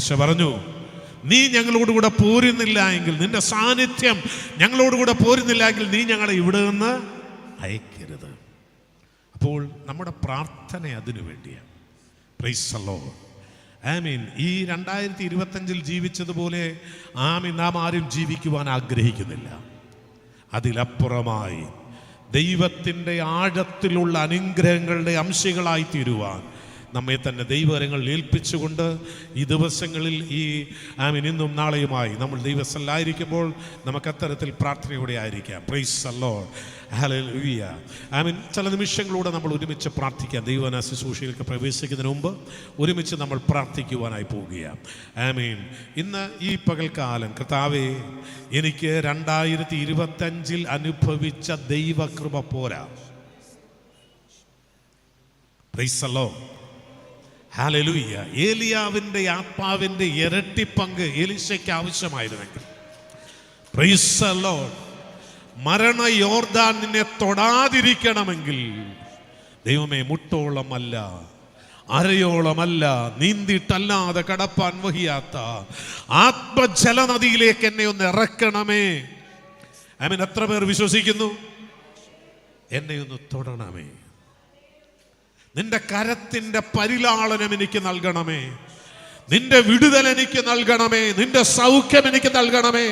പക്ഷെ പറഞ്ഞു, നീ ഞങ്ങളോടുകൂടെ പോരുന്നില്ല എങ്കിൽ, നിന്റെ സാന്നിധ്യം ഞങ്ങളോടുകൂടെ പോരുന്നില്ല എങ്കിൽ നീ ഞങ്ങളെ ഇവിടെ നിന്ന് അയക്കരുത്. അപ്പോൾ നമ്മുടെ പ്രാർത്ഥന അതിനു വേണ്ടിയാണ്. Praise the Lord. ആമീൻ. ഈ 2025 ജീവിച്ചതുപോലെ നാം ആരും ജീവിക്കുവാൻ ആഗ്രഹിക്കുന്നില്ല. അതിലപ്പുറമായി ദൈവത്തിൻ്റെ ആഴത്തിലുള്ള അനുഗ്രഹങ്ങളുടെ അംശങ്ങളായി തീരുവാൻ നമ്മെ തന്നെ ദൈവകരങ്ങളിൽ ഏൽപ്പിച്ചുകൊണ്ട് ഈ ദിവസങ്ങളിൽ ഇന്നും നാളെയുമായി നമ്മൾ ദൈവസ്ഥലായിരിക്കുമ്പോൾ നമുക്ക് അത്തരത്തിൽ പ്രാർത്ഥനയോടെ ആയിരിക്കാം. Price the Lord. ഹല്ലേലൂയ. ചില നിമിഷങ്ങളൂടെ നമ്മൾ ഒരുമിച്ച് പ്രാർത്ഥിക്കാം. ദൈവവചന ശുശ്രൂഷയിലേക്ക് പ്രവേശിക്കുന്നതിന് മുമ്പ് ഒരുമിച്ച് നമ്മൾ പ്രാർത്ഥിക്കുവാനായി പോവുകയാണ്. ഇന്ന് ഈ പകൽക്കാലം, കർത്താവേ, എനിക്ക് 2025 അനുഭവിച്ച ദൈവകൃപ പോരാ. Price the Lord. ഹല്ലേലൂയ. ഏലിയാവിൻ്റെ ആത്മാവിൻ്റെ ഇരട്ടി പങ്ക് എലീശയ്ക്ക് ആവശ്യമായിരുന്നെങ്കിൽ, പ്രൈസ് ദി ലോർഡ്, മരണ യോർദാൻ നിന്നെ തൊടാതിരിക്കണമെങ്കിൽ, ദൈവമേ, മുട്ടോളമല്ല അരയോളമല്ല നീന്തിയിട്ടല്ലാതെ കടപ്പാൻ വഹിയാത്ത ആത്മജലനദിയിലേക്ക് എന്നെ ഒന്ന് ഇറക്കണമേ. എത്ര പേർ വിശ്വസിക്കുന്നു? എന്നെ ഒന്ന് തൊടണമേ. നിന്റെ കരത്തിൻ്റെ പരിലാളനം എനിക്ക് നൽകണമേ. നിന്റെ വിടുതൽ എനിക്ക് നൽകണമേ. നിന്റെ സൗഖ്യം എനിക്ക് നൽകണമേ.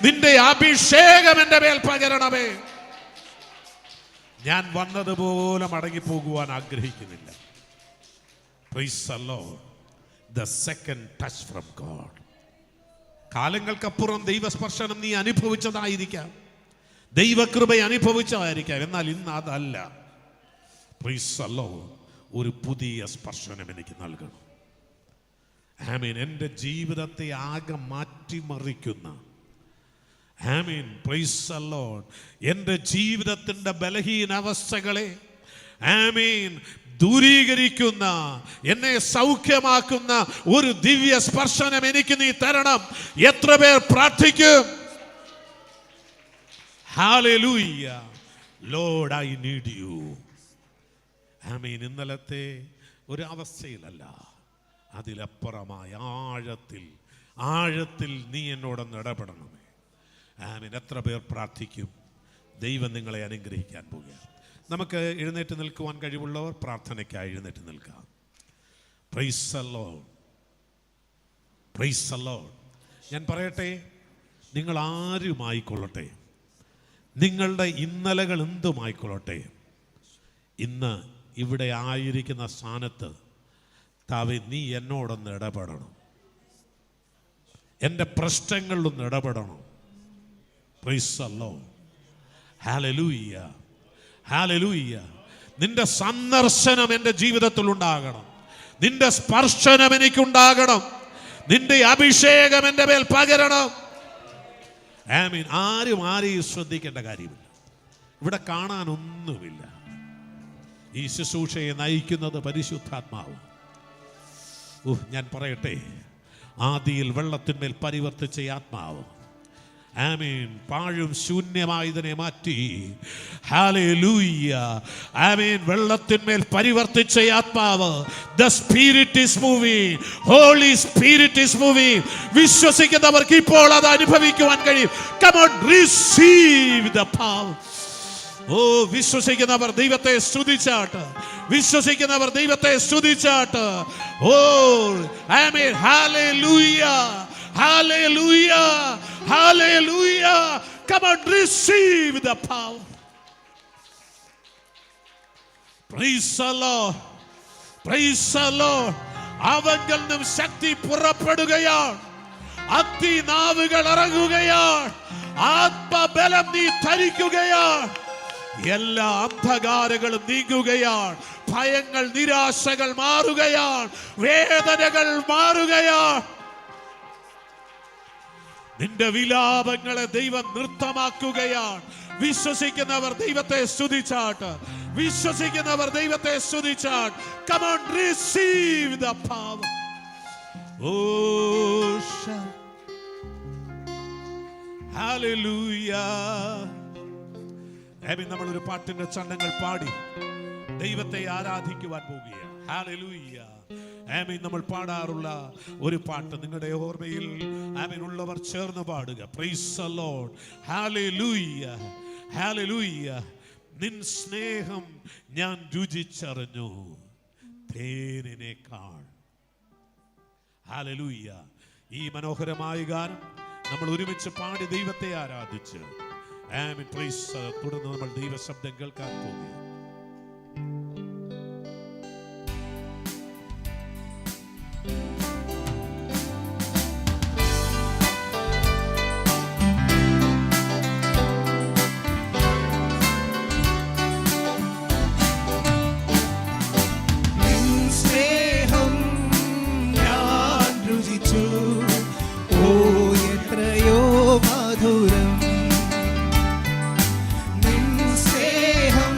നിന്റെ അഭിഷേകം എൻ്റെ മേൽ പകരണമേ. ഞാൻ വന്നതുപോലെ മടങ്ങിപ്പോകുവാൻ ആഗ്രഹിക്കുന്നില്ല. Praise the Lord. The second touch from God. കാലങ്ങൾക്കപ്പുറം ദൈവസ്പർശനം നീ അനുഭവിച്ചതായിരിക്കാം, ദൈവകൃപ അനുഭവിച്ചതായിരിക്കാം. എന്നാൽ ഇന്ന് അതല്ല. Praise the Lord. ഒരു പുതിയ സ്പർശനം എനിക്ക് നൽകണം. എൻ്റെ ജീവിതത്തെ ആകെ മാറ്റിമറിക്കുന്ന, പ്രൈസ് ദി ലോർഡ്, എൻ്റെ ജീവിതത്തിൻ്റെ ബലഹീനാവസ്ഥകളെ ദൂരീകരിക്കുന്ന, എന്നെ സൗഖ്യമാക്കുന്ന ഒരു ദിവ്യ സ്പർശനം എനിക്ക് നീ തരണം. എത്ര പേർ പ്രാർത്ഥിക്കും? Hallelujah. Lord, I need you. ഇന്നലത്തെ ഒരു അവസ്ഥയിലല്ല, അതിലപ്പുറമായ ആഴത്തിൽ നീ എന്നോടൊന്ന് ഇടപെടണമേ. എത്ര പേർ പ്രാർത്ഥിക്കും? ദൈവം നിങ്ങളെ അനുഗ്രഹിക്കാൻ പോവുകയാണ്. നമുക്ക് എഴുന്നേറ്റ് നിൽക്കുവാൻ കഴിവുള്ളവർ പ്രാർത്ഥനയ്ക്കായി എഴുന്നേറ്റ് നിൽക്കാം. Price the Lord. Price the Lord. ഞാൻ പറയട്ടെ, നിങ്ങൾ ആരുമായിക്കൊള്ളട്ടെ, നിങ്ങളുടെ ഇന്നലകൾ എന്തുമായിക്കൊള്ളട്ടെ, ഇന്ന് ഇവിടെ ആയിരിക്കുന്ന സ്ഥാനത്ത് താവേ നീ എന്നോടൊന്ന് ഇടപെടണം. എൻ്റെ പ്രശ്നങ്ങളിലൊന്ന് ഇടപെടണം. Price the Lord. Hallelujah. Hallelujah. നിന്റെ സന്ദർശനം എൻ്റെ ജീവിതത്തിൽ ഉണ്ടാകണം. നിന്റെ സ്പർശനം എനിക്കുണ്ടാകണം. നിന്റെ അഭിഷേകം എൻ്റെ മേൽ പകരണം. ആരെയും ശ്രദ്ധിക്കേണ്ട കാര്യമില്ല. ഇവിടെ കാണാനൊന്നുമില്ല. ഈ ശുശ്രൂഷയെ നയിക്കുന്നത് പരിശുദ്ധാത്മാവ്. ഞാൻ പറയട്ടെ, ആദിയിൽ വെള്ളത്തിന്മേൽ പരിവർത്തിച്ച ആത്മാവ്, പാഴും ശൂന്യമായതിനെ മാറ്റി, ഹല്ലേലൂയ, വെള്ളത്തിന്മേൽ പരിവർത്തിച്ച ആത്മാവ്. The Spirit is moving. Holy Spirit is moving. വിശ്വസിക്കുന്നവർക്ക് ഇപ്പോൾ അത് അനുഭവിക്കുവാൻ കഴിയും. Come on, receive the power. വിശ്വസിക്കുന്നവർ ദൈവത്തെ സ്തുതിച്ചാട്ട്. വിശ്വസിക്കുന്നവർ ദൈവത്തെ സ്തുതിച്ചാട്ട്. ആമേൻ. Hallelujah. Hallelujah. Hallelujah. Come on, receive the power. Praise the Lord. Praise the Lord. അവങ്കിൽ നിന്നും ശക്തി പുറപ്പെടുകയാണ്. അഗ്നിനാവുകൾ ഇറങ്ങുകയാണ്. ആത്മബലം നീ ധരിക്കുകയാണ്. എല്ലാ അന്ധകാരങ്ങളും നീങ്ങുകയാണ്. ഭയങ്ങൾ, നിരാശകൾ മാറുകയാണ്. വേദനകൾ മാറുകയാണ്. നിന്റെ വിലാപങ്ങളെ ദൈവം നൃത്തമാക്കുകയാണ്. വിശ്വസിക്കുന്നവർ ദൈവത്തെ സ്തുതിച്ചാട്ട്. വിശ്വസിക്കുന്നവർ ദൈവത്തെ സ്തുതിച്ചാട്ട്. Come on, receive the power. Hallelujah. നമ്മൾ ഒരു പാട്ടിന്റെ ചണ്ടങ്ങൾ പാടി ദൈവത്തെ ആരാധിക്കുവാൻ പോവുകയാണ്. Hallelujah. ആമേൻ. നമ്മൾ പാടാറുള്ള ഒരു പാട്ട് നിങ്ങളുടെ ഓർമ്മയിൽ ആമേൻ ഉള്ളവർ ചേർന്ന് പാടുക. Price the Lord. Hallelujah, hallelujah. നിൻ സ്നേഹം ഞാൻ രുചിച്ചറിഞ്ഞു തേനിനേക്കാൾ. ഹല്ലേലൂയ. ഈ മനോഹരമായ ഗാനം നമ്മൾ ഒരുമിച്ച് പാടി ദൈവത്തെ ആരാധിച്ച് ആമേൻ. പ്രൈസ്. തുടർന്ന് നമ്മൾ ദൈവശബ്ദം കേൾക്കാൻ പോകുന്നു. നിൻ സ്നേഹം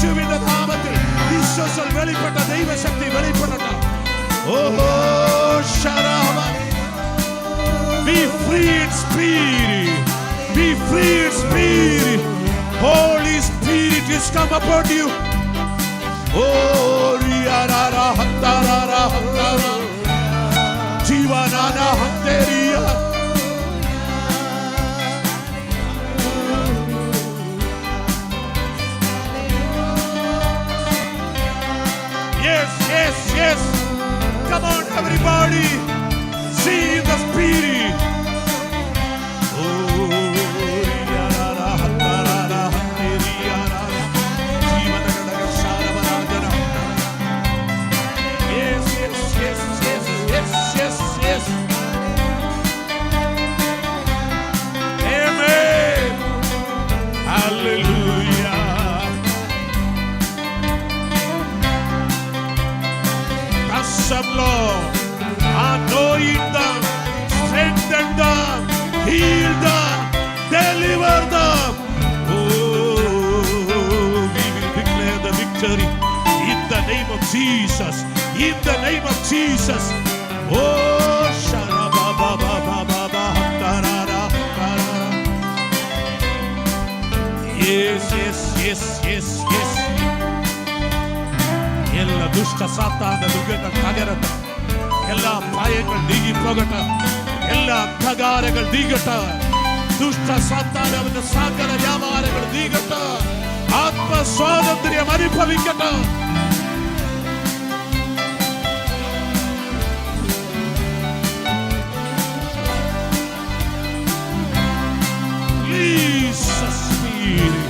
യേശുവിന്റെ നാമത്തിൽ വിശ്വാസം വെളിപ്പെട്ട ദൈവശക്തി വെളിപ്പെടട്ടെ. ഓഹോ ശരവ. Be free in spirit. Be free in spirit. Holy Spirit is come upon you. Oh riarara hantarara hantara. Jivanana hanteria. Yes, yes, yes. Come on everybody. See the Spirit. Lord, anoint them, strengthen them, heal them, deliver them. Oh, we will declare the victory in the name of Jesus. In the name of Jesus. Oh, sharaba ba ba ba ba ba tarara tarara. Yes, yes, yes, yes, yes. എല്ലാ ദുഷ്ട സാത്താന്റെ ദുർഗങ്ങൾ തകരട്ടെ. എല്ലാ ഭയങ്ങൾ നീങ്ങിപ്പോകട്ടെ. എല്ലാ അന്ധകാരങ്ങൾ നീങ്ങട്ടെ. ദുഷ്ട സാത്താൻ അവന്റെ സകല വ്യാപാരങ്ങൾ നീങ്ങട്ടെ. ആത്മസ്വാതന്ത്ര്യം അനുഭവിക്കട്ടെ. Jesus Spirit.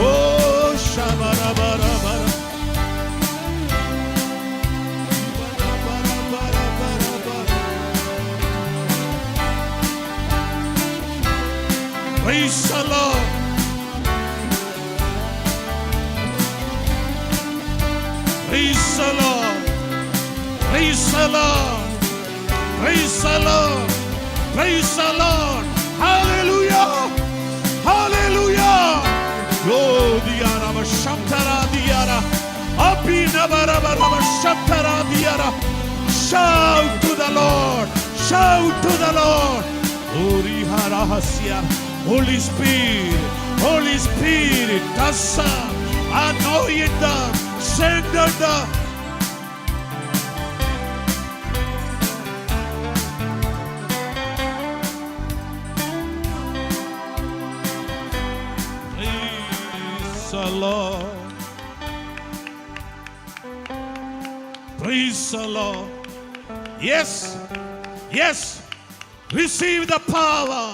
Oh shabarabara. Praise the Lord. Praise the Lord. Praise the Lord. Praise the Lord. Praise the Lord. Hallelujah. Hallelujah. Oh diara vashamtara diara. Abina barabara vashamtara diara. Shout to the Lord. Shout to the Lord. Holy Spirit, Holy Spirit, Tassa, anoint them, send them. Praise the Lord. Praise the Lord. Yes, yes. Receive the power.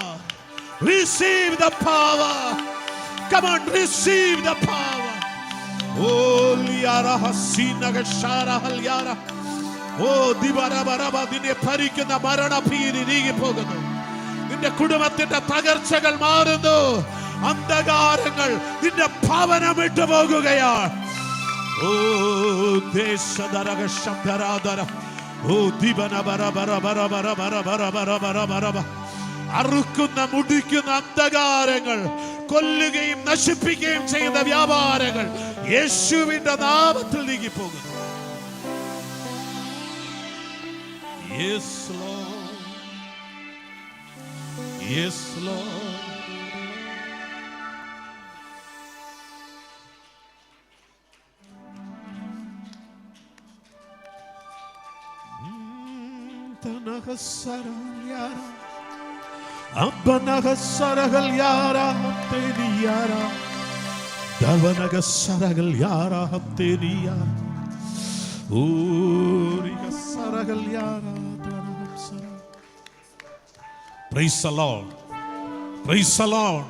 Receive the power. Come on, receive the power. Oh liara hasina gashara halyara. Oh dibara baraba dine parikkunna marana peeri neegi pogunu. Ninte kudumathinte tagarchakal maarunnu. അന്ധകാരങ്ങൾ നിന്റെ ഭവനം വിട്ടു പോകുകയാണ്. Oh ദേശദരക ശബ്ദരാധര. Oh ദിബന ബര ബര ബര ബര ബര ബര ബര ബര ബര. അറുക്കുന്ന മുടിക്കുന്ന അന്ധകാരങ്ങൾ, കൊല്ലുകയും നശിപ്പിക്കുകയും ചെയ്യുന്ന വ്യാപാരങ്ങൾ യേശുവിന്റെ നാമത്തിൽ നീങ്ങിപ്പോകുന്നു. Yes Lord. Yes Lord. Tanahasarayara Abbanahasaragal yara Hapteniyara Davanahasaragal yara Hapteniyara Urihasaragal yara. Praise the Lord. Praise the Lord.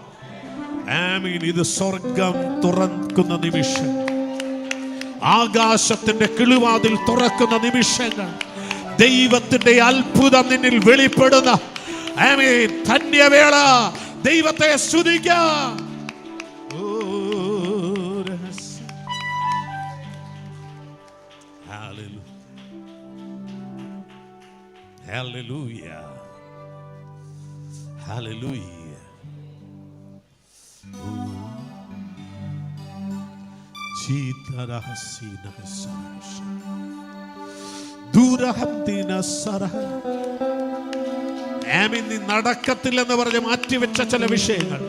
Amen. ഇത് സ്വർഗം തുറക്കുന്ന നിമിഷം, ആകാശത്തിന്റെ കിളിവാതിൽ തുറക്കുന്ന നിമിഷങ്ങൾ, ദൈവത്തിന്റെ അത്ഭുതം നിന്നിൽ വെളിപ്പെടുന്ന ആമേൻ ധന്യവേള. ദൈവത്തെ സ്തുതിക്കാം. Hallelujah. Hallelujah. നീ നടക്കത്തില്ലെന്ന് പറഞ്ഞ് മാറ്റിവെച്ച ചില വിഷയങ്ങൾ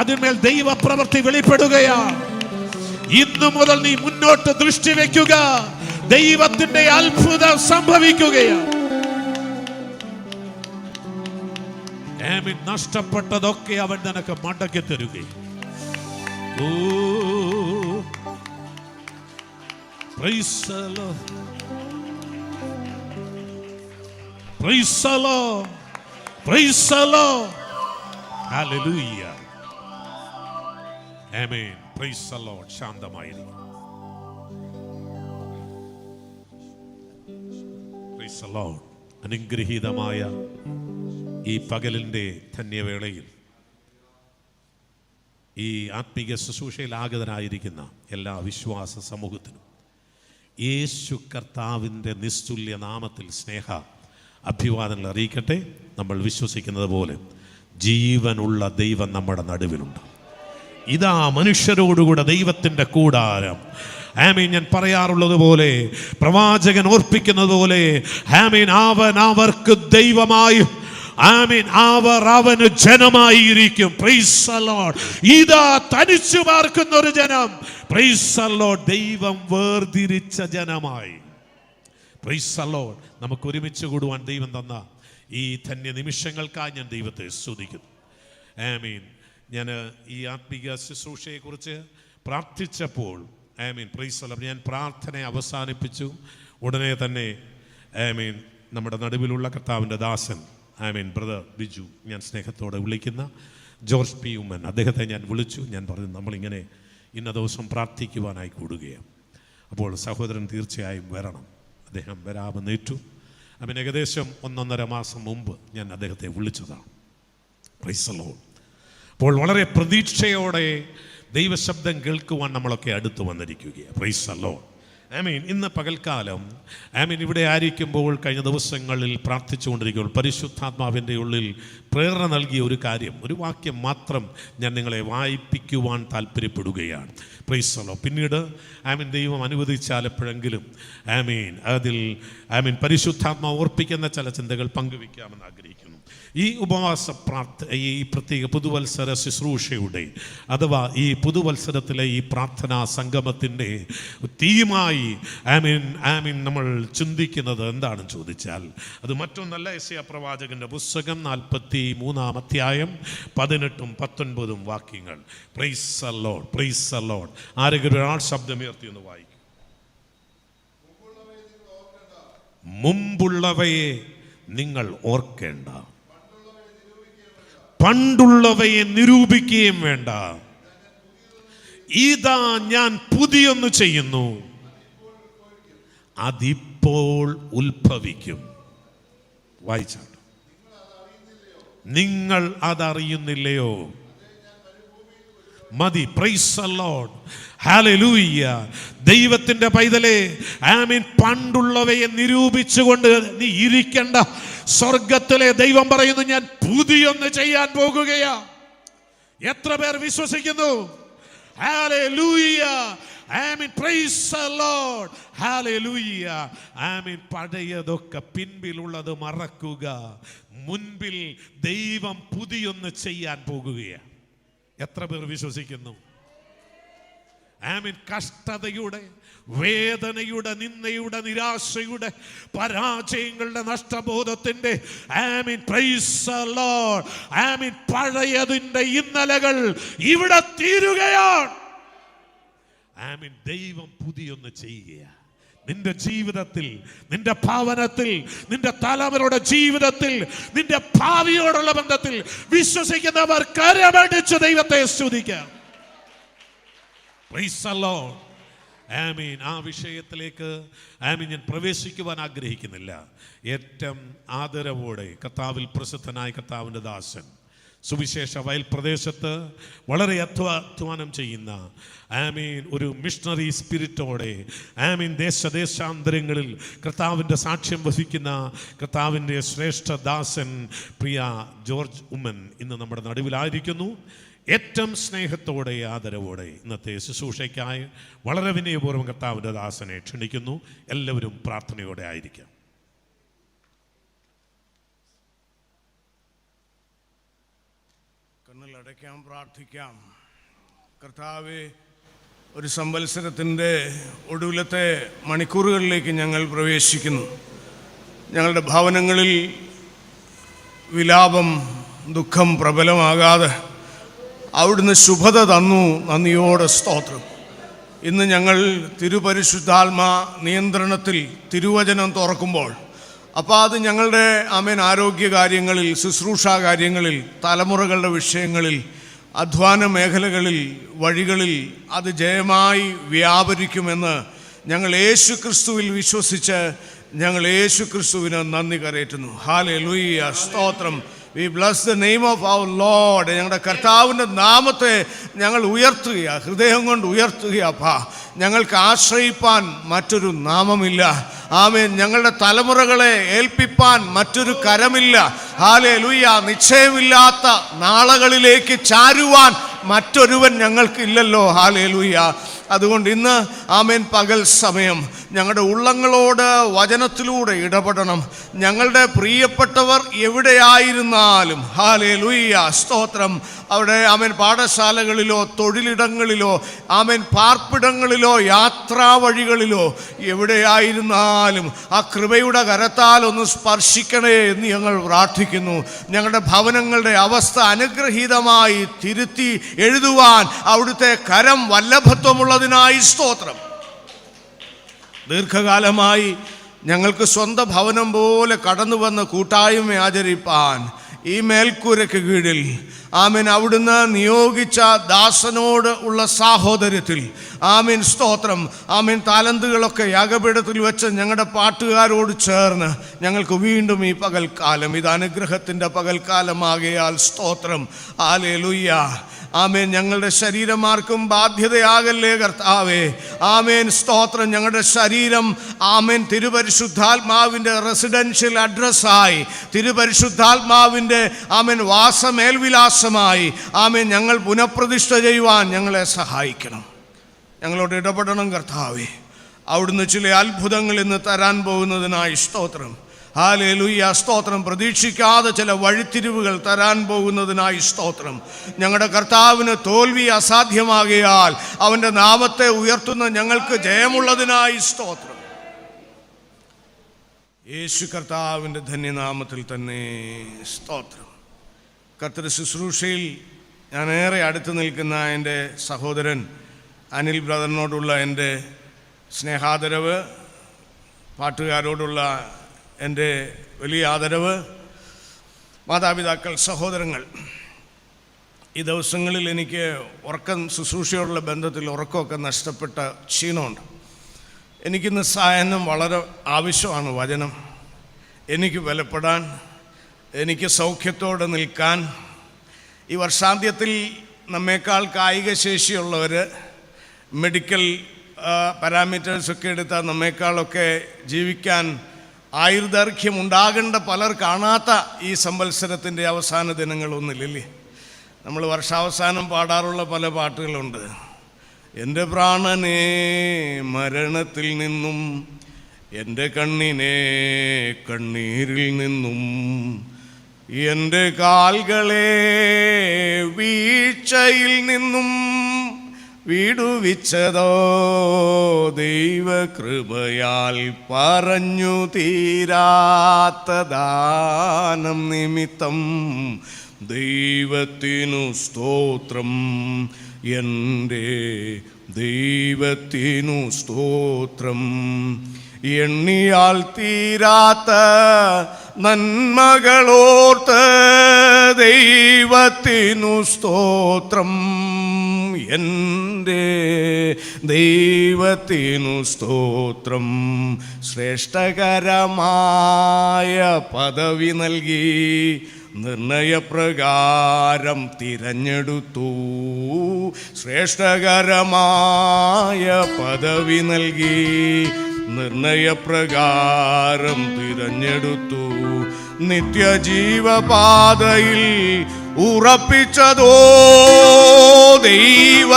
അതിന്മേൽ ദൈവപ്രവൃത്തി വെളിപ്പെടുകയാണ്. ഇന്നു മുതൽ നീ മുന്നോട്ട് ദൃഷ്ടി വെക്കുക, ദൈവത്തിന്റെ അത്ഭുതം സംഭവിക്കുകയാണ്. നഷ്ടപ്പെട്ടതൊക്കെ അവൻ നിനക്ക് മടക്കി തരുകയും. Praise the Lord. Praise the Lord. Praise the Lord. Hallelujah. Amen. Praise the Lord. ശാന്തമായിരിക്കും. Praise the Lord. അനുഗ്രഹീതമായ ഈ പകലിൻ്റെ ധന്യവേളയിൽ ഈ ആത്മീയ ശുശ്രൂഷയിൽ ആഗതരായിരിക്കുന്ന എല്ലാ വിശ്വാസ സമൂഹത്തിനും യേശു കർത്താവിൻ്റെ നിസ്തുല്യ നാമത്തിൽ സ്നേഹ അഭിവാദനങ്ങൾ അറിയിക്കട്ടെ. നമ്മൾ വിശ്വസിക്കുന്നത് പോലെ ജീവനുള്ള ദൈവം നമ്മുടെ നടുവിലുണ്ട്. ഇതാ മനുഷ്യരോടുകൂടെ ദൈവത്തിൻ്റെ കൂടാരം. ആമീൻ. ഞാൻ പറയാറുള്ളത് പോലെ, പ്രവാചകൻ ഓർപ്പിക്കുന്നത് പോലെ, ആമീൻ, അവൻ അവർക്ക് ദൈവമായി, ആമീൻ, അവർ അവന് ജനമായിരിക്കും. Price the Lord. ഇതാ തനിച്ചു പാർക്കുന്ന ഒരു ജനം. Price the Lord. ദൈവം വേർതിരിച്ച ജനമായി. Price the Lord. നമുക്ക് ഒരുമിച്ച് കൂടുവാൻ ദൈവം തന്ന ഈ ധന്യ നിമിഷങ്ങൾക്കായി ഞാൻ ദൈവത്തെ സ്തുതിക്കുന്നു. ആമീൻ. ഞാൻ ഈ ആത്മീയ ശുശ്രൂഷയെക്കുറിച്ച് പ്രാർത്ഥിച്ചപ്പോൾ, ആമീൻ, പ്രൈസ് ദി ലോർഡ്, ഞാൻ പ്രാർത്ഥന അവസാനിപ്പിച്ചു. ഉടനെ തന്നെ ആമീൻ നമ്മുടെ നടുവിലുള്ള കർത്താവിൻ്റെ ദാസൻ, ആമീൻ, ബ്രദർ ബിജു, ഞാൻ സ്നേഹത്തോടെ വിളിക്കുന്ന ജോർജ് പി ഉമ്മൻ, അദ്ദേഹത്തെ ഞാൻ വിളിച്ചു. ഞാൻ പറഞ്ഞു, നമ്മളിങ്ങനെ ഇന്ന ദിവസം പ്രാർത്ഥിക്കുവാനായി കൂടുകയാണ്. അപ്പോൾ സഹോദരൻ തീർച്ചയായും വരണം. അദ്ദേഹം വരാമെന്നേറ്റു. അവൻ ഏകദേശം 1.5 മാസം മുമ്പ് ഞാൻ അദ്ദേഹത്തെ വിളിച്ചതാണ്. Praise the Lord. അപ്പോൾ വളരെ പ്രതീക്ഷയോടെ ദൈവശബ്ദം കേൾക്കുവാൻ നമ്മളൊക്കെ അടുത്ത് വന്നിരിക്കുകയാണ്. Praise the Lord. ആമീൻ. ഇന്ന് പകൽക്കാലം ആമീൻ ഇവിടെ ആയിരിക്കുമ്പോൾ, കഴിഞ്ഞ ദിവസങ്ങളിൽ പ്രാർത്ഥിച്ചുകൊണ്ടിരിക്കുമ്പോൾ പരിശുദ്ധാത്മാവിൻ്റെ ഉള്ളിൽ പ്രേരണ നൽകിയ ഒരു കാര്യം, ഒരു വാക്യം മാത്രം ഞാൻ നിങ്ങളെ വായിപ്പിക്കുവാൻ താല്പര്യപ്പെടുകയാണ്. Praise the Lord. പിന്നീട് ആമീൻ ദൈവം അനുവദിച്ചാൽ എപ്പോഴെങ്കിലും ആമീൻ അതിൽ ആമീൻ പരിശുദ്ധാത്മാവ് ഓർപ്പിക്കുന്ന ചില ചിന്തകൾ പങ്കുവയ്ക്കാമെന്ന് ആഗ്രഹിക്കുന്നു. ഈ ഉപവാസ ഈ പ്രത്യേക പുതുവത്സര ശുശ്രൂഷയുടെ അഥവാ ഈ പുതുവത്സരത്തിലെ ഈ പ്രാർത്ഥനാ സംഗമത്തിൻ്റെ തീമായി ആമീൻ നമ്മൾ ചിന്തിക്കുന്നത് എന്താണെന്ന് ചോദിച്ചാൽ, അത് മറ്റൊന്നല്ല, യെശയ്യാ പ്രവാചകന്റെ പുസ്തകം 43-ാം അധ്യായം 18-ഉം 19-ഉം വാക്യങ്ങൾ. Price the Lord. Price the Lord. ആരെങ്കിലും ഒരാൾ ശബ്ദമുയർത്തി ഒന്ന് വായിക്കും. മുമ്പുള്ളവയെ നിങ്ങൾ ഓർക്കേണ്ട, പണ്ടുള്ളവയെ നിരൂപിക്കുകയും വേണ്ട. ഇതാ ഞാൻ പുതിയൊന്ന് ചെയ്യുന്നു, അതിപ്പോൾ ഉത്ഭവിക്കും. വായിച്ചാണ്. നിങ്ങൾ അതറിയുന്നില്ലയോ? മതി. Price the Lord. ഹല്ലേലൂയ. ദൈവത്തിന്റെ പൈതലേ, ആമീൻ, പണ്ടുള്ളവയെ നിരൂപിച്ചുകൊണ്ട് നീ ഇരിക്കണ്ട. സ്വർഗത്തിലെ ദൈവം പറയുന്നു, ഞാൻ പുതിയൊന്ന് ചെയ്യാൻ പോകുകയാ. എത്ര പേർ വിശ്വസിക്കുന്നു? ഹല്ലേലൂയ. ആമീൻ. Praise the Lord. ഹല്ലേലൂയ. ആമീൻ. പഴയതൊക്കെ പിൻപിലുള്ളത് മറക്കുക. മുൻപിൽ ദൈവം പുതിയൊന്ന് ചെയ്യാൻ പോകുകയാണ്. എത്ര പേർ വിശ്വസിക്കുന്നു? ആമീൻ. കഷ്ടതയുടെ, വേദനയുടെ, നിന്ദയുടെ, നിരാശയുടെ, പരാജയങ്ങളുടെ, നഷ്ടബോധത്തിന്റെ, ആമീൻ, പ്രൈസ് ദി ലോർഡ്, ആമീൻ, പഴയതിന്റെ ഇന്നലകൾ ഇവിടെ തീരുകയാണ്. ആമീൻ. ദൈവം പുതിയൊന്ന് ചെയ്യുകയാണ്. നിന്റെ ജീവിതത്തിൽ, നിന്റെ ഭവനത്തിൽ, നിന്റെ തലമുറയുടെ ജീവിതത്തിൽ, നിന്റെ ഭാവിയോടുള്ള ബന്ധത്തിൽ വിശ്വസിക്കുന്നവർ കരമടിച്ച് ദൈവത്തെ സ്തുതിക്കാം. Praise the Lord. ആമീൻ. ആ വിഷയത്തിലേക്ക് ആമീൻ ഞാൻ പ്രവേശിക്കുവാൻ ആഗ്രഹിക്കുന്നില്ല. ഏറ്റവും ആദരവോടെ കർത്താവിൽ പ്രസിദ്ധനായ കർത്താവിൻ്റെ ദാസൻ, സുവിശേഷ വയൽ പ്രദേശത്ത് വളരെ അധ്വാനം ചെയ്യുന്ന, ആമീൻ, ഒരു മിഷണറി സ്പിരിറ്റോടെ, ആമീൻ, ദേശാന്തരങ്ങളിൽ കർത്താവിൻ്റെ സാക്ഷ്യം വഹിക്കുന്ന കർത്താവിൻ്റെ ശ്രേഷ്ഠ ദാസൻ പ്രിയ ജോർജ് ഉമ്മൻ ഇന്ന് നമ്മുടെ നടുവിലായിരിക്കുന്നു. ഏറ്റവും സ്നേഹത്തോടെ ആദരവോടെ ഇന്നത്തെ ശുശ്രൂഷയ്ക്കായി വളരെ വിനയപൂർവ്വം കർത്താവിൻ്റെ ദാസനെ ക്ഷണിക്കുന്നു. എല്ലാവരും പ്രാർത്ഥനയോടെ ആയിരിക്കാം. കണ്ണുകളടയ്ക്കാം, പ്രാർത്ഥിക്കാം. കർത്താവേ, ഒരു സംവത്സരത്തിൻ്റെ ഒടുവിലത്തെ മണിക്കൂറുകളിലേക്ക് ഞങ്ങൾ പ്രവേശിക്കുന്നു. ഞങ്ങളുടെ ഭവനങ്ങളിൽ വിലാപം, ദുഃഖം പ്രബലമാകാതെ അവിടുന്ന് ശുഭത തന്നു. നന്ദിയോടെ സ്തോത്രം. ഇന്ന് ഞങ്ങൾ തിരുപരിശുദ്ധാത്മാ നിയന്ത്രണത്തിൽ തിരുവചനം തുറക്കുമ്പോൾ അത് ഞങ്ങളുടെ ആരോഗ്യ കാര്യങ്ങളിൽ, ശുശ്രൂഷാ കാര്യങ്ങളിൽ, തലമുറകളുടെ വിഷയങ്ങളിൽ, അധ്വാന മേഖലകളിൽ, വഴികളിൽ അത് ജയമായി വ്യാപരിക്കുമെന്ന് ഞങ്ങൾ യേശു ക്രിസ്തുവിൽ വിശ്വസിച്ച് ഞങ്ങൾ യേശു ക്രിസ്തുവിന് നന്ദി കരേറ്റുന്നു. ഹല്ലേലൂയ, സ്തോത്രം. We bless the name of our Lord. ഞങ്ങളുടെ കർത്താവിൻ്റെ നാമത്തെ ഞങ്ങൾ ഉയർത്തുക, ഹൃദയം കൊണ്ട് ഉയർത്തുക. ഞങ്ങൾക്ക് ആശ്രയിപ്പാൻ മറ്റൊരു നാമമില്ല. ആമേൻ. ഞങ്ങളുടെ തലമുറകളെ ഏൽപ്പിപ്പാൻ മറ്റൊരു കരമില്ല. ഹല്ലേലൂയ. നിശ്ചയമില്ലാത്ത നാളുകളിലേക്ക് ചാരുവാൻ മറ്റൊരുവൻ ഞങ്ങൾക്കില്ലല്ലോ. ഹല്ലേലൂയ. അതുകൊണ്ട് ഇന്ന് പകൽ സമയം ഞങ്ങളുടെ ഉള്ളങ്ങളോട് വചനത്തിലൂടെ ഇടപെടണം. ഞങ്ങളുടെ പ്രിയപ്പെട്ടവർ എവിടെയായിരുന്നാലും, ഹല്ലേലൂയ, സ്തോത്രം, അവിടെ പാഠശാലകളിലോ തൊഴിലിടങ്ങളിലോ പാർപ്പിടങ്ങളിലോ യാത്രാ വഴികളിലോ എവിടെയായിരുന്നാലും ആ കൃപയുടെ കരത്താൽ ഒന്ന് സ്പർശിക്കണേ എന്ന് ഞങ്ങൾ പ്രാർത്ഥിക്കുന്നു. ഞങ്ങളുടെ ഭവനങ്ങളുടെ അവസ്ഥ അനുഗ്രഹീതമായി തിരുത്തി എഴുതുവാൻ അവിടുത്തെ കരം വല്ലഭത്വമുള്ളതിനായി സ്തോത്രം. ദീർഘകാലമായി ഞങ്ങൾക്ക് സ്വന്തം ഭവനം പോലെ കടന്നു വന്ന കൂട്ടായ്മ ആചരിപ്പാൻ ഈ മേൽക്കൂരയ്ക്ക് കീഴിൽ അവിടുന്ന് നിയോഗിച്ച ദാസനോട് ഉള്ള സാഹോദര്യത്തിൽ സ്തോത്രം, താലന്തുകളൊക്കെ യാഗപീഠത്തിൽ വെച്ച് ഞങ്ങളുടെ പാട്ടുകാരോട് ചേർന്ന് ഞങ്ങൾക്ക് വീണ്ടും ഈ പകൽക്കാലം, ഇത് അനുഗ്രഹത്തിൻ്റെ പകൽക്കാലമാകയാൽ സ്തോത്രം. ഹല്ലേലൂയ. ഞങ്ങളുടെ ശരീരമാർക്കും ബാധ്യതയാകല്ലേ കർത്താവേ. സ്തോത്രം. ഞങ്ങളുടെ ശരീരം തിരുപരിശുദ്ധാത്മാവിൻ്റെ റെസിഡൻഷ്യൽ അഡ്രസ്സായി, തിരുപരിശുദ്ധാത്മാവിൻ്റെ വാസമേൽവിലാസമായി ഞങ്ങൾ പുനഃപ്രതിഷ്ഠ ചെയ്യുവാൻ ഞങ്ങളെ സഹായിക്കണം. ഞങ്ങളോട് ഇടപെടണം കർത്താവേ. അവിടുന്ന് ചില അത്ഭുതങ്ങൾ ഇന്ന് തരാൻ പോകുന്നതിനായി സ്തോത്രം. ഹല്ലേലൂയ, സ്തോത്രം. പ്രതീക്ഷിക്കാതെ ചില വഴിത്തിരിവുകൾ തരാൻ പോകുന്നതിനായി സ്തോത്രം. ഞങ്ങളുടെ കർത്താവിന് തോൽവി അസാധ്യമാകയാൽ അവൻ്റെ നാമത്തെ ഉയർത്തുന്ന ഞങ്ങൾക്ക് ജയമുള്ളതിനായി സ്തോത്രം. യേശു കർത്താവിൻ്റെ ധന്യനാമത്തിൽ തന്നെ സ്തോത്രം. കർത്തൃ ശുശ്രൂഷയിൽ ഞാൻ ഏറെ അടുത്ത് നിൽക്കുന്ന എൻ്റെ സഹോദരൻ അനിൽ ബ്രദറിനോടുള്ള എൻ്റെ സ്നേഹാദരവ്, പാട്ടുകാരോടുള്ള എൻ്റെ വലിയ ആദരവ്, മാതാപിതാക്കൾ, സഹോദരങ്ങൾ, ഈ ദിവസങ്ങളിൽ എനിക്ക് ശുശ്രൂഷയോടുള്ള ബന്ധത്തിൽ ഉറക്കമൊക്കെ നഷ്ടപ്പെട്ട ക്ഷീണമുണ്ട്. എനിക്കിന്ന് സായനം വളരെ ആവശ്യമാണ്. വചനം എനിക്ക് ബലപ്പെടാൻ, എനിക്ക് സൗഖ്യത്തോടെ നിൽക്കാൻ. ഈ വർഷാന്ത്യത്തിൽ നമ്മേക്കാൾ കായിക ശേഷിയുള്ളവർ, മെഡിക്കൽ പാരാമീറ്റേഴ്സൊക്കെ എടുത്താൽ നമ്മേക്കാളൊക്കെ ജീവിക്കാൻ ആയുർദൈർഘ്യം ഉണ്ടാകേണ്ട പലർ കാണാത്ത ഈ സംവത്സരത്തിൻ്റെ അവസാന ദിനങ്ങളൊന്നുമില്ലേ? നമ്മൾ വർഷാവസാനം പാടാറുള്ള പല പാട്ടുകളുണ്ട്. എൻ്റെ പ്രാണനെ മരണത്തിൽ നിന്നും, എൻ്റെ കണ്ണിനെ കണ്ണീരിൽ നിന്നും, എൻ്റെ കാൽകളെ വീഴ്ചയിൽ നിന്നും വിടുവിച്ചതോ ദൈവകൃപയാൽ പറഞ്ഞു തീരാത്ത ദാനം നിമിത്തം ദൈവത്തിനു സ്തോത്രം. എൻ്റെ ദൈവത്തിനു സ്തോത്രം. എണ്ണിയാൽ തീരാത്ത നന്മകളോർത്ത് ദൈവത്തിനു സ്തോത്രം. എൻ്റെ ദൈവത്തിനു സ്തോത്രം. ശ്രേഷ്ഠകരമായ പദവി നൽകി നിർണയപ്രകാരം തിരഞ്ഞെടുത്തു. ശ്രേഷ്ഠകരമായ പദവി നൽകി നിർണയപ്രകാരം തിരഞ്ഞെടുത്തു. നിത്യജീവപാതയിൽ ഉറപ്പിച്ചതോ ദൈവകൃപയാൽ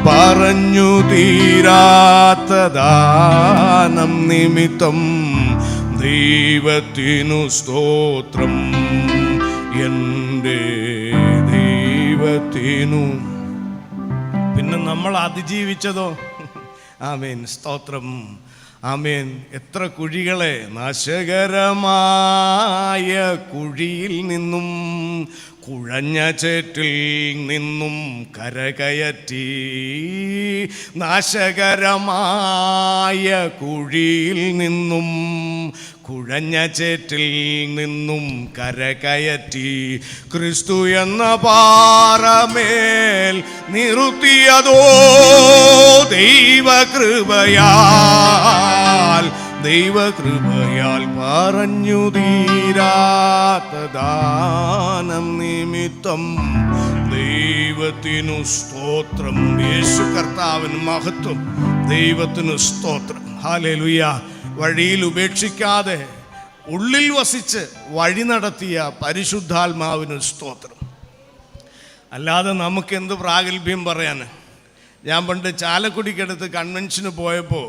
പറഞ്ഞു തീരാത്ത ദാനം നിമിത്തം ദൈവത്തിനു സ്തോത്രം, എൻ്റെ ദൈവത്തിനു. പിന്നെ നമ്മൾ അതിജീവിച്ചതോ? ആമേൻ, സ്തോത്രം. ആമേൻ. എത്ര കുഴികളെ നാശകരമായ കുഴിയിൽ നിന്നും കുഴഞ്ഞ ചേറ്റിൽ നിന്നും കരകയറ്റി. നാശകരമായ കുഴിയിൽ നിന്നും കുഴഞ്ഞ ചേറ്റിൽ നിന്നും കരകയറ്റി. ക്രിസ്തു എന്ന പാറമേൽ നിർത്തിയതോ ദൈവകൃപയാൽ പറഞ്ഞു തീരാത്ത ദാനം നിമിത്തം ദൈവത്തിനു സ്തോത്രം. യേശു കർത്താവിന് മഹത്വം, ദൈവത്തിനു സ്തോത്രം. ഹല്ലേലൂയ. വഴിയിൽ ഉപേക്ഷിക്കാതെ ഉള്ളിൽ വസിച്ച് വഴി നടത്തിയ പരിശുദ്ധാത്മാവിന് സ്തോത്രം. അല്ലാതെ നമുക്കെന്ത് പ്രാഗൽഭ്യം പറയാൻ. ഞാൻ പണ്ട് ചാലക്കുടിക്കടുത്ത് കൺവെൻഷന് പോയപ്പോൾ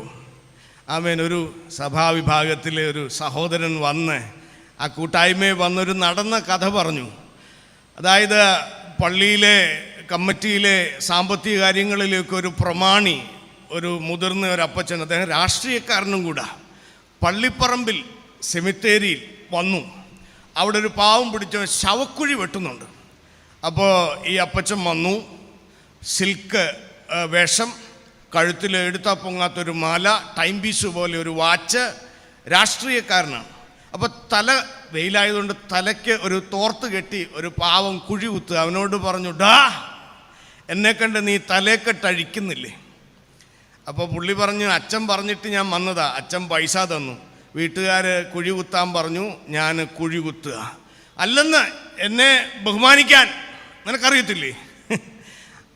ആമേൻ ഒരു സഭാവിഭാഗത്തിലെ ഒരു സഹോദരൻ വന്ന് ആ കൂട്ടായ്മയെ വന്നൊരു നടന്ന കഥ പറഞ്ഞു. അതായത് പള്ളിയിലെ കമ്മിറ്റിയിലെ സാമ്പത്തിക കാര്യങ്ങളിലേക്ക് ഒരു പ്രമാണി, ഒരു മുതിർന്ന ഒരു അപ്പച്ചൻ, അദ്ദേഹം രാഷ്ട്രീയക്കാരനും കൂടെ, പള്ളിപ്പറമ്പിൽ സെമിത്തേരിയിൽ വന്നു. അവിടെ ഒരു പാവം പിടിച്ച ശവക്കുഴി വെട്ടുന്നുണ്ട്. അപ്പോൾ ഈ അപ്പച്ചൻ വന്നു, സിൽക്ക് വേഷം, കഴുത്തിൽ എടുത്താൽ പൊങ്ങാത്തൊരു മാല, ടൈം പീസ് പോലെ ഒരു വാച്ച്, രാഷ്ട്രീയക്കാരനാണ്. അപ്പോൾ തല വെയിലായതുകൊണ്ട് തലയ്ക്ക് ഒരു തോർത്ത് കെട്ടി ഒരു പാവം കുഴി കുത്തുക. അവനോട് പറഞ്ഞു, ഡാ എന്നെ കണ്ട് നീ തലേക്കെട്ടഴിക്കുന്നില്ലേ? അപ്പോൾ പുള്ളി പറഞ്ഞു, അച്ഛൻ പറഞ്ഞിട്ട് ഞാൻ വന്നതാ, അച്ഛൻ പൈസ തന്നു, വീട്ടുകാർ കുഴി കുത്താൻ പറഞ്ഞു, ഞാൻ കുഴി കുത്തുക. അല്ലെന്ന് എന്നെ ബഹുമാനിക്കാൻ നിനക്കറിയത്തില്ലേ?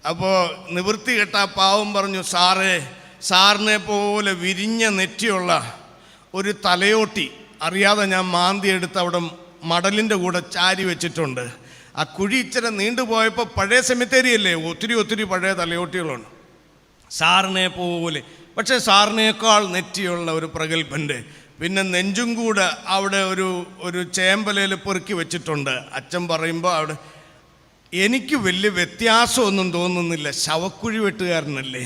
അപ്പോൾ നിവൃത്തി കെട്ട പാവം പറഞ്ഞു, സാറിനെ പോലെ വിരിഞ്ഞ നെറ്റിയുള്ള ഒരു തലയോട്ടി അറിയാതെ ഞാൻ മാന്തി എടുത്ത് അവിടെ മടലിൻ്റെ കൂടെ ചാരി വെച്ചിട്ടുണ്ട്. ആ കുഴി ഇച്ചിരി നീണ്ടുപോയപ്പോൾ പഴയ സെമിത്തേരിയല്ലേ, ഒത്തിരി പഴയ തലയോട്ടികളുണ്ട്. സാറിനെ പോലെ, പക്ഷേ സാറിനേക്കാൾ നെറ്റിയുള്ള ഒരു പ്രഗത്ഭൻ്റെ പിന്നെ നെഞ്ചും കൂടെ അവിടെ ഒരു ചേമ്പലയിൽ പെറുക്കി വെച്ചിട്ടുണ്ട്. അച്ഛൻ പറയുമ്പോൾ അവിടെ എനിക്ക് വലിയ വ്യത്യാസമൊന്നും തോന്നുന്നില്ല, ശവക്കുഴി വെട്ടുകാരനല്ലേ.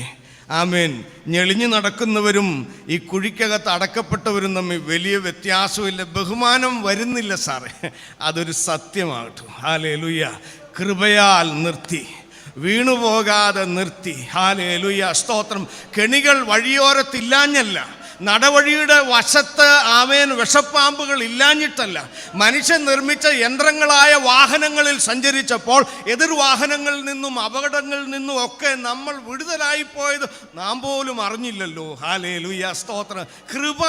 ആമേൻ. ഞെളിഞ്ഞു നടക്കുന്നവരും ഈ കുഴിക്കകത്ത് അടക്കപ്പെട്ടവരും തമ്മിൽ വലിയ വ്യത്യാസമില്ല, ബഹുമാനം വരുന്നില്ല സാറേ. അതൊരു സത്യമാകട്ടെ. ഹല്ലേലൂയ. കൃപയാൽ നിർത്തി, വീണുപോകാതെ നിർത്തി. ഹല്ലേലൂയ, സ്തോത്രം. കെണികൾ വഴിയോരത്തില്ലാഞ്ഞല്ല, നടവഴിയുടെ വശത്ത് ആമേൻ വിഷപ്പാമ്പുകൾ ഇല്ലാഞ്ഞിട്ടല്ല, മനുഷ്യൻ നിർമ്മിച്ച യന്ത്രങ്ങളായ വാഹനങ്ങളിൽ സഞ്ചരിച്ചപ്പോൾ എതിർവാഹനങ്ങളിൽ നിന്നും അപകടങ്ങളിൽ നിന്നും ഒക്കെ നമ്മൾ വിടുതലായിപ്പോയത് നാം പോലും അറിഞ്ഞില്ലല്ലോ. ഹല്ലേലൂയ, സ്തോത്രം. കൃപ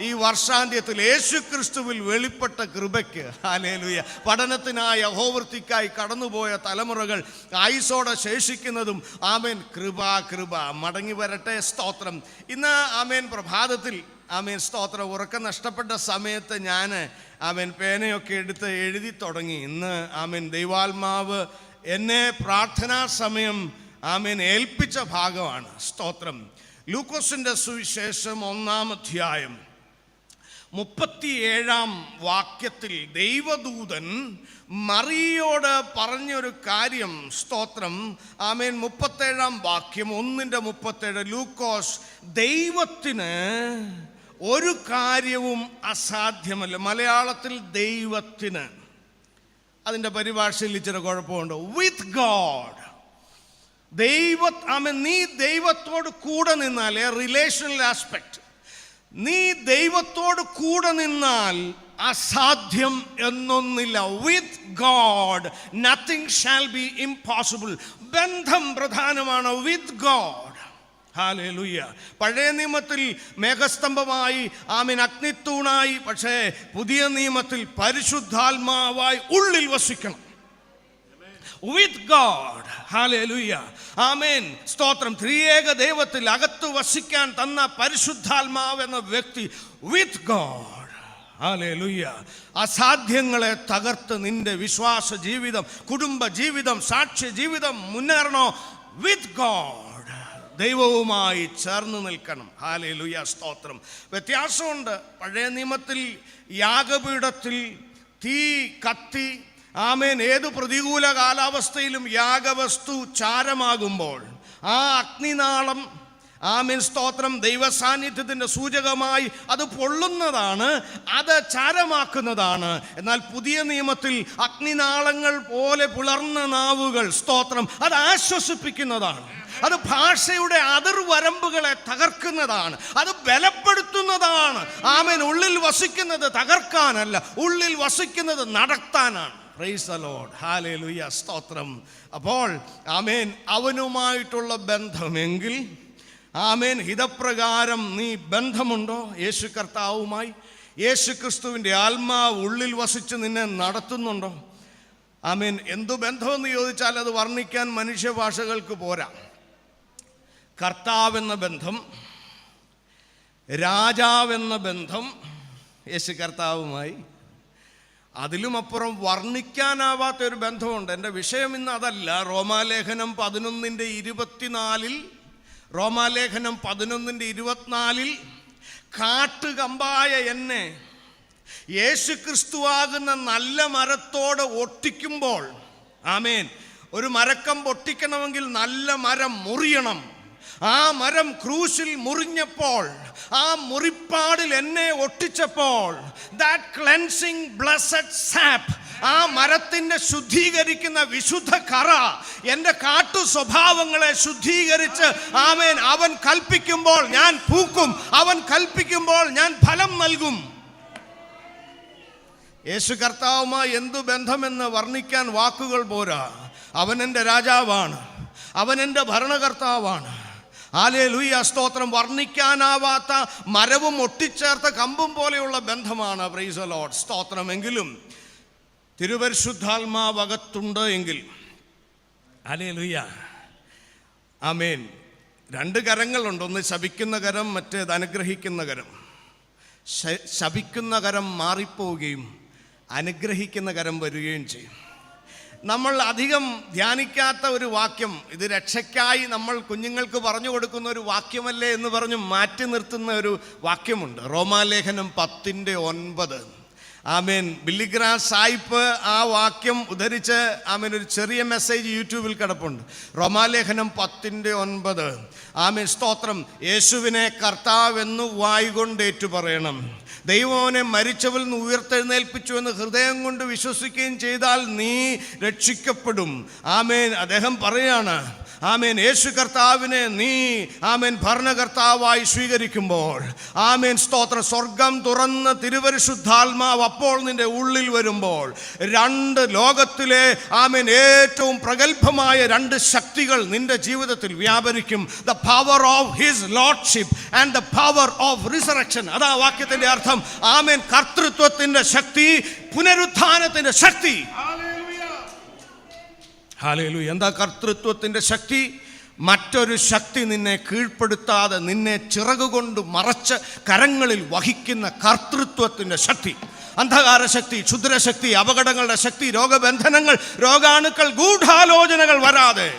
ഈ വർഷാന്ത്യത്തിൽ യേശു ക്രിസ്തുവിൽ വെളിപ്പെട്ട കൃപയ്ക്ക്. ഹല്ലേലൂയ. പഠനത്തിനായി അഹോവൃത്തിക്കായി കടന്നുപോയ തലമുറകൾ ആയുസോടെ ശേഷിക്കുന്നതും ആമേൻ കൃപ മടങ്ങി വരട്ടെ. സ്തോത്രം. ഇന്ന് ആമേൻ പ്രഭാതത്തിൽ ആമേൻ സ്തോത്രം, ഉറക്കം നഷ്ടപ്പെട്ട സമയത്ത് ഞാൻ ആമേൻ പേനയൊക്കെ എടുത്ത് എഴുതി തുടങ്ങി. ഇന്ന് ആമേൻ ദൈവാത്മാവ് എന്നെ പ്രാർത്ഥനാ സമയം ആമേൻ ഏൽപ്പിച്ച ഭാഗമാണ്. സ്തോത്രം. ലൂക്കോസിൻ്റെ സുവിശേഷം 1-ാം അധ്യായം 37-ാം വാക്യത്തിൽ ദൈവദൂതൻ മറിയോട് പറഞ്ഞൊരു കാര്യം. സ്തോത്രം. ആമേൻ. 37-ാം വാക്യം 1:37. ലൂക്കോസ്, ദൈവത്തിന് ഒരു കാര്യവും അസാധ്യമല്ല. മലയാളത്തിൽ ദൈവത്തിന്, അതിൻ്റെ പരിഭാഷയിൽ ഇച്ചിരി കുഴപ്പമുണ്ട്. വിത്ത് ഗോഡ്, ആമേൻ, നീ ദൈവത്തോട് കൂടെ നിന്നാൽ, എ റിലേഷണൽ ആസ്പെക്ട്, നീ ദൈവത്തോട് കൂടെ നിന്നാൽ അസാധ്യം എന്നൊന്നില്ല. With God nothing shall be impossible. ബന്ധം പ്രധാനമാണ്. With God. ഹല്ലേലൂയ. പഴയ നിയമത്തിൽ മേഘസ്തംഭമായി ആമേൻ അഗ്നിത്തൂണായി, പക്ഷേ പുതിയ നിയമത്തിൽ പരിശുദ്ധാത്മാവായി ഉള്ളിൽ വസിക്കണം. with God. ഹല്ലേലൂയ, ആമേൻ, സ്തോത്രം. ത്രിയേക ദൈവത്തിൽ അകത്ത് വസിക്കാൻ തന്ന പരിശുദ്ധാത്മാവ് എന്ന വ്യക്തി with God. ഹല്ലേലൂയ. അസാധ്യങ്ങളെ തകർത്ത് നിന്റെ വിശ്വാസ ജീവിതം, കുടുംബ ജീവിതം, സാക്ഷ്യ ജീവിതം മുന്നേറണോ? with God, ദൈവവുമായി ചേർന്ന് നിൽക്കണം. ഹല്ലേലൂയ, സ്തോത്രം. വ്യത്യാസമുണ്ട്. പഴയ നിയമത്തിൽ യാഗപീഠത്തിൽ തീ കത്തി, ആമേൻ, ഏതു പ്രതികൂല കാലാവസ്ഥയിലും യാഗവസ്തു ചാരമാകുമ്പോൾ ആ അഗ്നിനാളം, ആമേൻ, സ്തോത്രം, ദൈവസാന്നിധ്യത്തിൻ്റെ സൂചകമായി അത് പൊള്ളുന്നതാണ്, അത് ചാരമാക്കുന്നതാണ്. എന്നാൽ പുതിയ നിയമത്തിൽ അഗ്നിനാളങ്ങൾ പോലെ പുലർന്ന നാവുകൾ, സ്തോത്രം, അത് ആശ്വസിപ്പിക്കുന്നതാണ്. അത് ഭാഷയുടെ അതിർവരമ്പുകളെ തകർക്കുന്നതാണ്, അത് ബലപ്പെടുത്തുന്നതാണ്. ആമേൻ, ഉള്ളിൽ വസിക്കുന്നത് തകർക്കാനല്ല, ഉള്ളിൽ വസിക്കുന്നത് നടത്താനാണ്. പ്രൈസ് ദി ലോർഡ്, ഹല്ലേലൂയ, സ്തോത്രം. അപ്പോൾ ആമേൻ, അവനുമായിട്ടുള്ള ബന്ധമെങ്കിൽ, ആമേൻ, ഹിതപ്രകാരം നീ ബന്ധമുണ്ടോ യേശു കർത്താവുമായി? യേശു ക്രിസ്തുവിൻ്റെ ആത്മാവ് ഉള്ളിൽ വസിച്ച് നിന്നെ നടത്തുന്നുണ്ടോ? ആമേൻ. എന്തു ബന്ധമെന്ന് ചോദിച്ചാൽ അത് വർണ്ണിക്കാൻ മനുഷ്യഭാഷകൾക്ക് പോരാ. കർത്താവെന്ന ബന്ധം, രാജാവെന്ന ബന്ധം യേശു കർത്താവുമായി, അതിലും അപ്പുറം വർണ്ണിക്കാനാവാത്ത ഒരു ബന്ധമുണ്ട്. എൻ്റെ വിഷയം ഇന്ന് അതല്ല. റോമാലേഖനം 11:24, റോമാലേഖനം 11:24 കാട്ടുകമ്പായ എന്നെ യേശു ക്രിസ്തുവാകുന്ന നല്ല മരത്തോട് ഒട്ടിക്കുമ്പോൾ, ആമേൻ, ഒരു മരക്കമ്പ് ഒട്ടിക്കണമെങ്കിൽ നല്ല മരം മുറിയണം. ആ മരം ക്രൂശിൽ മുറിഞ്ഞപ്പോൾ, ആ മുറിപ്പാടിൽ എന്നെ ഒട്ടിച്ചപ്പോൾ, ദാറ്റ് ക്ലെൻസിങ് ബ്ലെസ്സഡ് സാപ്പ്, ആ മരത്തിൻ്റെ ശുദ്ധീകരിക്കുന്ന വിശുദ്ധ കറ എൻ്റെ കാട്ടു സ്വഭാവങ്ങളെ ശുദ്ധീകരിച്ച്, ആമേൻ, അവൻ കൽപ്പിക്കുമ്പോൾ ഞാൻ പൂക്കും, അവൻ കൽപ്പിക്കുമ്പോൾ ഞാൻ ഫലം നൽകും. യേശു കർത്താവുമായി എന്തു ബന്ധമെന്ന് വർണ്ണിക്കാൻ വാക്കുകൾ പോരാ. അവൻ എൻ്റെ രാജാവാണ്, അവൻ എൻ്റെ ഭരണകർത്താവാണ്. ഹല്ലേലൂയ, സ്തോത്രം. വർണ്ണിക്കാനാവാത്ത മരവും ഒട്ടിച്ചേർത്ത കമ്പും പോലെയുള്ള ബന്ധമാണ്. പ്രൈസ് ദി ലോർഡ്, സ്തോത്രമെങ്കിലും തിരുപരിശുദ്ധാത്മാവ് അകത്തുണ്ട് എങ്കിൽ, ഹല്ലേലൂയ, ആമേൻ, രണ്ട് കരങ്ങളുണ്ട്. ഒന്ന് ശപിക്കുന്ന കരം, മറ്റേത് അനുഗ്രഹിക്കുന്ന കരം. ശപിക്കുന്ന കരം മാറിപ്പോവുകയും അനുഗ്രഹിക്കുന്ന കരം വരികയും ചെയ്യും. നമ്മൾ അധികം ധ്യാനിക്കാത്ത ഒരു വാക്യം, ഇത് രക്ഷയ്ക്കായി നമ്മൾ കുഞ്ഞുങ്ങൾക്ക് പറഞ്ഞു കൊടുക്കുന്ന ഒരു വാക്യമല്ലേ എന്ന് പറഞ്ഞ് മാറ്റി നിർത്തുന്ന ഒരു വാക്യമുണ്ട്. റോമാലേഖനം 10:9. ആമേൻ. ബില്ലിഗ്രാ സായിപ്പ് ആ വാക്യം ഉദ്ധരിച്ച്, ആമേൻ, ഒരു ചെറിയ മെസ്സേജ് യൂട്യൂബിൽ കിടപ്പുണ്ട്. റോമാലേഖനം 10:9. ആമേൻ, സ്തോത്രം. യേശുവിനെ കർത്താവെന്ന് വായ്കൊണ്ട് ഏറ്റുപറയണം, ദൈവനെ മരിച്ചവരിൽ നിന്ന് ഉയർത്തെഴുന്നേൽപ്പിച്ചു എന്ന് ഹൃദയം കൊണ്ട് വിശ്വസിക്കുകയും ചെയ്താൽ നീ രക്ഷിക്കപ്പെടും. ആമേൻ. അദ്ദേഹം പറയാണ്, ആമേൻ, യേശു കർത്താവിനെ നീ, ആമേൻ, ഭരണകർത്താവായി സ്വീകരിക്കുമ്പോൾ, ആമേൻ, സ്തോത്രം, സ്വർഗം തുറന്ന് തിരുപരിശുദ്ധാത്മാവ് അപ്പോൾ നിന്റെ ഉള്ളിൽ വരുമ്പോൾ, രണ്ട് ലോകത്തിലെ, ആമേൻ, ഏറ്റവും പ്രഗത്ഭമായ രണ്ട് ശക്തികൾ നിന്റെ ജീവിതത്തിൽ വ്യാപരിക്കും. The power of his lordship and the power of resurrection. അതാ വാക്യത്തിന്റെ അർത്ഥം. ആമേൻ. കർത്തൃത്വത്തിന്റെ ശക്തി, പുനരുത്ഥാനത്തിന്റെ ശക്തി. ഹല്ലേലൂയ. എന്താ കർത്തൃത്വത്തിന്റെ ശക്തി? മറ്റൊരു ശക്തി നിന്നെ കീഴ്പ്പെടുത്താതെ നിന്നെ ചിറകുകൊണ്ട് മറച്ച് കരങ്ങളിൽ വഹിക്കുന്ന കർത്തൃത്വത്തിന്റെ ശക്തി. അന്ധകാര ശക്തി, ക്ഷുദ്രശക്തി, അപകടങ്ങളുടെ ശക്തി, രോഗബന്ധനങ്ങൾ, രോഗാണുക്കൾ, ഗൂഢാലോചനകൾ വരാതെ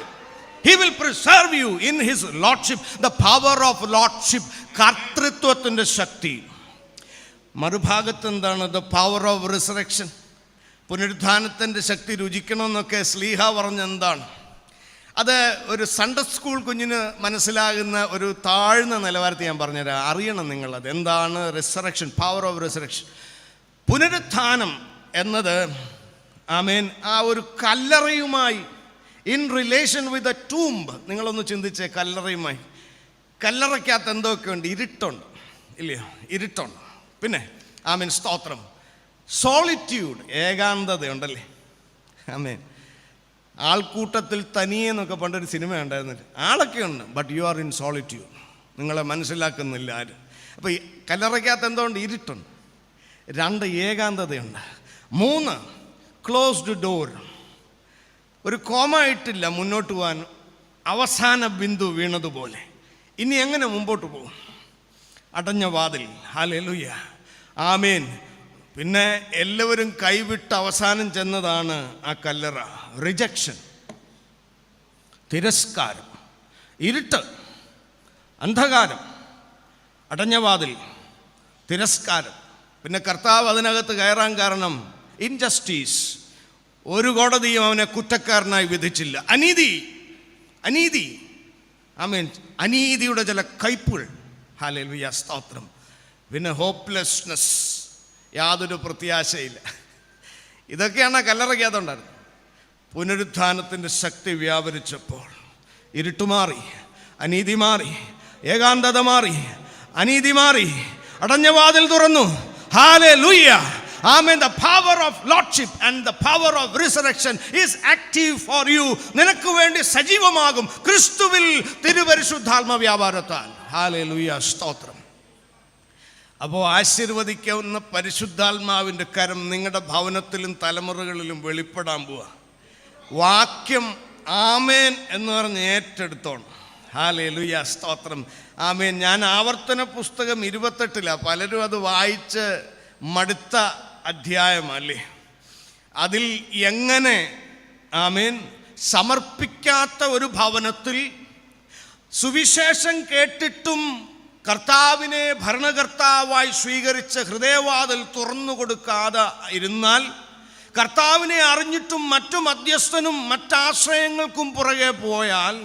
He will preserve you in his lordship. The power of lordship, കർത്തൃത്വത്തിന്റെ ശക്തി. മറുഭാഗത്ത് എന്താണ്? ദ പവർ ഓഫ് റിസറക്ഷൻ, പുനരുത്ഥാനത്തിൻ്റെ ശക്തി രുചിക്കണമെന്നൊക്കെ സ്ലീഹ പറഞ്ഞെന്താണ്? അത് ഒരു സൺഡേ സ്കൂൾ കുഞ്ഞിന് മനസ്സിലാകുന്ന ഒരു താഴ്ന്ന നിലവാരത്തിൽ ഞാൻ പറഞ്ഞുതരാം. അറിയണം നിങ്ങളത് എന്താണ് റിസറക്ഷൻ, പവർ ഓഫ് റിസറക്ഷൻ. പുനരുത്ഥാനം എന്നത്, ആമേൻ, ആ ഒരു കല്ലറയുമായി in relation with a tomb. നിങ്ങളൊന്ന് ചിന്തിച്ചേ, കല്ലറയുമായി. കല്ലറയ്ക്കകത്ത് എന്തൊക്കെയുണ്ട്? ഇരുട്ടുണ്ട്, ഇല്ലയോ? ഇരുട്ടുണ്ട്. പിന്നെ, ആമേൻ, സ്തോത്രം, സോളിറ്റ്യൂഡ്, ഏകാന്തതയുണ്ടല്ലേ? ആമേൻ. ആൾക്കൂട്ടത്തിൽ തനിയെ എന്നൊക്കെ പണ്ടൊരു സിനിമ ഉണ്ടായിരുന്നില്ല. ആളൊക്കെ ഉണ്ട്, but you are in solitude. നിങ്ങളെ മനസ്സിലാക്കുന്നില്ല ആരും. അപ്പോൾ ഈ കല്ലറയ്ക്കകത്ത് എന്തുകൊണ്ട്? ഇരുട്ടുണ്ട്. 2, ഏകാന്തതയുണ്ട്. 3, ക്ലോസ്ഡ് ഡോർ. ഒരു കോമ ഇട്ടില്ല മുന്നോട്ട് പോകാൻ, അവസാന ബിന്ദു വീണതുപോലെ. ഇനി എങ്ങനെ മുമ്പോട്ട് പോകും? അടഞ്ഞ വാതിൽ. ഹല്ലേലൂയ, ആമേൻ. പിന്നെ എല്ലാവരും കൈവിട്ട് അവസാനം ചെന്നതാണ് ആ കല്ലറ. റിജക്ഷൻ, തിരസ്കാരം, ഇരുട്ട്, അന്ധകാരം, അടഞ്ഞ വാതിൽ, തിരസ്കാരം. പിന്നെ കർത്താവ് അതിനകത്ത് കയറാൻ കാരണം ഇൻജസ്റ്റിസ്. ഒരു കോടതിയും അവനെ കുറ്റക്കാരനായി വിധിച്ചില്ല. അനീതി, ആമേൻ, അനീതിയുടെ ചില കയ്പുകൾ. ഹല്ലേലൂയ, സ്തോത്രം. പിന്നെ ഹോപ്പ്ലെസ്നെസ്, യാതൊരു പ്രത്യാശയില്ല. ഇതൊക്കെയാണ് കല്ലറയ്ക്കകത്തുണ്ടായിരുന്നത്. പുനരുത്ഥാനത്തിൻ്റെ ശക്തി വ്യാപരിച്ചപ്പോൾ ഇരുട്ട് മാറി, അനീതി മാറി, ഏകാന്തത മാറി, അനീതി മാറി, അടഞ്ഞ വാതിൽ തുറന്നു. Hallelujah, amen. The power of lordship and the power of resurrection is active for you. നിനക്ക് വേണ്ടി സജീവമാകും ക്രിസ്തുവിൽ തിരുപരിശുദ്ധാത്മ വ്യാപാരത്താൽ. ഹല്ലേലൂയ, സ്തോത്രം. അപ്പോൾ ആശീർവദിക്കുന്ന പരിശുദ്ധാത്മാവിൻ്റെ കരം നിങ്ങളുടെ ഭവനത്തിലും തലമുറകളിലും വെളിപ്പെടാൻ പോവുക. വാക്യം ആമേൻ എന്ന് പറഞ്ഞ് ഏറ്റെടുത്തോണം. ഹല്ലേലൂയ, സ്തോത്രം, ആമേൻ. ഞാൻ ആവർത്തന പുസ്തകം 28 പലരും അത് വായിച്ച് മടുത്ത അധ്യായമല്ലേ. അതിൽ എങ്ങനെ, ആമേൻ, സമർപ്പിക്കാത്ത ഒരു ഭവനത്തിൽ സുവിശേഷം കേട്ടിട്ടും കർത്താവിനെ ഭരണകർത്താവായി സ്വീകരിച്ച് ഹൃദയവാതിൽ തുറന്നു കൊടുക്കാതെ ഇരുന്നാൽ, കർത്താവിനെ അറിഞ്ഞിട്ടും മറ്റു മധ്യസ്ഥനും മറ്റാശ്രയങ്ങൾക്കും പുറകെ പോയാൽ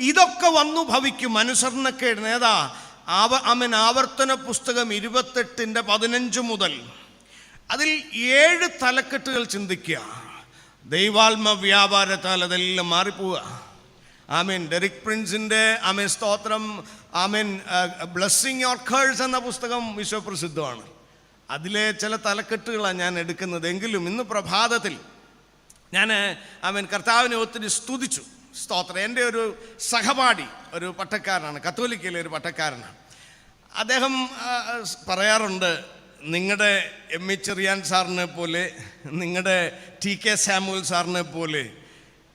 ഇതൊക്കെ വന്നു ഭവിക്കും. അനുസരണക്കേട്. നേതാ ആമേൻ. ആവർത്തന പുസ്തകം 28:15 മുതൽ അതിൽ 7 തലക്കെട്ടുകൾ ചിന്തിക്കുക. ദൈവാത്മ വ്യാപാരത്താൽ അതെല്ലാം മാറിപ്പോവുക. ആമേൻ. ഡെറിക് പ്രിൻസിൻ്റെ, ആമേൻ, സ്തോത്രം, ആമേൻ, ബ്ലെസ്സിങ് യുവർ കേഴ്സ് എന്ന പുസ്തകം വിശ്വപ്രസിദ്ധമാണ്. അതിലെ ചില തലക്കെട്ടുകളാണ് ഞാൻ എടുക്കുന്നത്. എങ്കിലും ഇന്ന് പ്രഭാതത്തിൽ ഞാൻ, ആമേൻ, കർത്താവിനെ ഒത്തിരി സ്തുതിച്ചു. സ്തോത്രം. എൻ്റെ ഒരു സഹപാഠി ഒരു പട്ടക്കാരനാണ്, കത്തോലിക്കയിലെ ഒരു പട്ടക്കാരനാണ്. അദ്ദേഹം പറയാറുണ്ട്, നിങ്ങളുടെ എം.ഇ. ചെറിയാൻ സാറിനെ പോലെ, നിങ്ങളുടെ ടി.കെ. സാമുവൽ സാറിനെ പോലെ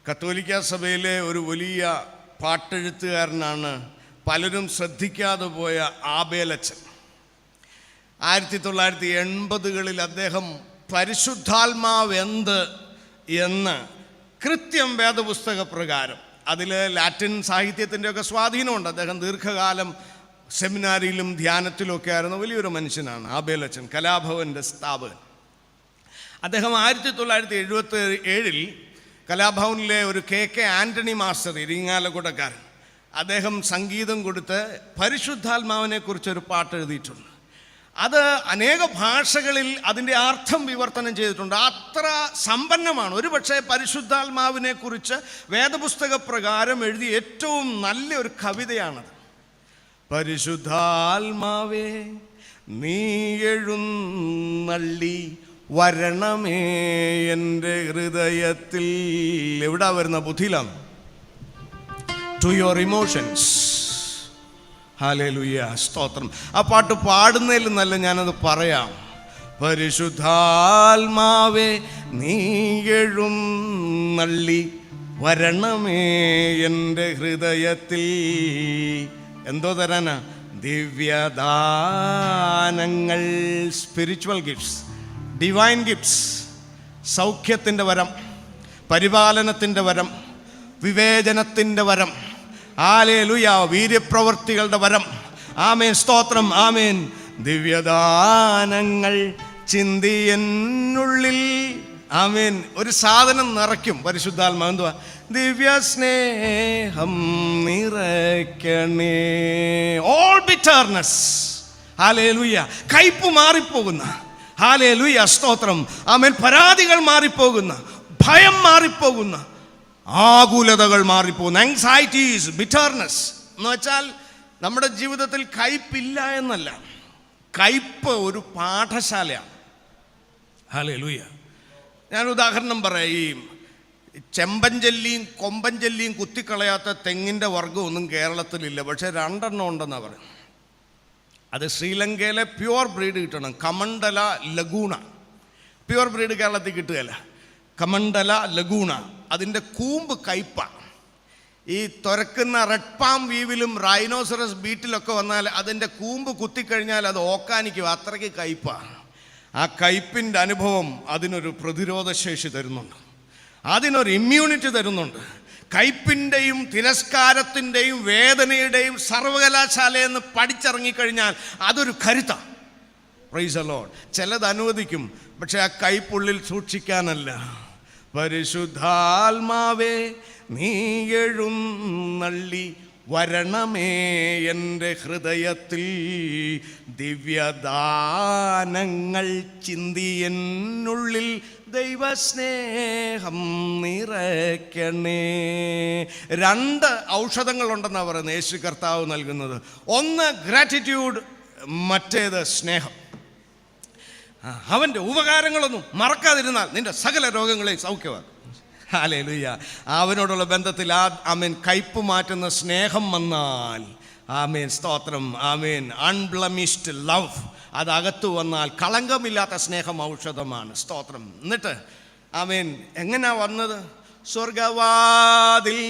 കത്തോലിക്ക സഭയിലെ ഒരു വലിയ പാട്ടെഴുത്തുകാരനാണ് പലരും ശ്രദ്ധിക്കാതെ പോയ ആബേലച്ചൻ. 1980കളിൽ അദ്ദേഹം പരിശുദ്ധാത്മാവ് എന്ത് എന്ന് കൃത്യം വേദപുസ്തക പ്രകാരം, അതിൽ ലാറ്റിൻ സാഹിത്യത്തിൻ്റെയൊക്കെ സ്വാധീനമുണ്ട്. അദ്ദേഹം ദീർഘകാലം സെമിനാരിയിലും ധ്യാനത്തിലുമൊക്കെ ആയിരുന്ന വലിയൊരു മനുഷ്യനാണ് ആബേലച്ചൻ, കലാഭവൻ്റെ സ്ഥാപകൻ. അദ്ദേഹം 1977 കലാഭവനിലെ ഒരു കെ ആൻ്റണി മാസ്റ്റർ, ഇരിങ്ങാലക്കുടക്കാരൻ, അദ്ദേഹം സംഗീതം കൊടുത്ത് പരിശുദ്ധാത്മാവിനെ കുറിച്ചൊരു പാട്ട് എഴുതിയിട്ടുണ്ട്. അത് അനേക ഭാഷകളിൽ അതിൻ്റെ അർത്ഥം വിവർത്തനം ചെയ്തിട്ടുണ്ട്. അത്ര സമ്പന്നമാണ്. ഒരുപക്ഷെ പരിശുദ്ധാത്മാവിനെ കുറിച്ച് വേദപുസ്തക പ്രകാരം എഴുതിയ ഏറ്റവും നല്ല ഒരു കവിതയാണത്. പരിശുദ്ധാത്മാവേ നീ എഴുന്നള്ളി വരണമേ എൻ്റെ ഹൃദയത്തിൽ. എവിടാ വരുന്ന? ബുദ്ധിയിലാണ്. To your emotions. ഹല്ലേലൂയ, സ്തോത്രം. ആ പാട്ട് പാടുന്നതിൽ നല്ല ഞാനത് പറയാം. പരിശുദ്ധാത്മാവേ നീ എഴുന്നള്ളി വരണമേ എൻ്റെ ഹൃദയത്തിൽ. എന്തോ തരാനാ? ദിവ്യദാനങ്ങൾ, സ്പിരിച്വൽ ഗിഫ്റ്റ്സ്, ഡിവൈൻ ഗിഫ്റ്റ്സ്. സൗഖ്യത്തിൻ്റെ വരം, പരിപാലനത്തിൻ്റെ വരം, വിവേചനത്തിൻ്റെ വരം, ഹല്ലേലൂയ, വീര്യപ്രവർത്തികളുടെ വരം. ആമേൻ, സ്തോത്രം, ആമേൻ. ദിവ്യദാനങ്ങൾ ചിന്തിയെന്നുള്ളിൽ, ആമേൻ. ഒരു സാധനം നിറയ്ക്കും പരിശുദ്ധാത്മാവ്. എന്തുവാ? ദിവ്യ സ്നേഹം നിറയ്ക്കണേ. ഓൾ ബിറ്റർനെസ്, ഹല്ലേലൂയ, കയ്പ് മാറിപ്പോകുന്ന, ഹല്ലേലൂയ, സ്തോത്രം, ആമേൻ. പരാതികൾ മാറിപ്പോകുന്ന, ഭയം മാറിപ്പോകുന്ന, ആകുലതകൾ മാറിപ്പോകുന്ന, ആങ്സൈറ്റീസ്, ബിറ്റർനെസ് എന്ന് വെച്ചാൽ നമ്മുടെ ജീവിതത്തിൽ കയ്പില്ല എന്നല്ല, കയ്പ് ഒരു പാഠശാലയാണ്. ഹല്ലേലൂയ. ഞാൻ ഉദാഹരണം പറയാം. ഈ ചെമ്പഞ്ചല്ലിയും കൊമ്പഞ്ചല്ലിയും കുത്തിക്കളയാത്ത തെങ്ങിൻ്റെ വർഗ്ഗമൊന്നും കേരളത്തിലില്ല. പക്ഷേ 2 എണ്ണം ഉണ്ടെന്നാണ് പറയുന്നത്. അത് ശ്രീലങ്കയിലെ പ്യുവർ ബ്രീഡ് കിട്ടണം. കമണ്ടല ലഗൂണ പ്യുവർ ബ്രീഡ് കേരളത്തിൽ കിട്ടുകയില്ല. കമണ്ടല ലഗൂണ അതിൻ്റെ കൂമ്പ് കയ്പാണ്. ഈ തുരക്കുന്ന റെഡ് പാം വീവിലും റൈനോസറസ് ബീറ്റിലൊക്കെ വന്നാൽ അതിൻ്റെ കൂമ്പ് കുത്തിക്കഴിഞ്ഞാൽ അത് ഓക്കാനിക്കും, അത്രയ്ക്ക് കയ്പാണ്. ആ കയ്പിൻ്റെ അനുഭവം അതിനൊരു പ്രതിരോധശേഷി തരുന്നുണ്ട്, അതിനൊരു ഇമ്മ്യൂണിറ്റി തരുന്നുണ്ട്. കയ്പിൻ്റെയും തിരസ്കാരത്തിൻ്റെയും വേദനയുടെയും സർവകലാശാലയെന്ന് പഠിച്ചിറങ്ങിക്കഴിഞ്ഞാൽ അതൊരു കരുത്താണ്. Price the Lord. ചിലത് അനുവദിക്കും, പക്ഷെ ആ കയ്പുള്ളിൽ സൂക്ഷിക്കാനല്ല. പരിശുദ്ധാത്മാവേ നീ എഴുന്നള്ളി വരണമേ എൻ്റെ ഹൃദയത്തിൽ, ദിവ്യദാനങ്ങൾ ചിന്തി എന്നുള്ളിൽ ദൈവസ്നേഹം നിറയ്ക്കണേ. 2 ഔഷധങ്ങളുണ്ടെന്നാണ് പറയുന്നത് യേശു കർത്താവ് നൽകുന്നത്. ഒന്ന് ഗ്രാറ്റിറ്റ്യൂഡ്, മറ്റേത് സ്നേഹം. അവൻ്റെ ഉപകാരങ്ങളൊന്നും മറക്കാതിരുന്നാൽ നിന്റെ സകല രോഗങ്ങളെയും സൗഖ്യമാക്കും. ഹല്ലേലൂയ. അവനോടുള്ള ബന്ധത്തിൽ ആമേൻ കയ്പ് മാറ്റുന്ന സ്നേഹം വന്നാൽ, ആമേൻ സ്തോത്രം, ആമേൻ അൺബ്ലമിഷ്ഡ് ലവ് അതകത്തു വന്നാൽ, കളങ്കമില്ലാത്ത സ്നേഹം ഔഷധമാണ്. സ്തോത്രം. എന്നിട്ട് ആമേൻ എങ്ങനെയാ വന്നത്? സ്വർഗവാതിൽ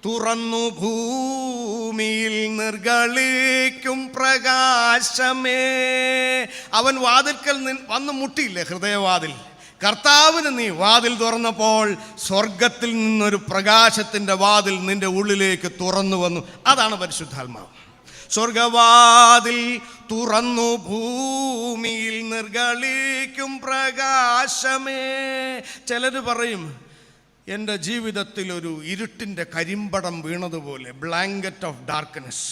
തുറന്നു ഭൂമിയിൽ നിർഗളിക്കും പ്രകാശമേ. അവൻ വാതിൽക്കൽ വന്ന് മുട്ടിയില്ലേ, ഹൃദയവാതിൽ. കർത്താവിന് നീ വാതിൽ തുറന്നപ്പോൾ സ്വർഗത്തിൽ നിന്നൊരു പ്രകാശത്തിൻ്റെ വാതിൽ നിന്റെ ഉള്ളിലേക്ക് തുറന്നു വന്നു. അതാണ് പരിശുദ്ധാത്മാവ്. സ്വർഗവാതിൽ തുറന്നു ഭൂമിയിൽ നിർഗളിക്കും പ്രകാശമേ. ചിലർ പറയും, എൻ്റെ ജീവിതത്തിൽ ഒരു ഇരുട്ടിൻ്റെ കരിമ്പടം വീണതുപോലെ, ബ്ലാങ്കറ്റ് ഓഫ് ഡാർക്ക്നെസ്.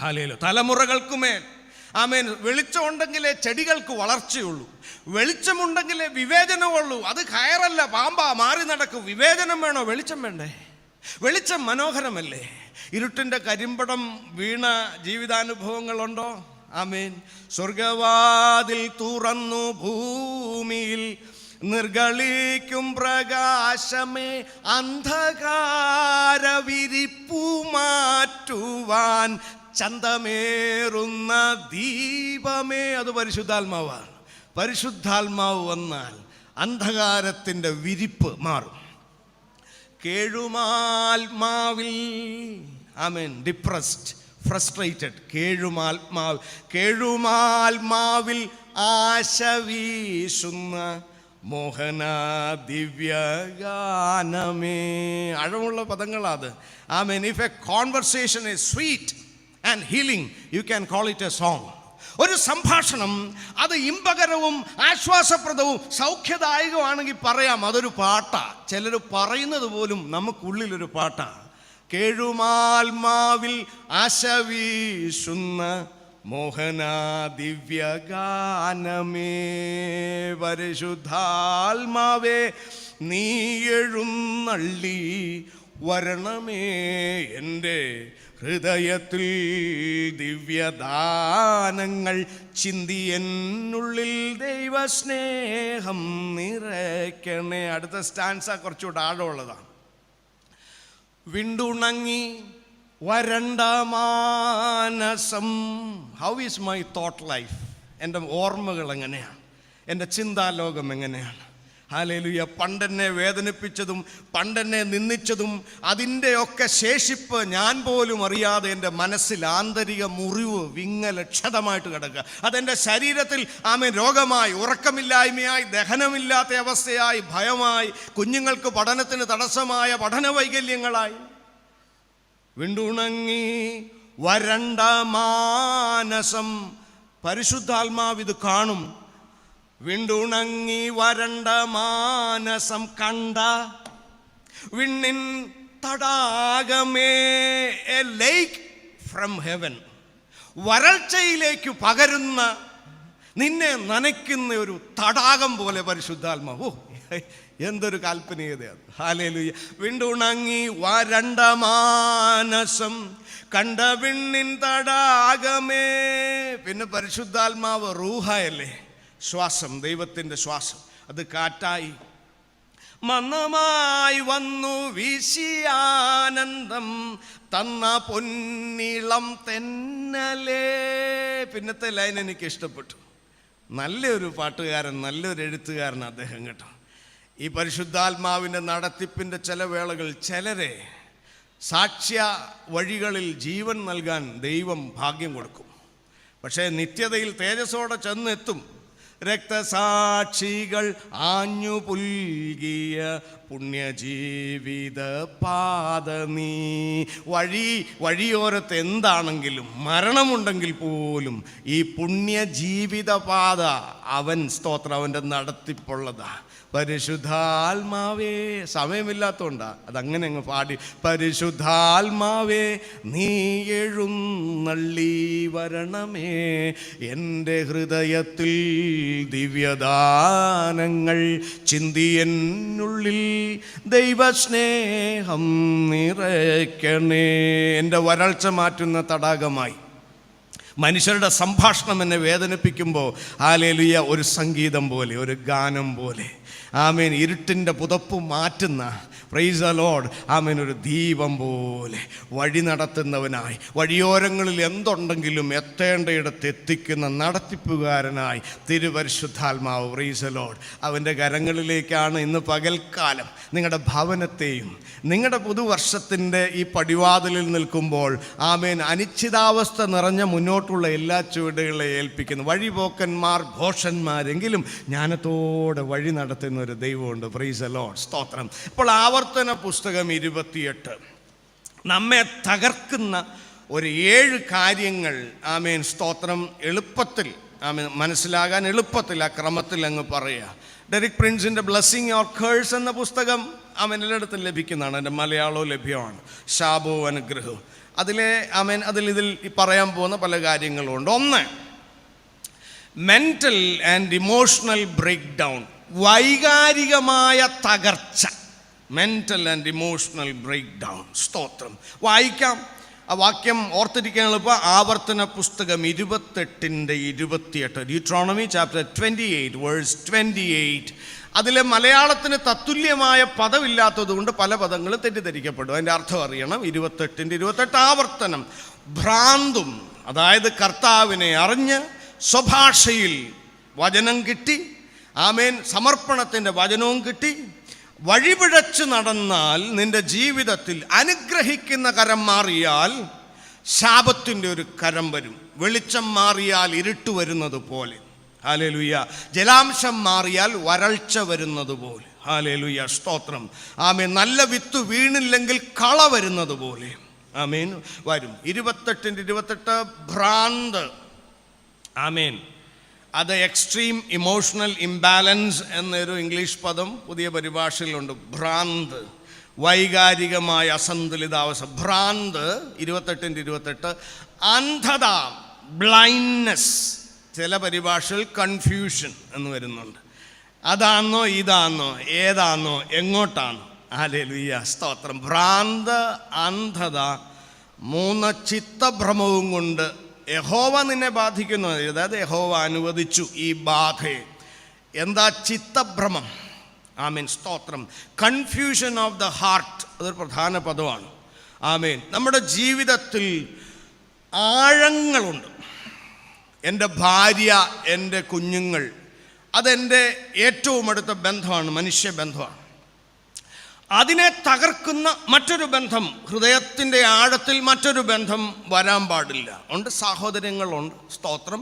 ഹല്ലേലൂയ. തലമുറകൾക്കുമേൽ ആമേൻ. വെളിച്ചമുണ്ടെങ്കിലേ ചെടികൾക്ക് വളർച്ചയുള്ളൂ, വെളിച്ചമുണ്ടെങ്കിലേ വിവേചനമുള്ളൂ. അത് കയറല്ല, പാമ്പാ, മാറി നടക്കും. വിവേചനം വേണോ? വെളിച്ചം വേണ്ടേ? വെളിച്ചം മനോഹരമല്ലേ? ഇരുട്ടിൻ്റെ കരിമ്പടം വീണ ജീവിതാനുഭവങ്ങളുണ്ടോ? ആമേൻ. സ്വർഗവാതിൽ തുറന്നു ഭൂമിയിൽ നിർഗളിക്കും പ്രകാശമേ, അന്ധകാര വിരിപ്പു മാറ്റുവാൻ ചന്തമേറുന്ന ദീപമേ. അത് പരിശുദ്ധാത്മാവാണ്. പരിശുദ്ധാത്മാവ് വന്നാൽ അന്ധകാരത്തിൻ്റെ വിരിപ്പ് മാറും. കേഴുമാത്മാവിൽ ആമേൻ ഡിപ്രസ്ഡ്, ഫ്രസ്ട്രേറ്റഡ്, കേഴുമാത്മാവിൽ ആശ വീശുന്ന മോഹന ദിവ്യഗാനമേ. അഴമുള്ള പദങ്ങളാത്. ആമേൻ. If a conversation is sweet and healing, you can call it a song. ഒരു സംഭാഷണം അത് ഇമ്പകരവും ആശ്വാസപ്രദവും സൗഖ്യദായകമാണെങ്കിൽ പറയാം അതൊരു പാട്ടാ. ചിലർ പറയുന്നത് പോലും നമുക്കുള്ളിലൊരു പാട്ടാ. കേഴുമാത്മാവിൽ ആശ വീശുന്ന മോഹന ദിവ്യഗാനമേ. പരിശുദ്ധാത്മാവേ നീ എഴുന്നള്ളി വരണമേ എൻ്റെ ഹൃദയത്തിൽ, ദിവ്യദാനങ്ങൾ ചിന്തി എന്നുള്ളിൽ ദൈവസ്നേഹം നിറയ്ക്കണേ. അടുത്ത സ്റ്റാൻസ കുറച്ചുകൂടെ ആഴമുള്ളതാണ്. വിണ്ടുണങ്ങി വരണ്ട മാനസം. How is my thought life? എൻ്റെ ഓർമ്മകൾ എങ്ങനെയാണ്? എൻ്റെ ചിന്താലോകം എങ്ങനെയാണ്? ഹല്ലേലൂയ. പണ്ടെന്നെ വേദനിപ്പിച്ചതും പണ്ടെന്നെ നിന്ദിച്ചതും അതിൻ്റെയൊക്കെ ശേഷിപ്പ് ഞാൻ പോലും അറിയാതെ എൻ്റെ മനസ്സിൽ ആന്തരിക മുറിവ്, വിങ്ങൽ, ക്ഷതമായിട്ട് കിടക്കുക. അതെൻ്റെ ശരീരത്തിൽ ആമേൻ രോഗമായി, ഉറക്കമില്ലായ്മയായി, ദഹനമില്ലാത്ത അവസ്ഥയായി, ഭയമായി, കുഞ്ഞുങ്ങൾക്ക് പഠനത്തിന് തടസ്സമായ പഠന വൈകല്യങ്ങളായി. വിണ്ടുണങ്ങി വരണ്ട മാനസം. പരിശുദ്ധാത്മാവ് ഇത് കാണും. വിണ്ടുണങ്ങി വരണ്ട മാനസം കണ്ട വിണ്ണിൻ തടാകമേ, എ ലേക്ക് ഫ്രം ഹെവൻ. വരൾച്ചയിലേക്ക് പകരുന്ന, നിന്നെ നനയ്ക്കുന്ന ഒരു തടാകം പോലെ പരിശുദ്ധാത്മാവ്. ഓ, എന്തൊരു കാൽപ്പനികതയാണ്. ഹല്ലേലൂയ. വിണ്ടുണങ്ങി വരണ്ട മാനസം കണ്ട വിണ്ണിൻ തടാകമേ. പിന്നെ പരിശുദ്ധാത്മാവ് റൂഹയല്ലേ, ശ്വാസം, ദൈവത്തിൻ്റെ ശ്വാസം. അത് കാറ്റായി മന്ദമായി വന്നു വീശിയാനന്ദം തന്ന പൊന്നിളം തെന്നലേ. പിന്നത്തെ ലൈൻ എനിക്ക് ഇഷ്ടപ്പെട്ടു. നല്ലൊരു പാട്ടുകാരൻ, നല്ലൊരു എഴുത്തുകാരൻ അദ്ദേഹം കേട്ടോ. ഈ പരിശുദ്ധാത്മാവിൻ്റെ നടത്തിപ്പിൻ്റെ ചില വേളകൾ ചിലരെ സാക്ഷ്യ വഴികളിൽ ജീവൻ നൽകാൻ ദൈവം ഭാഗ്യം കൊടുക്കും. പക്ഷേ നിത്യതയിൽ തേജസ്സോടെ ചെന്നെത്തും. രക്തസാക്ഷികൾ ആഞ്ഞു പുൽകിയ പുണ്യജീവിത പാത നീ. വഴിയോരത്ത് എന്താണെങ്കിലും മരണമുണ്ടെങ്കിൽ പോലും ഈ പുണ്യജീവിത പാത സ്തോത്രം അവൻ്റെ നടത്തിപ്പുള്ളതാ. പരിശുദ്ധാത്മാവേ, സമയമില്ലാത്തതുകൊണ്ടാ അതങ്ങനെ അങ്ങ് പാടി. പരിശുദ്ധാത്മാവേ നീ എഴുന്നള്ളി വരണമേ, എൻ്റെ ഹൃദയത്തിൽ ദിവ്യദാനങ്ങൾ ചിന്തിയെന്നുള്ളിൽ ദൈവസ്നേഹം നിറയ്ക്കണേ. എൻ്റെ വരൾച്ച മാറ്റുന്ന തടാകമായി മനുഷ്യരുടെ സംഭാഷണം എന്നെ വേദനിപ്പിക്കുമ്പോൾ ഹല്ലേലൂയ ഒരു സംഗീതം പോലെ, ഒരു ഗാനം പോലെ, ആമേൻ, ഇരുട്ടിൻ്റെ പുതപ്പ് മാറ്റുന്ന, പ്രൈസ് ദ ലോർഡ്, ആമേൻ, ഒരു ദീപം പോലെ വഴി നടത്തുന്നവനായി, വഴിയോരങ്ങളിൽ എന്തുണ്ടെങ്കിലും എത്തേണ്ടയിടത്ത് എത്തിക്കുന്ന നടത്തിപ്പുകാരനായി തിരുപരിശുദ്ധാത്മാവ്, പ്രൈസ് ദ ലോർഡ്, അവൻ്റെ കരങ്ങളിലേക്കാണ് ഇന്ന് പകൽക്കാലം നിങ്ങളുടെ ഭവനത്തെയും നിങ്ങളുടെ പുതുവർഷത്തിൻ്റെ ഈ പടിവാതിലിൽ നിൽക്കുമ്പോൾ, ആമേൻ, അനിശ്ചിതാവസ്ഥ നിറഞ്ഞ മുന്നോട്ടുള്ള എല്ലാ ചുവടുകളെ ഏൽപ്പിക്കുന്നു. വഴിപോക്കന്മാർ ഭോഷന്മാരെങ്കിലും ജ്ഞാനത്തോടെ വഴി നടത്തുന്ന ഒരു ദൈവമുണ്ട്. പ്രൈസ് ദ ലോർഡ്, സ്തോത്രം. ഇപ്പോൾ ആവർത്തന പുസ്തകം 28 നമ്മെ തകർക്കുന്ന ഒരു 7 കാര്യങ്ങൾ, ആമേൻ, സ്തോത്രം, എളുപ്പത്തിൽ, ആമേൻ, മനസ്സിലാകാൻ എളുപ്പത്തിൽ ആ ക്രമത്തിൽ അങ്ങ് പറയുക. ഡെറിക് പ്രിൻസിൻ്റെ ബ്ലെസ്സിങ് ഓർ കേഴ്സ് എന്ന പുസ്തകം ആമേൻ എല്ലായിടത്തും ലഭിക്കുന്നതാണ്. എൻ്റെ മലയാളവും ലഭ്യമാണ്. ശാപവും അനുഗ്രഹവും. ഇതിൽ പറയാൻ പോകുന്ന പല കാര്യങ്ങളുണ്ട്. 1, mental and emotional breakdown, വൈകാരികമായ തകർച്ച. Mental and emotional breakdown, സ്തോത്രം. വായിക്കാം. ആ വാക്യം ഓർത്തിരിക്കാൻ എളുപ്പം. ആവർത്തന പുസ്തകം 28:28, ഡ്യൂട്രോണമി ചാപ്റ്റർ 28 വേഴ്സ് 28. അതിലെ മലയാളത്തിന് തത്തുല്യമായ പദമില്ലാത്തതുകൊണ്ട് പല പദങ്ങളും തെറ്റിദ്ധരിക്കപ്പെടും. അതിൻ്റെ അർത്ഥം അറിയണം. 28:28 ആവർത്തനം. ഭ്രാന്തും, അതായത് കർത്താവിനെ അറിഞ്ഞ് സ്വഭാഷയിൽ വചനം കിട്ടി, ആമേൻ, സമർപ്പണത്തിൻ്റെ വചനവും കിട്ടി, വഴിപിഴച്ച് നടന്നാൽ നിന്റെ ജീവിതത്തിൽ അനുഗ്രഹിക്കുന്ന കരം മാറിയാൽ ശാപത്തിൻ്റെ ഒരു കരം വരും. വെളിച്ചം മാറിയാൽ ഇരുട്ട് വരുന്നത് പോലെ, ഹല്ലേലൂയ. ജലാംശം മാറിയാൽ വരൾച്ച വരുന്നത് പോലെ, ഹല്ലേലൂയ, സ്തോത്രം. ആമേൻ. നല്ല വിത്ത് വീണില്ലെങ്കിൽ കള വരുന്നത് പോലെ, ആമേൻ, വരും. 28:28 ഭ്രാന്ത്, ആമേൻ, അത് എക്സ്ട്രീം ഇമോഷണൽ ഇംബാലൻസ് എന്നൊരു ഇംഗ്ലീഷ് പദം പുതിയ പരിഭാഷയിലുണ്ട്. ഭ്രാന്ത്, വൈകാരികമായ അസന്തുലിതാവസ്ഥ. ഭ്രാന്ത് 28:28. അന്ധത, ബ്ലൈൻഡ്നെസ്, ചില പരിഭാഷയിൽ കൺഫ്യൂഷൻ എന്ന് വരുന്നുണ്ട്. അതാണോ ഇതാണോ ഏതാണോ എങ്ങോട്ടാണോ? ഹല്ലേലൂയ, സ്തോത്രം. ഭ്രാന്ത്, അന്ധത. 3, ചിത്തഭ്രമവും കൊണ്ട് യഹോവ നിന്നെ ബാധിക്കുന്നു. അതായത് യഹോവ അനുവദിച്ചു ഈ ബാധയെ. എന്താ ചിത്തഭ്രമം? ആമേൻ, സ്തോത്രം. കൺഫ്യൂഷൻ ഓഫ് ദ ഹാർട്ട്, അതൊരു പ്രധാന പദമാണ്. ആമേൻ. നമ്മുടെ ജീവിതത്തിൽ ആഴങ്ങളുണ്ട്. എൻ്റെ ഭാര്യ, എൻ്റെ കുഞ്ഞുങ്ങൾ, അതെൻ്റെ ഏറ്റവും അടുത്ത ബന്ധമാണ്, മനുഷ്യബന്ധമാണ്. അതിനെ തകർക്കുന്ന മറ്റൊരു ബന്ധം, ഹൃദയത്തിൻ്റെ ആഴത്തിൽ മറ്റൊരു ബന്ധം വരാൻ പാടില്ല. ഉണ്ട്, സാഹോദര്യങ്ങളുണ്ട്, സ്തോത്രം.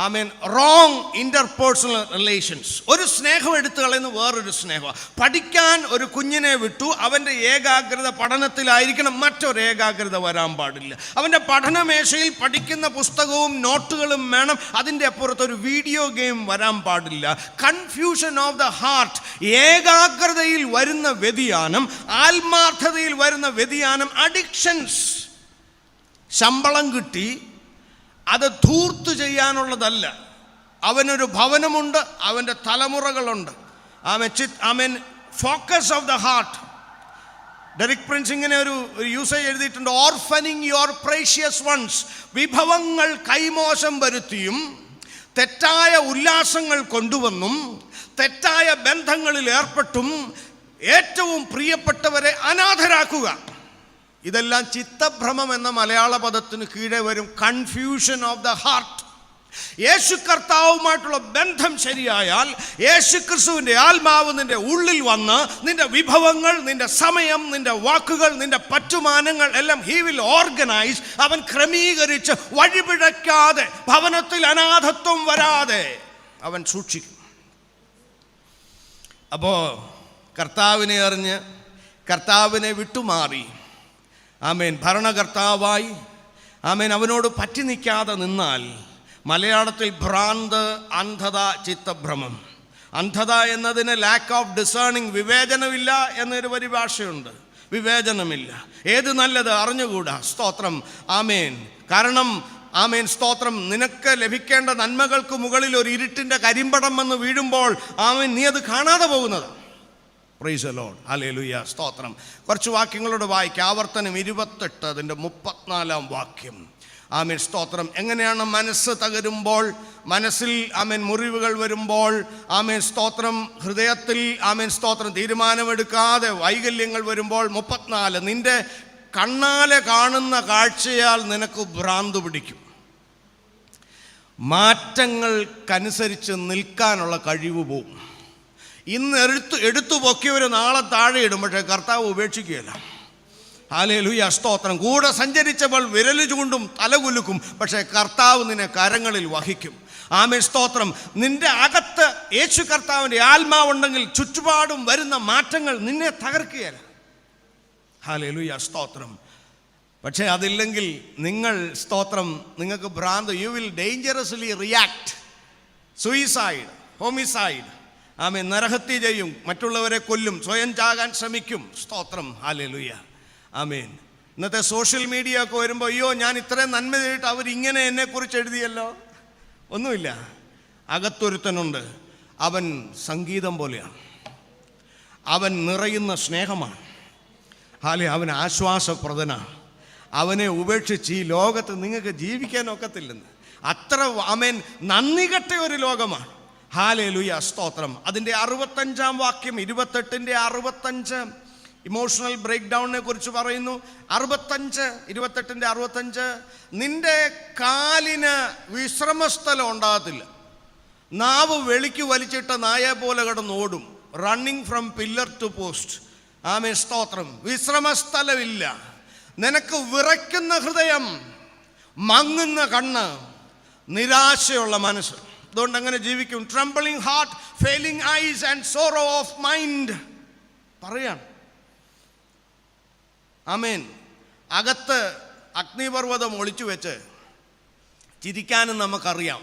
ആമേൻ. Wrong interpersonal relations. ഒരു സ്നേഹം എടുത്തു കളയുന്ന വേറൊരു സ്നേഹം. പഠിക്കാൻ ഒരു കുഞ്ഞിനെ വിട്ടു, അവൻ്റെ ഏകാഗ്രത പഠനത്തിലായിരിക്കണം, മറ്റൊരു ഏകാഗ്രത വരാൻ പാടില്ല. അവൻ്റെ പഠനമേശയിൽ പഠിക്കുന്ന പുസ്തകവും നോട്ടുകളും വേണം, അതിൻ്റെ അപ്പുറത്തൊരു വീഡിയോ ഗെയിം വരാൻ പാടില്ല. കൺഫ്യൂഷൻ ഓഫ് ദ ഹാർട്ട്, ഏകാഗ്രതയിൽ വരുന്ന വ്യതിയാനം, ആത്മാർത്ഥതയിൽ വരുന്ന വ്യതിയാനം. അഡിക്ഷൻസ്, ശമ്പളം കിട്ടി അത് ധൂർത്ത് ചെയ്യാനുള്ളതല്ല. അവനൊരു ഭവനമുണ്ട്, അവൻ്റെ തലമുറകളുണ്ട്. ആമേൻ. Focus of the heart. Derek Prince ഇങ്ങനെ ഒരു യൂസേജ് എഴുതിയിട്ടുണ്ട്. Orphaning your precious ones. വിഭവങ്ങൾ കൈമോശം വരുത്തിയും തെറ്റായ ഉല്ലാസങ്ങൾ കൊണ്ടുവന്നും തെറ്റായ ബന്ധങ്ങളിൽ ഏർപ്പെട്ടും ഏറ്റവും പ്രിയപ്പെട്ടവരെ അനാഥരാക്കുക. ഇതെല്ലാം ചിത്തഭ്രമം എന്ന മലയാള പദത്തിന് കീഴെ വരും. Confusion of the heart. യേശു കർത്താവുമായിട്ടുള്ള ബന്ധം ശരിയായാൽ യേശു ക്രിസ്തുവിൻ്റെ ആത്മാവ് നിന്റെ ഉള്ളിൽ വന്ന് നിന്റെ വിഭവങ്ങൾ, നിന്റെ സമയം, നിന്റെ വാക്കുകൾ, നിന്റെ പറ്റുമാനങ്ങൾ എല്ലാം ഹി വിൽ ഓർഗനൈസ്. അവൻ ക്രമീകരിച്ച് വഴിപിഴയ്ക്കാതെ, ഭവനത്തിൽ അനാഥത്വം വരാതെ അവൻ സൂക്ഷിക്കും. അപ്പോൾ കർത്താവിനെ അറിഞ്ഞ് കർത്താവിനെ വിട്ടുമാറി ആമേൻ ഭരണകർത്താവായി ആമേൻ അവനോട് പറ്റി നിൽക്കാതെ നിന്നാൽ, മലയാളത്തിൽ ഭ്രാന്ത്, അന്ധത, ചിത്തഭ്രമം. അന്ധത എന്നതിന് ലാക്ക് ഓഫ് ഡിസേണിങ്, വിവേചനമില്ല എന്നൊരു പരിഭാഷയുണ്ട്. വിവേചനമില്ല, ഏത് നല്ലത് അറിഞ്ഞുകൂടാ. സ്തോത്രം, ആമേൻ. കാരണം ആമേൻ, സ്തോത്രം, നിനക്ക് ലഭിക്കേണ്ട നന്മകൾക്ക് മുകളിൽ ഒരു ഇരുട്ടിൻ്റെ കരിമ്പടം വന്ന് വീഴുമ്പോൾ ആമേൻ നീ അത് കാണാതെ പോകുന്നത്. പ്രൈസ് ദി ലോർഡ്, ഹല്ലേലൂയ, സ്തോത്രം. കുറച്ച് വാക്യങ്ങളോട് വായിക്കാം. ആവർത്തനം 28 അതിൻ്റെ 34 വാക്യം. ആമേൻ, സ്തോത്രം. എങ്ങനെയാണ് മനസ്സ് തകരുമ്പോൾ, മനസ്സിൽ ആമേൻ മുറിവുകൾ വരുമ്പോൾ, ആമേൻ സ്തോത്രം, ഹൃദയത്തിൽ ആമേൻ സ്തോത്രം തീരുമാനമെടുക്കാതെ വൈകല്യങ്ങൾ വരുമ്പോൾ. 34, നിന്റെ കണ്ണാലെ കാണുന്ന കാഴ്ചയാൽ നിനക്ക് ഭ്രാന്ത് പിടിക്കും, മാറ്റങ്ങൾക്കനുസരിച്ച് നിൽക്കാനുള്ള കഴിവ് പോവും. ഇന്ന് എടുത്തു പൊക്കിയവർ നാളെ താഴെ ഇടും, പക്ഷേ കർത്താവ് ഉപേക്ഷിക്കുകയില്ല. ഹല്ലേലൂയ, സ്തോത്രം. കൂടെ സഞ്ചരിച്ചപ്പോൾ വിരൽ ചൂണ്ടും തലകുലുക്കും, പക്ഷേ കർത്താവ് നിന്നെ കരങ്ങളിൽ വഹിക്കും. ആമേൻ, സ്തോത്രം. നിന്റെ അകത്ത് യേശു കർത്താവിൻ്റെ ആത്മാവുണ്ടെങ്കിൽ ചുറ്റുപാടും വരുന്ന മാറ്റങ്ങൾ നിന്നെ തകർക്കുകയില്ല. ഹല്ലേലൂയ, സ്തോത്രം. പക്ഷേ അതില്ലെങ്കിൽ നിങ്ങൾ സ്തോത്രം, നിങ്ങൾക്ക് ഭ്രാന്ത്, you will dangerously react, suicide, homicide, ആമേൻ, നരഹത്യ ചെയ്യും, മറ്റുള്ളവരെ കൊല്ലും, സ്വയം ചാകാൻ ശ്രമിക്കും. സ്തോത്രം, ഹല്ലേലൂയ, ആമേൻ. ഇന്നത്തെ സോഷ്യൽ മീഡിയ ഒക്കെ വരുമ്പോൾ, അയ്യോ ഞാൻ ഇത്രയും നന്മ ചെയ്തിട്ട് അവരിങ്ങനെ എന്നെക്കുറിച്ച് എഴുതിയല്ലോ. ഒന്നുമില്ല, അകത്തൊരുത്തനുണ്ട്, അവൻ സംഗീതം പോലെയാണ്, അവൻ നിറയുന്ന സ്നേഹമാണ്. അവൻ ആശ്വാസപ്രദനാണ്. അവനെ ഉപേക്ഷിച്ച് ഈ ലോകത്ത് നിങ്ങൾക്ക് ജീവിക്കാൻ ഒക്കത്തില്ലെന്ന്. അത്ര ആമേൻ നന്ദി കെട്ട ഒരു ലോകമാണ്. ഹല്ലേലൂയ, സ്തോത്രം. അതിൻ്റെ 65 വാക്യം, 28ൻ്റെ 65 ഇമോഷണൽ ബ്രേക്ക് ഡൗണിനെ കുറിച്ച് പറയുന്നു. 28ൻ്റെ 65, നിന്റെ കാലിന് വിശ്രമസ്ഥലം ഉണ്ടാകത്തില്ല, നാവ് വെളിക്ക് വലിച്ചിട്ട നായെ പോലെ കിടന്നോടും, running from pillar to post. ആമേൻ, സ്തോത്രം. വിശ്രമസ്ഥലമില്ല. നിനക്ക് വിറയ്ക്കുന്ന ഹൃദയം, മങ്ങുന്ന കണ്ണ്, നിരാശയുള്ള മനസ്സ്. അതുകൊണ്ട് അങ്ങനെ ജീവിക്കും. Trembling heart, failing eyes and sorrow of mind പറയാം. ആമേൻ. അകത്ത് അഗ്നിപർവ്വതം ഒളിച്ചു വെച്ച് ചിരിക്കാനും നമുക്കറിയാം,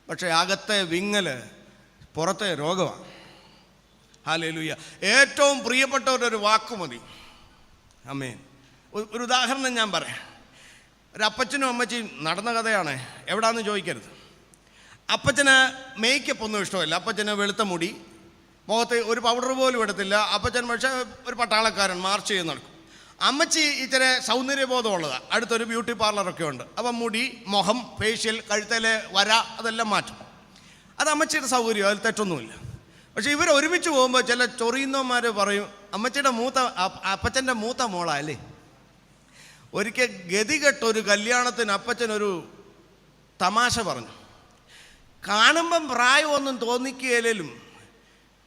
പക്ഷേ അകത്തെ വിങ്ങല് പുറത്തെ രോഗമാണ്. ഹല്ലേലൂയ. ഏറ്റവും പ്രിയപ്പെട്ടവരൊരു വാക്ക് മതി. ആമേൻ. ഒരു ഉദാഹരണം ഞാൻ പറയാം. ഒരു അപ്പച്ചനും അമ്മച്ചിയും നടന്ന കഥയാണ്, എവിടാന്ന് ചോദിക്കരുത്. അപ്പച്ചന് മേക്കപ്പ് ഒന്നും ഇഷ്ടമല്ല. അപ്പച്ചന് വെളുത്ത മുടി, മുഖത്ത് ഒരു പൗഡർ പോലും എടുത്തില്ല. അപ്പച്ചൻ പക്ഷേ ഒരു പട്ടാളക്കാരൻ, മാർച്ച് ചെയ്ത് നടക്കും. അമ്മച്ചി ഇച്ചിരി സൗന്ദര്യബോധമുള്ളതാണ്, അടുത്തൊരു ബ്യൂട്ടി പാർലറൊക്കെ ഉണ്ട്. അപ്പം മുടി, മുഖം, ഫേഷ്യൽ, കഴുത്തിലെ വര അതെല്ലാം മാറ്റും. അത് അമ്മച്ചിയുടെ സൗകര്യം, അതിൽ തെറ്റൊന്നുമില്ല. പക്ഷെ ഇവർ ഒരുമിച്ച് പോകുമ്പോൾ ചില ചൊറിയുന്നവന്മാർ പറയും, അമ്മച്ചിയുടെ അപ്പച്ചൻ്റെ മൂത്ത മോളാ അല്ലേ. ഒരിക്കൽ ഗതികെട്ടൊരു കല്യാണത്തിന് അപ്പച്ചനൊരു തമാശ പറഞ്ഞു. കാണുമ്പം പ്രായമൊന്നും തോന്നിക്കുകയില്ലേലും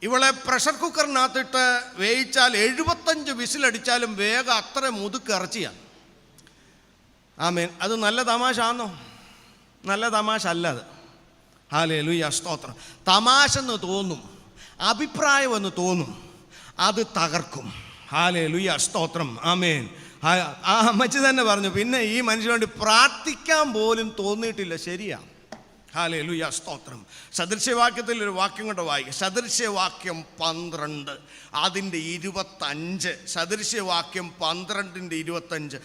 ഇവളെ പ്രഷർ കുക്കറിനകത്തിട്ട് വേവിച്ചാൽ 75 വിസിലടിച്ചാലും വേഗം അത്ര മുതുക്ക് ഇറച്ചിയാണ്. ആമേൻ. അത് നല്ല തമാശ ആണോ? നല്ല തമാശ അല്ല അത്. ഹല്ലേലൂയ, സ്തോത്രം. തമാശ എന്ന് തോന്നും, അഭിപ്രായം എന്ന് തോന്നും, അത് തകർക്കും. ഹല്ലേലൂയ, സ്തോത്രം. ആമേൻ. ആ അമ്മച്ചി തന്നെ പറഞ്ഞു, പിന്നെ ഈ മനുഷ്യന് വേണ്ടി പ്രാർത്ഥിക്കാൻ പോലും തോന്നിയിട്ടില്ല. ശരിയാ. ഹല്ലേലൂയ, സ്തോത്രം. സദൃശ്യവാക്യത്തിൽ ഒരു വാക്യം കൊണ്ട് വായിക്കുക. സദൃശ്യവാക്യം 12 അതിൻ്റെ 25. സദൃശ്യവാക്യം 12ൻ്റെ 25.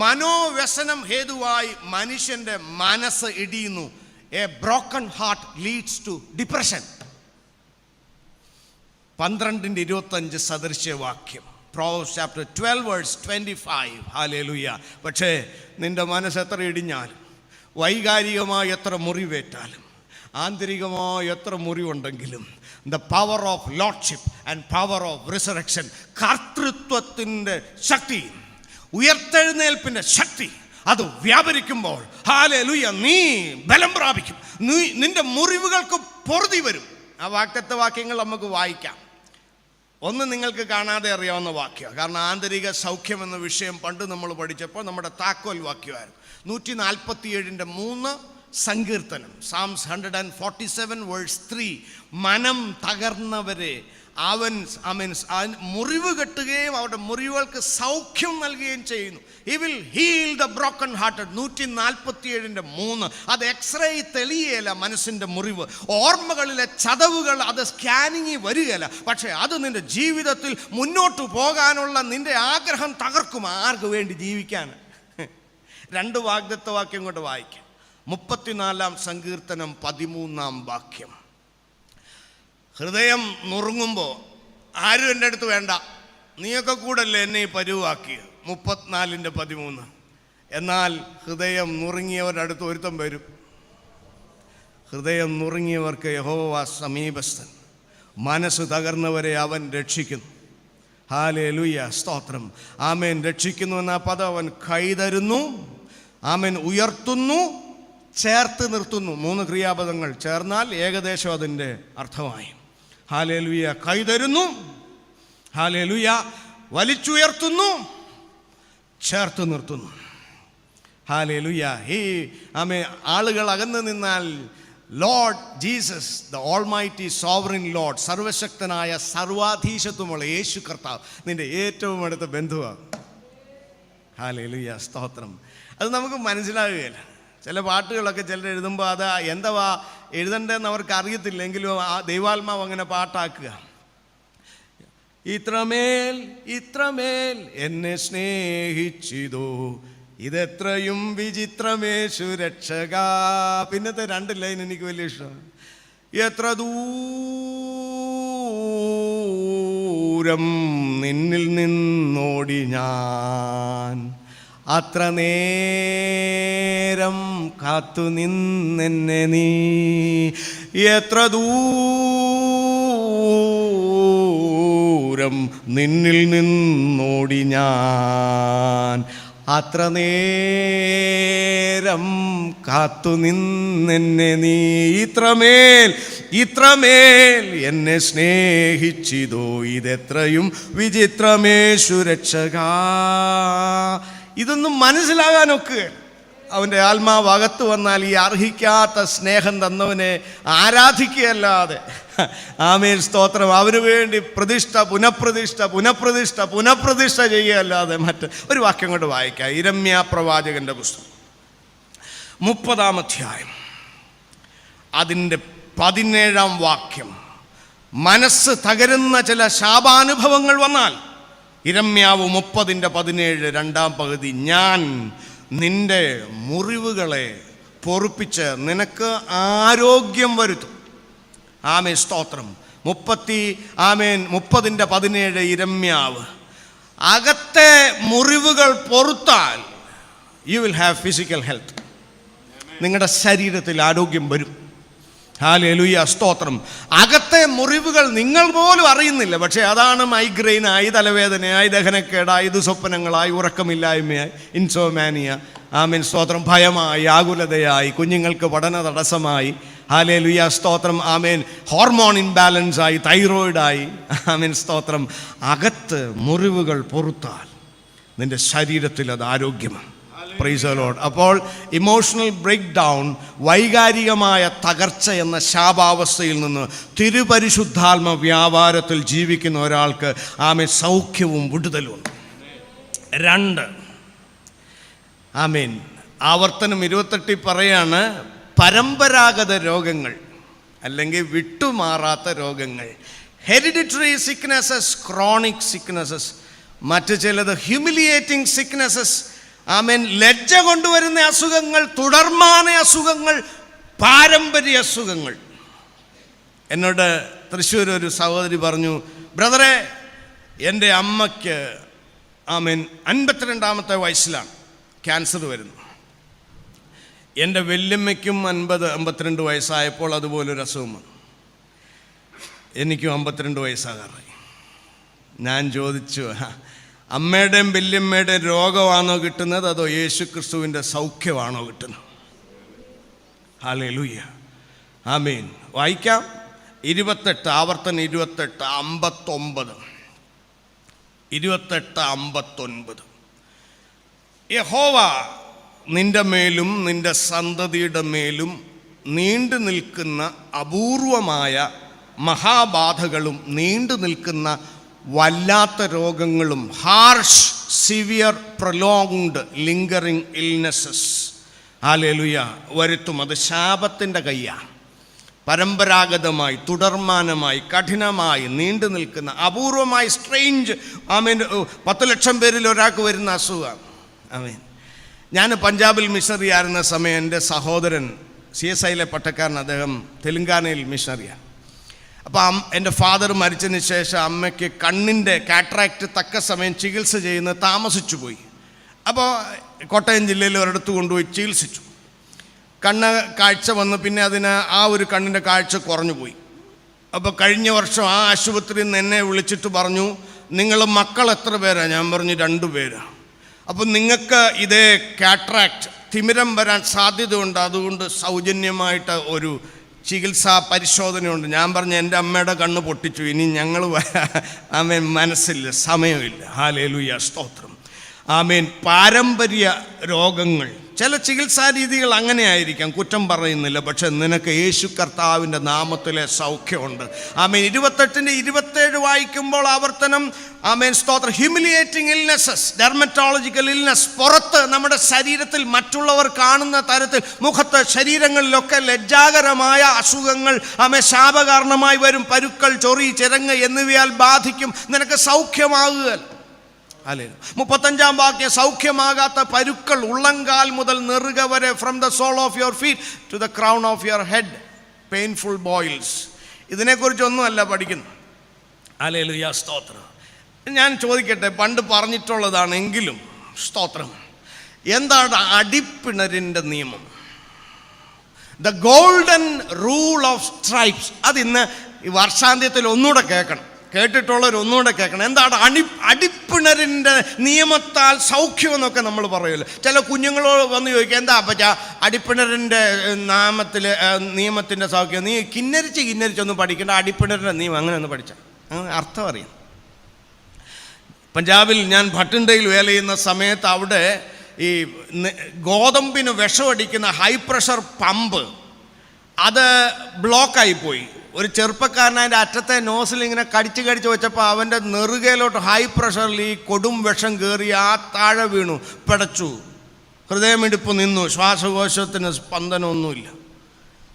മനോവ്യസനം ഹേതുവായി മനുഷ്യൻ്റെ മനസ്സ് ഇടിയുന്നു. A broken heart leads to depression. 12ൻ്റെ 25 സദൃശ്യവാക്യം. Proverbs chapter 12 verse 25. ഹല്ലേലൂയ. പക്ഷേ നിന്റെ മനസ്സ് എത്ര ഇടിഞ്ഞാലും, വൈകാരികമായി എത്ര മുറിവേറ്റാലും, ആന്തരികമായി എത്ര മുറിവുണ്ടെങ്കിലും, the power of lordship and power of resurrection, കർത്തൃത്വത്തിൻ്റെ ശക്തി, ഉയർത്തെഴുന്നേൽപ്പിൻ്റെ ശക്തി, അത് വ്യാപരിക്കുമ്പോൾ ഹല്ലേലൂയ നീ ബലം പ്രാപിക്കും, നിന്റെ മുറിവുകൾക്ക് പൊറുതി വരും. ആ വാഗ്ദത്ത വാക്യങ്ങൾ നമുക്ക് വായിക്കാം. ഒന്ന് നിങ്ങൾക്ക് കാണാതെ അറിയാവുന്ന വാക്യം, കാരണം ആന്തരിക സൗഖ്യം എന്ന വിഷയം പണ്ട് നമ്മൾ പഠിച്ചപ്പോൾ നമ്മുടെ താക്കോൽ വാക്യമായിരുന്നു. 147:3 സങ്കീർത്തനം, Psalms 147 verse 3. മനം തകർന്നവരെ അവൻ മുറിവ് കെട്ടുകയും അവരുടെ മുറിവുകൾക്ക് സൗഖ്യം നൽകുകയും ചെയ്യുന്നു. He will heal the broken hearted. 147:3. അത് എക്സ്റേ തെളിയല മനസ്സിൻ്റെ മുറിവ്, ഓർമ്മകളിലെ ചതവുകൾ അത് സ്കാനിങ്ങിൽ വരികയില്ല. പക്ഷേ അത് നിന്റെ ജീവിതത്തിൽ മുന്നോട്ട് പോകാനുള്ള നിന്റെ ആഗ്രഹം തകർക്കും. ആർക്ക് വേണ്ടി ജീവിക്കാൻ? 2 വാഗ്ദത്ത വാക്യം കൊണ്ട് വായിക്കാം. 34 സങ്കീർത്തനം 13 വാക്യം. ഹൃദയം നുറുങ്ങുമ്പോൾ ആരും എൻ്റെ അടുത്ത് വേണ്ട, നീയൊക്കെ കൂടല്ലേ എന്നെ ഈ പരുവാക്കിയത്. 34:13. എന്നാൽ ഹൃദയം നുറുങ്ങിയവരുടെ അടുത്ത് ഒരുത്തം വരും. ഹൃദയം നുറുങ്ങിയവർക്ക് യഹോവ സമീപസ്ഥൻ, മനസ്സ് തകർന്നവരെ അവൻ രക്ഷിക്കുന്നു. ഹല്ലേലൂയ, സ്തോത്രം. ആമേൻ. രക്ഷിക്കുന്നു എന്ന പദം അവൻ കൈതരുന്നു, ആമേൻ, ഉയർത്തുന്നു, ചേർത്ത് നിർത്തുന്നു. 3 ക്രിയാപദങ്ങൾ ചേർന്നാൽ ഏകദേശം അതിൻ്റെ അർത്ഥമായി. ഹല്ലേലൂയ. കൈതരുന്നു, ഹല്ലേലൂയ, വലിച്ചുയർത്തുന്നു, ചേർത്ത് നിർത്തുന്നു. ഹല്ലേലൂയ. ആമേൻ. ആളുകൾ അകന്നു നിന്നാൽ Lord Jesus, the almighty sovereign Lord, സർവശക്തനായ സർവാധീശത്വമുള്ള യേശു കർത്താവ് നിന്റെ ഏറ്റവും അടുത്ത ബന്ധുവാണ്. ഹല്ലേലൂയ, സ്തോത്രം. അത് നമുക്ക് മനസ്സിലാകുകയില്ല. ചില പാട്ടുകളൊക്കെ ചിലർ എഴുതുമ്പോൾ അത് എന്താ എഴുതേണ്ടതെന്ന് അവർക്ക് അറിയത്തില്ലെങ്കിലും ആ ദൈവാത്മാവ് അങ്ങനെ പാട്ടാക്കുക. ഇത്രമേൽ ഇത്രമേൽ എന്നെ സ്നേഹിച്ചിതോ, ഇതെത്രയും വിചിത്രമേശു രക്ഷക. പിന്നത്തെ 2 ലൈൻ എനിക്ക് വലിയ ഇഷ്ടമാണ്. എത്ര ദൂരം നിന്നിൽ നിന്നോടി ഞാൻ, അത്ര നേരം കാത്തു നിന്നെന്നെ നീ. എത്ര ദൂരം നിന്നിൽ നിന്നോടി ഞാൻ, അത്ര നേരം കാത്തു നിന്നെന്നെ നീ. ഇത്രമേൽ ഇത്രമേൽ എന്നെ സ്നേഹിച്ചിതോ, ഇതെത്രയും വിചിത്രമേശു രക്ഷക. ഇതൊന്നും മനസ്സിലാകാനൊക്കെ അവൻ്റെ ആത്മാവ് അകത്ത് വന്നാൽ ഈ അർഹിക്കാത്ത സ്നേഹം തന്നവനെ ആരാധിക്കുകയല്ലാതെ, ആമേൻ, സ്തോത്രം, അവന് വേണ്ടി പ്രതിഷ്ഠ പുനഃപ്രതിഷ്ഠ പുനഃപ്രതിഷ്ഠ പുനഃപ്രതിഷ്ഠ ചെയ്യുകയല്ലാതെ മറ്റ് ഒരു വാക്യം കൊണ്ട് വായിക്കാം. യിരെമ്യാ പ്രവാചകന്റെ പുസ്തകം 30-ാം അധ്യായം അതിൻ്റെ 17-ാം വാക്യം. മനസ്സ് തകരുന്ന ചില ശാപാനുഭവങ്ങൾ വന്നാൽ, യിരെമ്യാവ് 30:17 2-ാം പകുതി, ഞാൻ നിന്റെ മുറിവുകളെ പൊറുപ്പിച്ച് നിനക്ക് ആരോഗ്യം വരുത്തും. ആമേൻ, സ്തോത്രം. 30:17 യിരെമ്യാവ്. അകത്തെ മുറിവുകൾ പൊറുത്താൽ you will have physical health. നിങ്ങളുടെ ശരീരത്തിൽ ആരോഗ്യം വരും. ഹല്ലേലൂയ, സ്തോത്രം. അകത്തെ മുറിവുകൾ നിങ്ങൾ പോലും അറിയുന്നില്ല, പക്ഷേ അതാണ് മൈഗ്രെയിനായി, തലവേദനയായി, ദഹനക്കേടായി, ദുസ്വപ്നങ്ങളായി, ഉറക്കമില്ലായ്മയായി, ഇൻസോമാനിയ, ആമേൻ, സ്തോത്രം, ഭയമായി, ആകുലതയായി, കുഞ്ഞുങ്ങൾക്ക് പഠന തടസ്സമായി, ഹല്ലേലൂയ, സ്തോത്രം, ആമേൻ, ഹോർമോൺ ഇംബാലൻസായി, തൈറോയിഡായി, ആമേൻ, സ്തോത്രം. അകത്ത് മുറിവുകൾ പൊറുത്താൽ നിന്റെ ശരീരത്തിൽ അത് ആരോഗ്യമാണ്. Price the Lord. അപ്പോൾ ഇമോഷണൽ ബ്രേക്ക് ഡൗൺ, വൈകാരികമായ തകർച്ച എന്ന ശാപാവസ്ഥയിൽ നിന്ന് തിരുപരിശുദ്ധാത്മ വ്യാപാരത്തിൽ ജീവിക്കുന്ന ഒരാൾക്ക് ആമേൻ സൗഖ്യവും വിടുതലുമുണ്ട്. 2, ആമേൻ, ആവർത്തനം 28 പറയാണ്, പരമ്പരാഗത രോഗങ്ങൾ അല്ലെങ്കിൽ വിട്ടുമാറാത്ത രോഗങ്ങൾ, ഹെറിഡിറ്ററി സിക്നസസ്, ക്രോണിക് സിക്നസസ്, മറ്റു ചിലത് ഹ്യൂമിലിയേറ്റിംഗ് സിക്നസസ്, ആമേൻ, ലജ്ജ കൊണ്ടുവരുന്ന അസുഖങ്ങൾ, തുടർമാന അസുഖങ്ങൾ, പാരമ്പര്യ അസുഖങ്ങൾ. എന്നോട് തൃശ്ശൂർ ഒരു സഹോദരി പറഞ്ഞു, ബ്രദറെ, എൻ്റെ അമ്മയ്ക്ക് ആമേൻ 52-ാമത്തെ വയസ്സിലാണ് ക്യാൻസർ വരുന്നത്. എൻ്റെ വല്യമ്മയ്ക്കും 52 വയസ്സായപ്പോൾ അതുപോലൊരു അസുഖം വന്നു. എനിക്കും 52 വയസ്സാകാറായി. ഞാൻ ചോദിച്ചു, അമ്മയുടെയും വല്യമ്മയുടെയും രോഗമാണോ കിട്ടുന്നത്, അതോ യേശു ക്രിസ്തുവിൻ്റെ സൗഖ്യമാണോ കിട്ടുന്നത്? ഹല്ലേലൂയ, ആമേൻ. വായിക്കാം. 28 ആവർത്തനം 28:59. 28:59. യഹോവ നിന്റെ മേലും നിന്റെ സന്തതിയുടെ മേലും നീണ്ടു നിൽക്കുന്ന അപൂർവമായ മഹാബാധകളും നീണ്ടു നിൽക്കുന്ന വല്ലാത്ത രോഗങ്ങളും, harsh severe prolonged lingering illnesses, ഹല്ലേലൂയ, വരുത്തും. അത് ശാപത്തിൻ്റെ കയ്യാണ്. പരമ്പരാഗതമായി, തുടർമാനമായി, കഠിനമായി നീണ്ടു നിൽക്കുന്ന അപൂർവമായി സ്ട്രേഞ്ച്, ആമേൻ, 10 ലക്ഷം പേരിൽ ഒരാൾക്ക് വരുന്ന അസുഖമാണ്. ആമേൻ. ഞാൻ പഞ്ചാബിൽ മിഷണറി ആയിരുന്ന സമയം എൻ്റെ സഹോദരൻ CSIയിലെ പട്ടക്കാരൻ, അദ്ദേഹം തെലുങ്കാനയിൽ മിഷണറിയാണ്. അപ്പോൾ എൻ്റെ ഫാദർ മരിച്ചതിന് ശേഷം അമ്മയ്ക്ക് കണ്ണിൻ്റെ കാറ്ററാക്റ്റ് തക്ക സമയം ചികിത്സ ചെയ്യുന്നത് താമസിച്ചു പോയി. അപ്പോൾ കോട്ടയം ജില്ലയിൽ ഒരിടത്ത് കൊണ്ടുപോയി ചികിത്സിച്ചു. കണ്ണ് കാഴ്ച വന്ന് പിന്നെ അതിന് ആ ഒരു കണ്ണിൻ്റെ കാഴ്ച കുറഞ്ഞു പോയി. അപ്പോൾ കഴിഞ്ഞ വർഷം ആ ആശുപത്രിയിൽ നിന്ന് എന്നെ വിളിച്ചിട്ട് പറഞ്ഞു, നിങ്ങൾ മക്കൾ എത്ര പേരാണ്? ഞാൻ പറഞ്ഞു 2 പേരാണ്. അപ്പോൾ നിങ്ങൾക്ക് ഇതേ കാറ്ററാക്റ്റ് തിമിരം വരാൻ സാധ്യതയുണ്ട്, അതുകൊണ്ട് സൗജന്യമായിട്ട് ഒരു ചികിത്സാ പരിശോധനയുണ്ട്. ഞാൻ പറഞ്ഞു എൻ്റെ അമ്മയുടെ കണ്ണ് പൊട്ടിച്ചു, ഇനി ഞങ്ങൾ ആമേൻ മനസ്സില്ല, സമയമില്ല. ഹല്ലേലൂയ, സ്തോത്രം. ആമേൻ. പാരമ്പര്യ രോഗങ്ങൾ, ചില ചികിത്സാ രീതികൾ അങ്ങനെ ആയിരിക്കാം, കുറ്റം പറയുന്നില്ല. പക്ഷെ നിനക്ക് യേശു കർത്താവിൻ്റെ നാമത്തിലെ സൗഖ്യമുണ്ട്. ആമേൻ. 28-27 വായിക്കുമ്പോൾ ആവർത്തനം, ആമേൻ, സ്തോത്രം. ഹ്യൂമിലിയേറ്റിംഗ് ഇൽനെസ്സസ്, ഡെർമറ്റോളജിക്കൽ ഇൽനെസ്, പുറത്ത് നമ്മുടെ ശരീരത്തിൽ മറ്റുള്ളവർ കാണുന്ന തരത്തിൽ മുഖത്ത് ശരീരങ്ങളിലൊക്കെ ലജ്ജാകരമായ അസുഖങ്ങൾ, ആമേൻ, ശാപകാരണമായി വരും. പരുക്കൾ, ചൊറി, ചിരങ്ങ് എന്നിവയാൽ ബാധിക്കും. നിനക്ക് സൗഖ്യമാകുക. അല്ലേ? 35-ാം വാക്യം, സൗഖ്യമാകാത്ത പരുക്കൾ ഉള്ളങ്കാൽ മുതൽ നെറുക വരെ, from the sole of your feet to the crown of your head, painful boils. ഇതിനെക്കുറിച്ചൊന്നുമല്ല പഠിക്കുന്നത്. ഹല്ലേലൂയ, സ്തോത്രം. ഞാൻ ചോദിക്കട്ടെ, പണ്ട് പറഞ്ഞിട്ടുള്ളതാണെങ്കിലും സ്തോത്രം, എന്താണ് അടിപ്പിണരിൻ്റെ നിയമം? The golden rule of stripes. അതിന്ന് ഈ വർഷാന്ത്യത്തിൽ ഒന്നുകൂടെ കേൾക്കണം, കേട്ടിട്ടുള്ളവർ ഒന്നുകൂടെ കേൾക്കണം. എന്താണ് അടിപ്പിണരിൻ്റെ നിയമത്താൽ സൗഖ്യമെന്നൊക്കെ നമ്മൾ പറയുമല്ലോ. ചില കുഞ്ഞുങ്ങളോട് വന്ന് ചോദിക്കുക, എന്താ അപ്പച്ച അടിപ്പിണരിൻ്റെ നിയമത്തിൻ്റെ സൗഖ്യം? നീ കിന്നരിച്ചൊന്നും പഠിക്കേണ്ട, അടിപ്പിണരിൻ്റെ നിയമം അങ്ങനെ ഒന്ന് പഠിച്ചാൽ അർത്ഥം അറിയാം. പഞ്ചാബിൽ ഞാൻ ഭട്ടിണ്ടയിൽ വേല ചെയ്യുന്ന സമയത്ത് അവിടെ ഈ ഗോതമ്പിന് വിഷമടിക്കുന്ന ഹൈ പ്രഷർ പമ്പ് അത് ബ്ലോക്കായിപ്പോയി. ഒരു ചെറുപ്പക്കാരൻ അതിൻ്റെ അറ്റത്തെ നോസിൽ ഇങ്ങനെ കടിച്ച് വെച്ചപ്പോൾ അവൻ്റെ നെറുകയിലോട്ട് ഹൈ പ്രഷറിൽ ഈ കൊടും വിഷം കയറി ആ താഴെ വീണു, പിടച്ചു, ഹൃദയമിടിപ്പ് നിന്നു, ശ്വാസകോശത്തിന് സ്പന്ദനമൊന്നുമില്ല.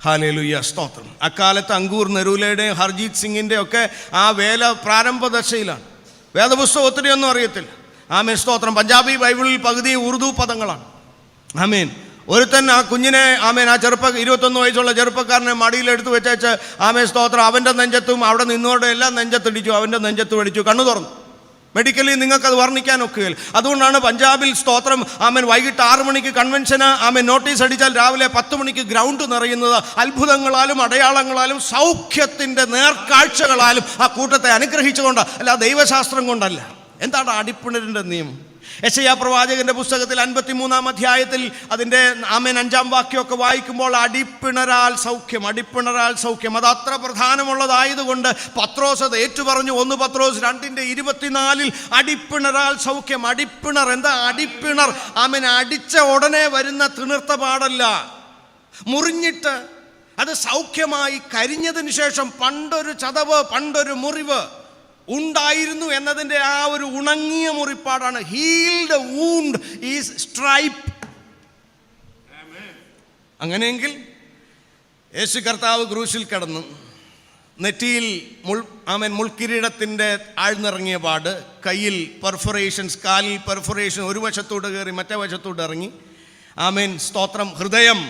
ഹല്ലേലൂയ, സ്തോത്രം. അക്കാലത്ത് അങ്കൂർ നെരൂലയുടെയും ഹർജീത് സിംഗിൻ്റെ ഒക്കെ ആ വേല പ്രാരംഭ ദശയിലാണ്. വേദപുസ്തകം ഒത്തിരിയൊന്നും അറിയത്തില്ല. ആമേൻ, സ്തോത്രം. പഞ്ചാബി ബൈബിളിൽ പകുതി ഉറുദു പദങ്ങളാണ്. ആമേൻ. ഒരുത്തൻ ആ കുഞ്ഞിനെ, ആമേൻ, ആ 21 വയസ്സുള്ള ചെറുപ്പക്കാരനെ മടിയിലെടുത്ത് വെച്ചേച്ച്, ആമേൻ, സ്തോത്രം, അവൻ്റെ നെഞ്ചത്തും അവിടെ നിന്നോടെ എല്ലാം നെഞ്ചത്തിടിച്ചു, അവൻ്റെ നെഞ്ചത്ത് പിടിച്ചു, കണ്ണു തുറന്നു. മെഡിക്കലി നിങ്ങൾക്കത് വർണ്ണിക്കാനൊക്കുകയില്ല. അതുകൊണ്ടാണ് പഞ്ചാബിൽ, സ്തോത്രം, ആമേൻ, വൈകിട്ട് 6 മണിക്ക് കൺവെൻഷന്, ആമേൻ, നോട്ടീസ് അടിച്ചാൽ രാവിലെ 10 മണിക്ക് ഗ്രൗണ്ട് നിറയുന്നത് അത്ഭുതങ്ങളാലും അടയാളങ്ങളാലും സൗഖ്യത്തിൻ്റെ നേർക്കാഴ്ചകളാലും ആ കൂട്ടത്തെ അനുഗ്രഹിച്ചുകൊണ്ടാണ്, അല്ല ദൈവശാസ്ത്രം കൊണ്ടല്ല. എന്താണ് അടിപ്പിണരിൻ്റെ നിയമം? യെശയ്യാ പ്രവാചകന്റെ പുസ്തകത്തിൽ 53-ാം അധ്യായത്തിൽ അതിൻ്റെ, ആമേൻ, 5-ാം വാക്യമൊക്കെ വായിക്കുമ്പോൾ അടിപ്പിണരാൽ സൗഖ്യം, അടിപ്പിണരാൽ സൗഖ്യം, അത് അത്ര പ്രധാനമുള്ളതായതുകൊണ്ട് പത്രോസ് അത് ഏറ്റുപറഞ്ഞു. 1 പത്രോസ് 2:24 അടിപ്പിണരാൽ സൗഖ്യം. അടിപ്പിണർ എന്താ? അടിപ്പിണർ, ആമേൻ, അടിച്ച ഉടനെ വരുന്ന തിണർത്ത പാടല്ല, മുറിഞ്ഞിട്ട് അത് സൗഖ്യമായി കരിഞ്ഞതിന് ശേഷം പണ്ടൊരു ചതവ്, പണ്ടൊരു മുറിവ് ഉണ്ടായിരുന്നു എന്നതിൻ്റെ ആ ഒരു ഉണങ്ങിയ മുറിപ്പാടാണ്. Healed wound is stripe. അങ്ങനെയെങ്കിൽ യേശു കർത്താവ് ക്രൂശിൽ കിടന്നു, നെറ്റിയിൽ ആമേൻ, മുൾക്കിരീടത്തിൻ്റെ ആഴ്ന്നിറങ്ങിയ പാട്, കയ്യിൽ പെർഫറേഷൻസ്, കാലിൽ പെർഫറേഷൻ, ഒരു വശത്തോട്ട് കയറി മറ്റേ വശത്തോട്ട് ഇറങ്ങി. ആമേൻ, സ്തോത്രം. ഹൃദയം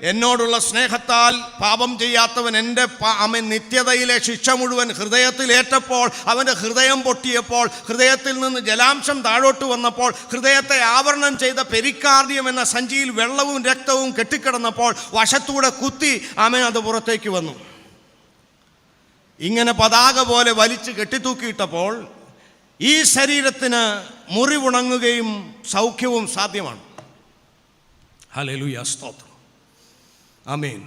എന്നോടുള്ള സ്നേഹത്താൽ പാപം ചെയ്യാത്തവൻ എൻ്റെ ആമേൻ നിത്യതയിലെ ശിക്ഷ മുഴുവൻ ഹൃദയത്തിലേറ്റപ്പോൾ, അവൻ്റെ ഹൃദയം പൊട്ടിയപ്പോൾ, ഹൃദയത്തിൽ നിന്ന് ജലാംശം താഴോട്ട് വന്നപ്പോൾ, ഹൃദയത്തെ ആവരണം ചെയ്ത പെരിക്കാർഡിയം എന്ന സഞ്ചിയിൽ വെള്ളവും രക്തവും കെട്ടിക്കിടന്നപ്പോൾ വശത്തൂടെ കുത്തി, ആമേൻ, അത് പുറത്തേക്ക് വന്നു. ഇങ്ങനെ പതാക പോലെ വലിച്ച് കെട്ടിത്തൂക്കിയിട്ടപ്പോൾ ഈ ശരീരത്തിന് മുറിവുണങ്ങുകയും സൗഖ്യവും സാധ്യമാണ്. ഹല്ലേലൂയ, സ്തോത്രം, ആമേൻ.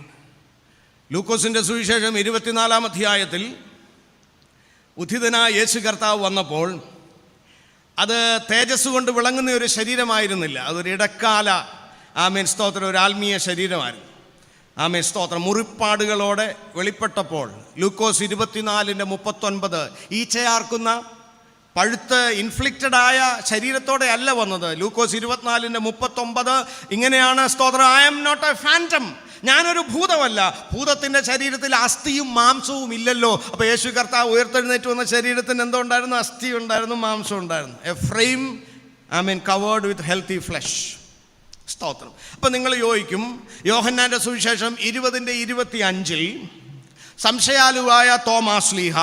ലൂക്കോസിൻ്റെ സുവിശേഷം 24-ാം അധ്യായത്തിൽ ഉത്ഥിതനായ യേശു കർത്താവ് വന്നപ്പോൾ അത് തേജസ് കൊണ്ട് വിളങ്ങുന്ന ഒരു ശരീരമായിരുന്നില്ല. അതൊരു ഇടക്കാല, ആമേൻ സ്തോത്രം, ഒരു ആത്മീയ ശരീരമായിരുന്നു. ആമേൻ സ്തോത്രം. മുറിപ്പാടുകളോടെ വെളിപ്പെട്ടപ്പോൾ ലൂക്കോസ് 24:39 ഈച്ചയാർക്കുന്ന പഴുത്ത് ഇൻഫ്ലിക്റ്റഡായ ശരീരത്തോടെ അല്ല വന്നത്. ലൂക്കോസ് 24:39 ഇങ്ങനെയാണ് സ്തോത്രം, I am not a phantom, ഞാനൊരു ഭൂതമല്ല. ഭൂതത്തിൻ്റെ ശരീരത്തിൽ അസ്ഥിയും മാംസവും ഇല്ലല്ലോ. അപ്പോൾ യേശു കർത്താവ് ഉയർത്തെഴുന്നേറ്റ് വന്ന ശരീരത്തിന് എന്തോ ഉണ്ടായിരുന്നു? അസ്ഥി ഉണ്ടായിരുന്നു, മാംസം ഉണ്ടായിരുന്നു. A frame, I mean covered with healthy flesh. സ്തോത്രം. അപ്പം നിങ്ങൾ ചോദിക്കും, യോഹന്നാൻ്റെ സുവിശേഷം 20:25 സംശയാലുവായ തോമാസ് ലീഹ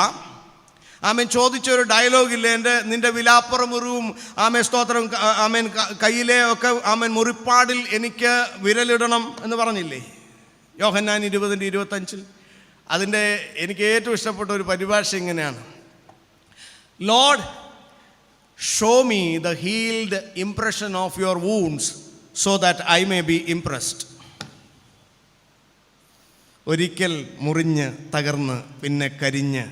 ആമേൻ ചോദിച്ചൊരു ഡയലോഗില്ലേ, നിന്റെ വിലാപ്പുറ മുറിവും ആമേൻ സ്തോത്രം, ആമേൻ കയ്യിലെ ഒക്കെ ആമേൻ മുറിപ്പാടിൽ എനിക്ക് വിരലിടണം എന്ന് പറഞ്ഞില്ലേ? യോഹന്നാൻ 20:25. അതിൻ്റെ എനിക്ക് ഏറ്റവും ഇഷ്ടപ്പെട്ട ഒരു പരിഭാഷ ഇങ്ങനെയാണ്: Lord, show me the healed impression of your wounds so that I may be impressed. ഒരിക്കൽ മുറിഞ്ഞ് തകർന്ന് പിന്നെ കരിഞ്ഞ്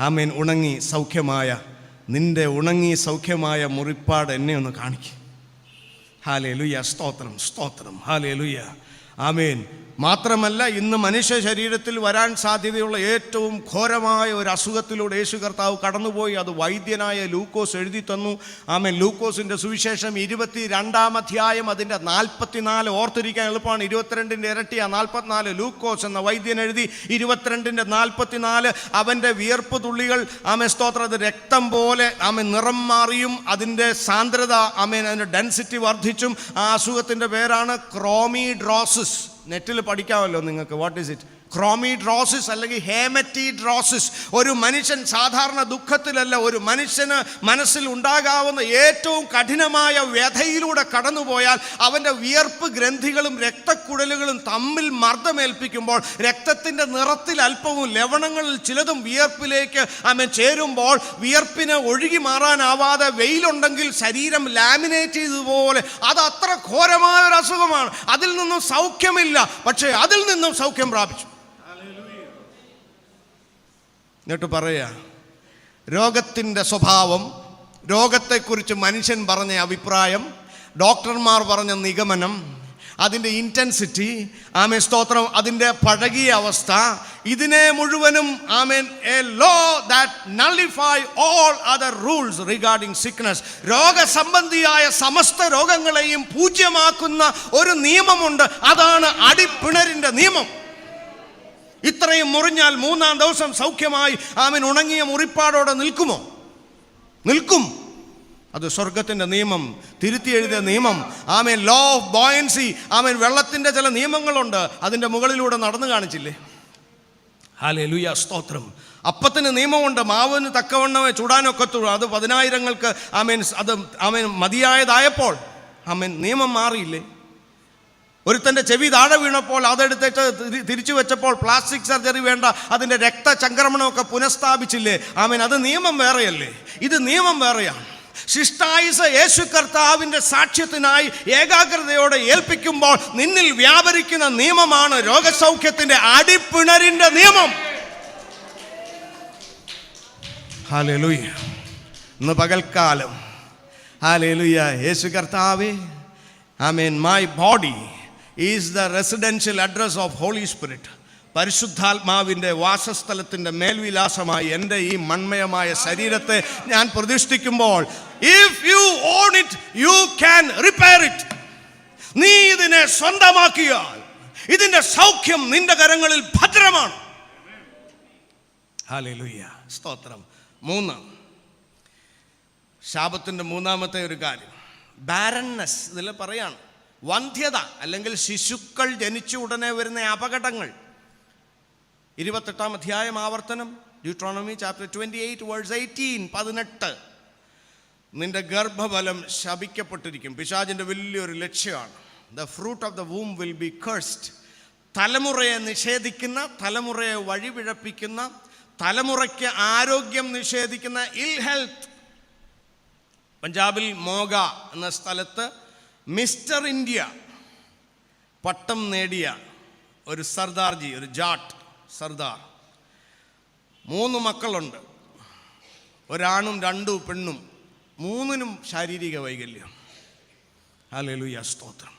ആമേൻ ഉണങ്ങി സൗഖ്യമായ നിന്റെ ഉണങ്ങി സൗഖ്യമായ മുറിപ്പാട് എന്നെ ഒന്ന് കാണിക്കും. ഹല്ലേലൂയ, സ്തോത്രം, സ്തോത്രം, ഹല്ലേലൂയ, ആമേൻ. മാത്രമല്ല, ഇന്ന് മനുഷ്യ ശരീരത്തിൽ വരാൻ സാധ്യതയുള്ള ഏറ്റവും ഘോരമായ ഒരു അസുഖത്തിലൂടെ യേശു കർത്താവ് കടന്നുപോയി. അത് വൈദ്യനായ ലൂക്കോസ് എഴുതി തന്നു. ആമേൻ. ലൂക്കോസിൻ്റെ സുവിശേഷം 22-ാം അധ്യായം അതിൻ്റെ 44 ഓർത്തിരിക്കാൻ എളുപ്പമാണ്. 22-ൻ്റെ ഇരട്ടിയാണ് 44. ലൂക്കോസ് എന്ന വൈദ്യൻ എഴുതി 22-ൻ്റെ 44. അവൻ്റെ വിയർപ്പ് തുള്ളികൾ ആമേൻ സ്തോത്രം അത് രക്തം പോലെ ആമേൻ നിറം മാറിയും അതിൻ്റെ സാന്ദ്രത ആമേൻ അതിൻ്റെ ഡെൻസിറ്റി വർദ്ധിച്ചും. ആ അസുഖത്തിൻ്റെ പേരാണ് ക്രോമിഡ്രോസിസ്. നെറ്റിൽ പഠിക്കാമല്ലോ നിങ്ങൾക്ക്. What is it? ക്രോമിഡ്രോസിസ് അല്ലെങ്കിൽ ഹേമറ്റീഡ്രോസിസ്. ഒരു മനുഷ്യൻ സാധാരണ ദുഃഖത്തിലല്ല, ഒരു മനുഷ്യന് മനസ്സിൽ ഉണ്ടാകാവുന്ന ഏറ്റവും കഠിനമായ വ്യഥയിലൂടെ കടന്നുപോയാൽ അവൻ്റെ വിയർപ്പ് ഗ്രന്ഥികളും രക്തക്കുഴലുകളും തമ്മിൽ മർദ്ദമേൽപ്പിക്കുമ്പോൾ രക്തത്തിൻ്റെ നിറത്തിൽ അല്പവും ലവണങ്ങളിൽ ചിലതും വിയർപ്പിലേക്ക് ചേരുമ്പോൾ വിയർപ്പിന് ഒഴുകി മാറാനാവാതെ വെയിലുണ്ടെങ്കിൽ ശരീരം ലാമിനേറ്റ് ചെയ്തതുപോലെ അത് അത്ര ഘോരമായ ഒരു അസുഖമാണ്. അതിൽ നിന്നും സൗഖ്യമില്ല, പക്ഷേ അതിൽ നിന്നും സൗഖ്യം പ്രാപിച്ചു. എന്നിട്ട് പറയാ, രോഗത്തിൻ്റെ സ്വഭാവം, രോഗത്തെക്കുറിച്ച് മനുഷ്യൻ പറഞ്ഞ അഭിപ്രായം, ഡോക്ടർമാർ പറഞ്ഞ നിഗമനം, അതിൻ്റെ ഇൻറ്റൻസിറ്റി, ആമേൻ സ്തോത്രം, അതിൻ്റെ പഴകിയ അവസ്ഥ, ഇതിനെ മുഴുവനും ആമേൻ a law that nullify all other rules regarding sickness. രോഗസംബന്ധിയായ സമസ്ത രോഗങ്ങളെയും പൂജ്യമാക്കുന്ന ഒരു നിയമമുണ്ട്. അതാണ് അടിപ്പിണരിൻ്റെ നിയമം. ഇത്രയും മുറിഞ്ഞാൽ 3-ാം ദിവസം സൗഖ്യമായി ആമേൻ ഉണങ്ങിയ മുറിപ്പാടോടെ നിൽക്കുമോ? നിൽക്കും. അത് സ്വർഗത്തിൻ്റെ നിയമം, തിരുത്തി എഴുതിയ നിയമം. ആമേൻ ലോ ഓഫ് ബോയൻസി. ആമേൻ വെള്ളത്തിൻ്റെ ചില നിയമങ്ങളുണ്ട്, അതിൻ്റെ മുകളിലൂടെ നടന്നു കാണിച്ചില്ലേ? ഹല്ലേലൂയ, സ്തോത്രം. അപ്പത്തിന് നിയമമുണ്ട്, മാവിന് തക്കവണ്ണമേ ചൂടാനൊക്കത്തുള്ളൂ. അത് 10,000-ങ്ങൾക്ക് ആമേൻ അത് ആമേൻ മതിയായതായപ്പോൾ ആമേൻ നിയമം മാറിയില്ലേ? ഒരുത്തൻ്റെ ചെവി താഴെ വീണപ്പോൾ അതെടുത്തിട്ട് തിരിച്ചു വെച്ചപ്പോൾ പ്ലാസ്റ്റിക് സർജറി വേണ്ട, അതിൻ്റെ രക്തചംക്രമണമൊക്കെ പുനഃസ്ഥാപിച്ചില്ലേ? ആമേൻ. അത് നിയമം വേറെയല്ലേ? ഇത് നിയമം വേറെയാണ്. ശിഷ്ടായുസ് യേശു കർത്താവിൻ്റെ സാക്ഷ്യത്തിനായി ഏകാഗ്രതയോടെ ഏൽപ്പിക്കുമ്പോൾ നിന്നിൽ വ്യാപരിക്കുന്ന നിയമമാണ് രോഗസൗഖ്യത്തിൻ്റെ അടിപ്പിണരിൻ്റെ നിയമം. ഹല്ലേലൂയ. ഇന്ന് പകൽക്കാലം ഹല്ലേലൂയ, യേശു കർത്താവേ, ആമേൻ, my body is the residential address of Holy Spirit. പരിശുദ്ധാത്മാവിൻ്റെ വാസസ്ഥലത്തിൻ്റെ മേൽവിലാസമായി എൻ്റെ ഈ മൺമയമായ ശരീരത്തെ ഞാൻ പ്രതിഷ്ഠിക്കുമ്പോൾ, if you own it you can repair it. നീ ഇതിനെ സ്വന്തമാക്കിയാൽ ഇതിൻ്റെ സൗഖ്യം നിന്റെ കരങ്ങളിൽ ഭദ്രമാണ്. ഹല്ലേലൂയ, സ്തോത്രം. 3, ശാപത്തിൻ്റെ 3-ാമത്തെ ഒരു കാര്യം ബാരൻനെസ്. ഇതിൽ പറയാണ് വന്ധ്യത അല്ലെങ്കിൽ ശിശുക്കൾ ജനിച്ച ഉടനെ വരുന്ന അപകടങ്ങൾ. 28-ാം അധ്യായം ആവർത്തനം, ഡ്യൂട്രോണമി ചാപ്റ്റർ 28 വേഴ്സ് 18. നിന്റെ ഗർഭഫലം ശപിക്കപ്പെട്ടിരിക്കും. പിശാചിൻ്റെ വലിയൊരു ലക്ഷ്യമാണ്. The fruit of the womb will be cursed. തലമുറയെ നിഷേധിക്കുന്ന, തലമുറയെ വഴിപിഴപ്പിക്കുന്ന, തലമുറയ്ക്ക് ആരോഗ്യം നിഷേധിക്കുന്ന, ഇൽ ഹെൽത്ത്, പഞ്ചാബിൽ മോഗ എന്ന സ്ഥലത്ത് മിസ്റ്റർ ഇന്ത്യ പട്ടം നേടിയ ഒരു സർദാർജി, ഒരു ജാട്ട് സർദാർ. 3 മക്കളുണ്ട്, ഒരാണും 2 പെണ്ണും, 3നും ശാരീരിക വൈകല്യം. ഹല്ലേലൂയ, സ്തോത്രം.